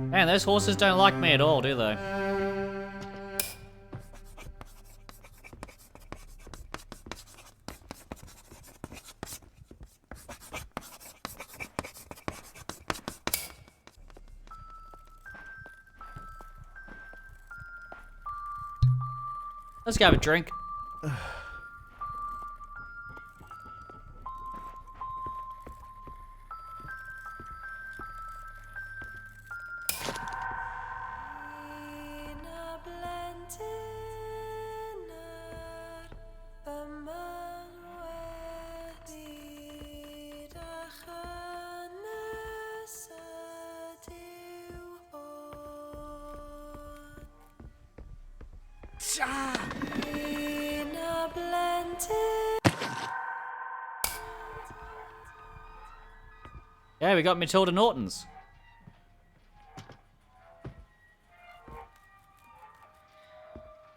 [SPEAKER 1] Man, those horses don't like me at all, do they? Let's go have a drink. Yeah, we got Matilda Norton's.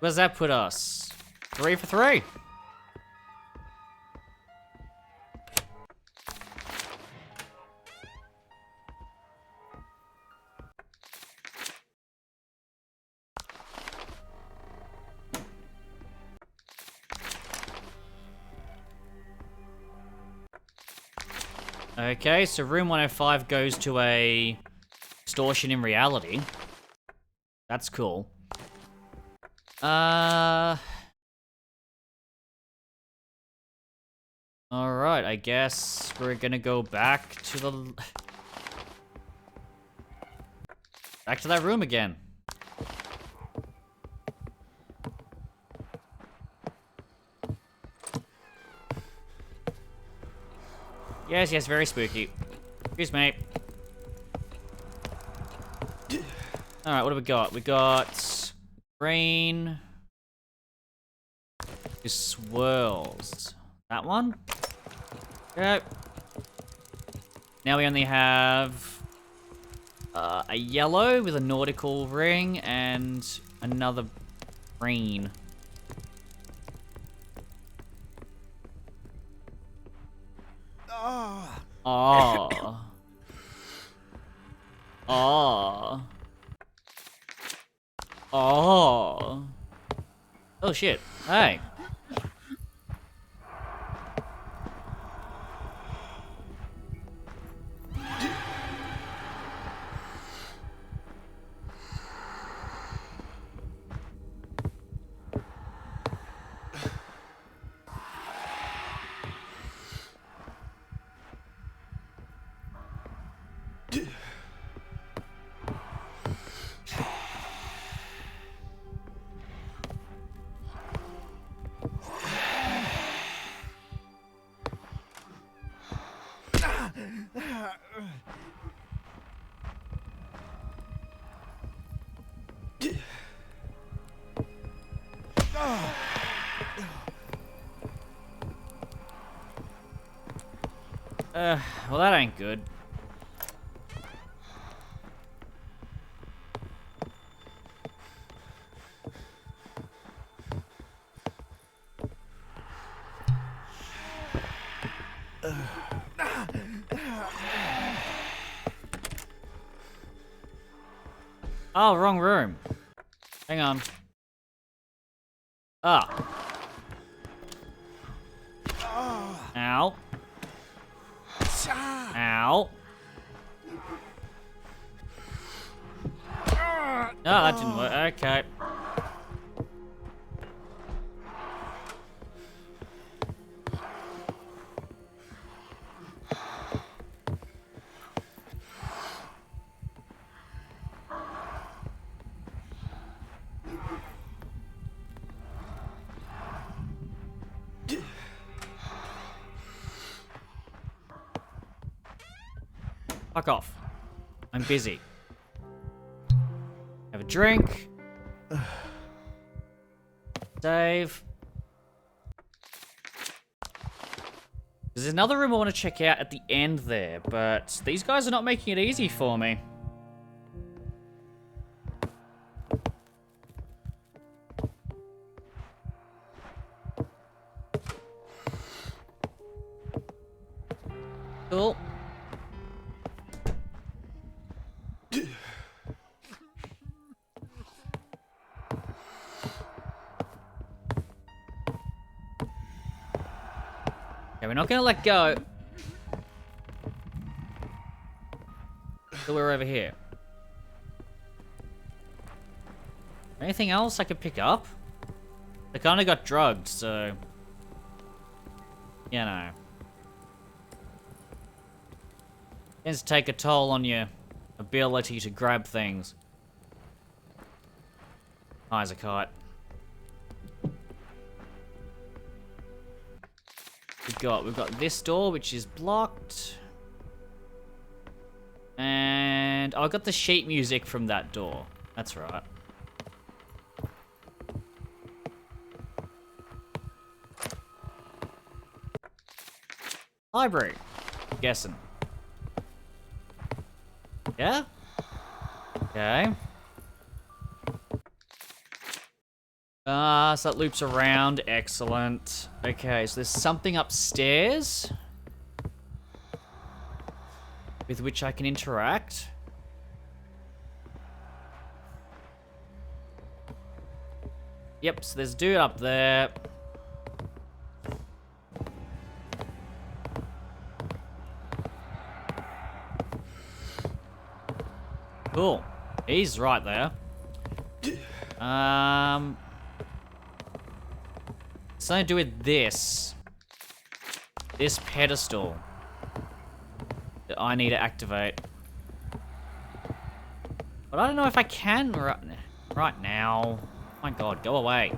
[SPEAKER 1] Where does that put us? 3 for 3. Okay, so room 105 goes to a distortion in reality. That's cool. Alright, I guess we're gonna go back to the... back to that room again. Yes, yes, very spooky. Excuse me. Alright, what do we got? We got... green... Just swirls. That one? Okay. Now we only have... a yellow with a nautical ring and another green. Oh. Oh. Oh. Oh shit. Hey. Well, that ain't good. Oh, wrong room. Hang on. Ah. Ow. Ow. No, that didn't work. Okay. Fuck off. I'm busy. Have a drink. Save. There's another room I want to check out at the end there, but these guys are not making it easy for me. Cool. Okay, we're not gonna let go. So we're over here. Anything else I could pick up? They kind of got drugged, so... You know. Tends to take a toll on your ability to grab things. Eyes a kite. We've got this door, which is blocked. And I got the sheet music from that door. That's right. Library. Guessing. Yeah? Okay. So that loops around. Excellent. Okay, so there's something upstairs with which I can interact. Yep, so there's a dude up there. Cool. He's right there. Something to do with this. This pedestal that I need to activate. But I don't know if I can right now. Oh my god, go away.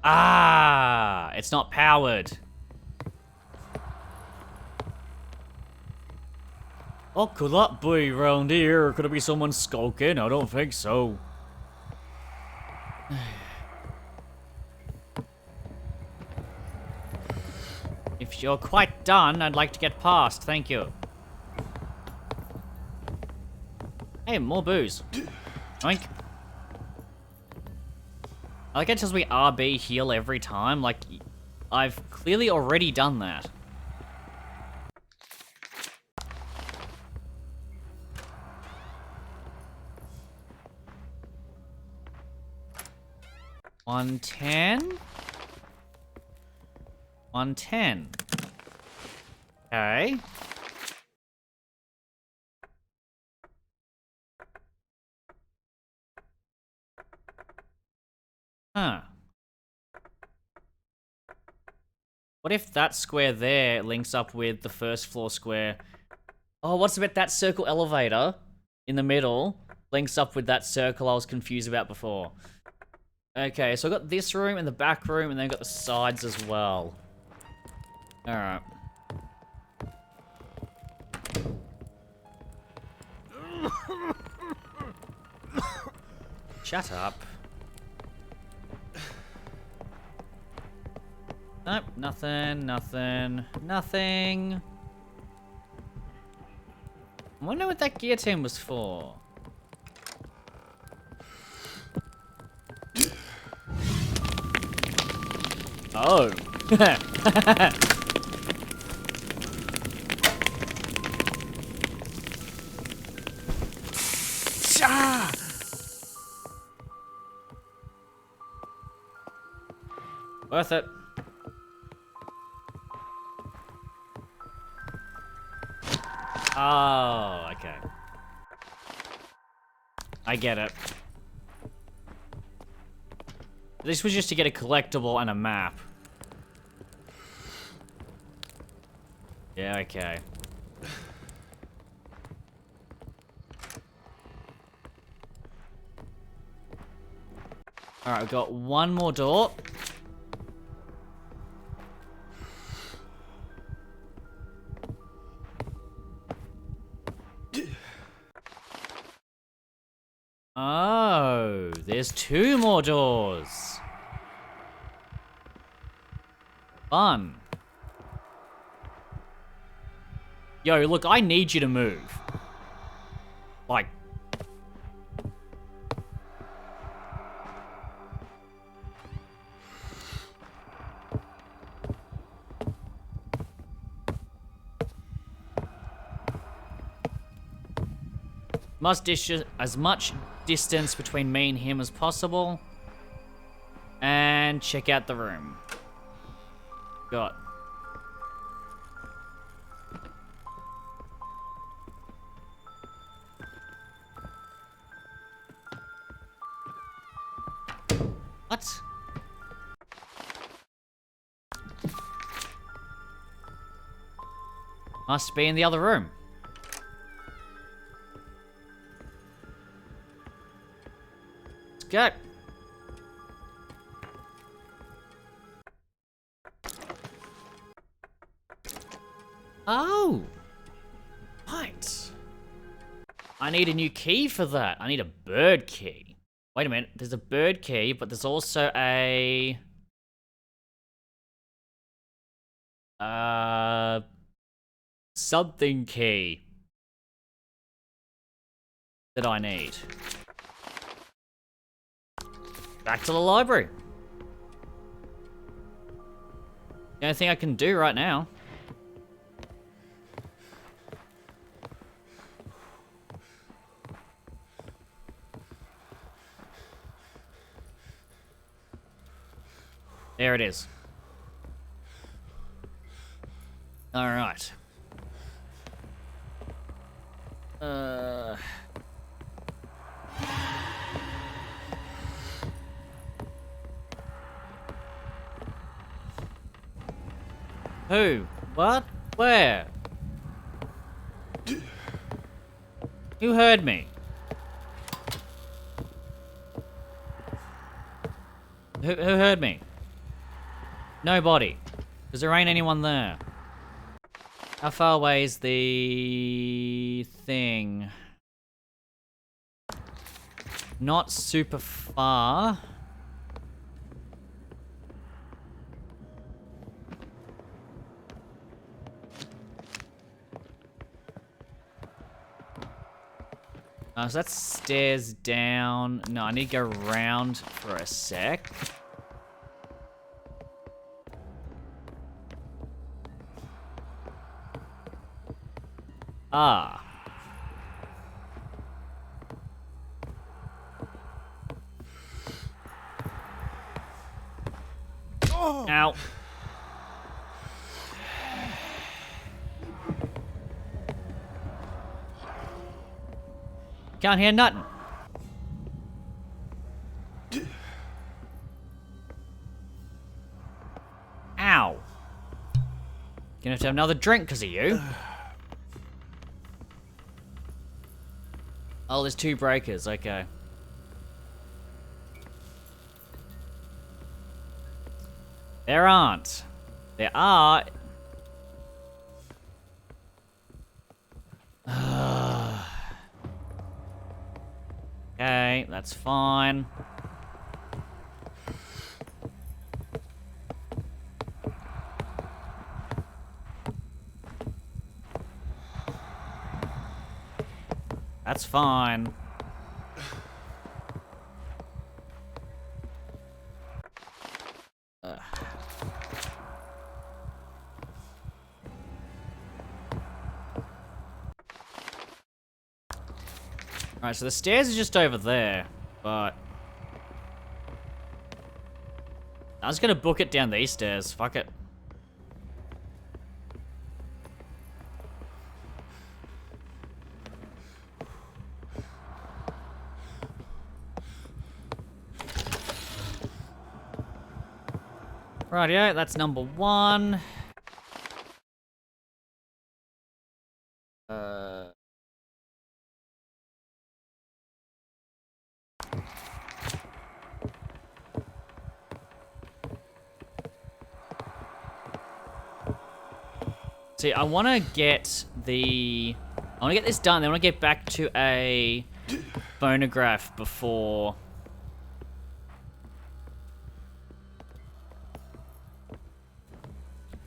[SPEAKER 1] Ah, it's not powered. Oh, could that be round here? Could it be someone skulking? I don't think so. If you're quite done, I'd like to get past. Thank you. Hey, more booze. Oink. I like it tells me RB heal every time. Like, I've clearly already done that. $110. $110. Okay. Huh. What if that square there links up with the first floor square? Oh, what's about that circle elevator in the middle links up with that circle I was confused about before? Okay, so I got this room and the back room, and then I got the sides as well. Alright. Shut up. Nope, nothing, nothing, nothing. I wonder what that guillotine was for. Oh. Worth it. Oh, okay. I get it. This was just to get a collectible and a map. Yeah, okay. Alright, we've got one more door. Oh, there's two more doors. Fun. Yo, look, I need you to move. Like. Must dish as much distance between me and him as possible. And check out the room. Got What? Must be in the other room. Let's go. Oh! Right. I need a new key for that. I need a bird key. Wait a minute. There's a bird key, but there's also a... something key that I need. Back to the library. The only thing I can do right now. There it is. All right. Who? What? Where? Who heard me? Who heard me? Nobody. Because there ain't anyone there. How far away is the thing? Not super far. So that's stairs down. No, I need to go around for a sec. Ah.
[SPEAKER 4] Oh.
[SPEAKER 1] Ow. Can't hear nothing. Ow. Gonna have to have another drink because of you. Oh, there's 2 breakers. Okay. There aren't. There are. Okay, that's fine. That's fine. Alright, so the stairs are just over there, but... I was gonna book it down these stairs. Fuck it. Rightio, that's number 1. See, I want to get the... I want to get this done, then I want to get back to a phonograph before...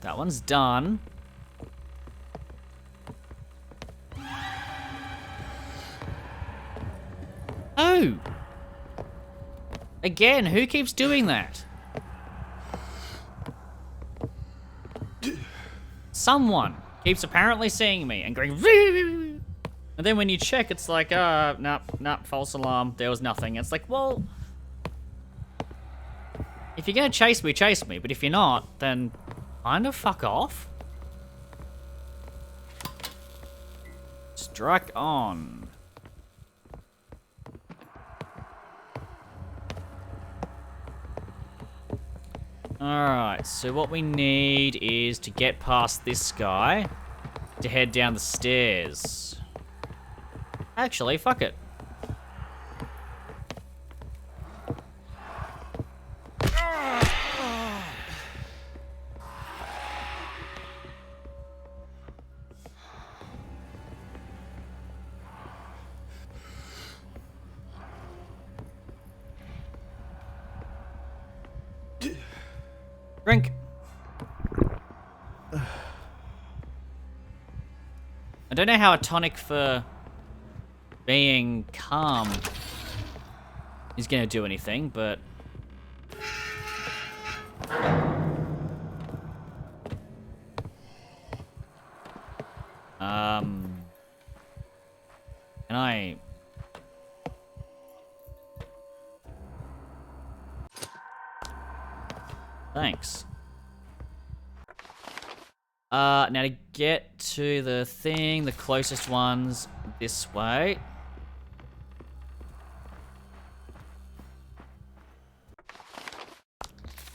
[SPEAKER 1] That one's done. Oh! Again, who keeps doing that? Someone keeps apparently seeing me and going... And then when you check, it's like, nah, false alarm. There was nothing. It's like, well... If you're gonna chase me, chase me. But if you're not, then kind of fuck off. Strike on. Alright, so what we need is to get past this guy to head down the stairs. Actually, fuck it. Drink. I don't know how a tonic for being calm is gonna do anything, but... Can I... Thanks. Now to get to the thing, the closest one's this way.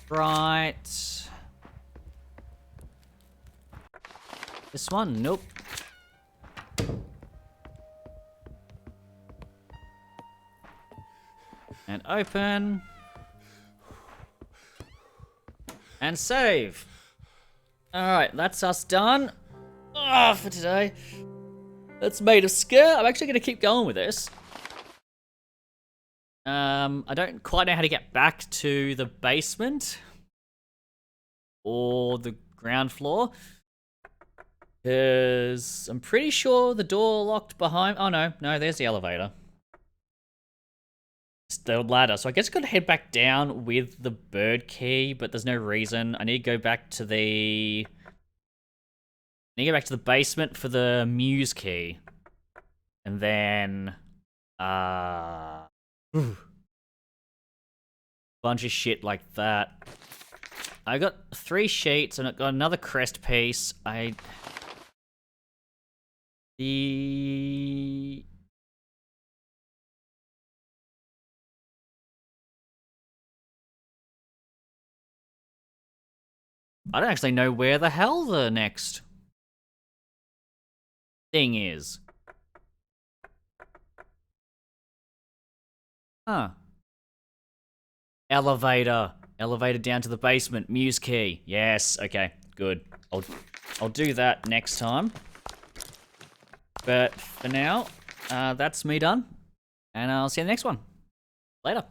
[SPEAKER 1] Right. This one? Nope. And open. And save. Alright, that's us done. For today. That's Maid of Sker. I'm actually going to keep going with this. I don't quite know how to get back to the basement. Or the ground floor. Because I'm pretty sure the door locked behind... Oh, no. No, there's the elevator. It's the ladder. So I guess I've got to head back down with the bird key, but there's no reason. I need to go back to the... I need to go back to the basement for the muse key. And then... bunch of shit like that. I got 3 sheets and I got another crest piece. I don't actually know where the hell the next thing is. Huh. Elevator. Elevator down to the basement. Muse key. Yes. Okay. Good. I'll do that next time. But for now, that's me done. And I'll see you in the next one. Later.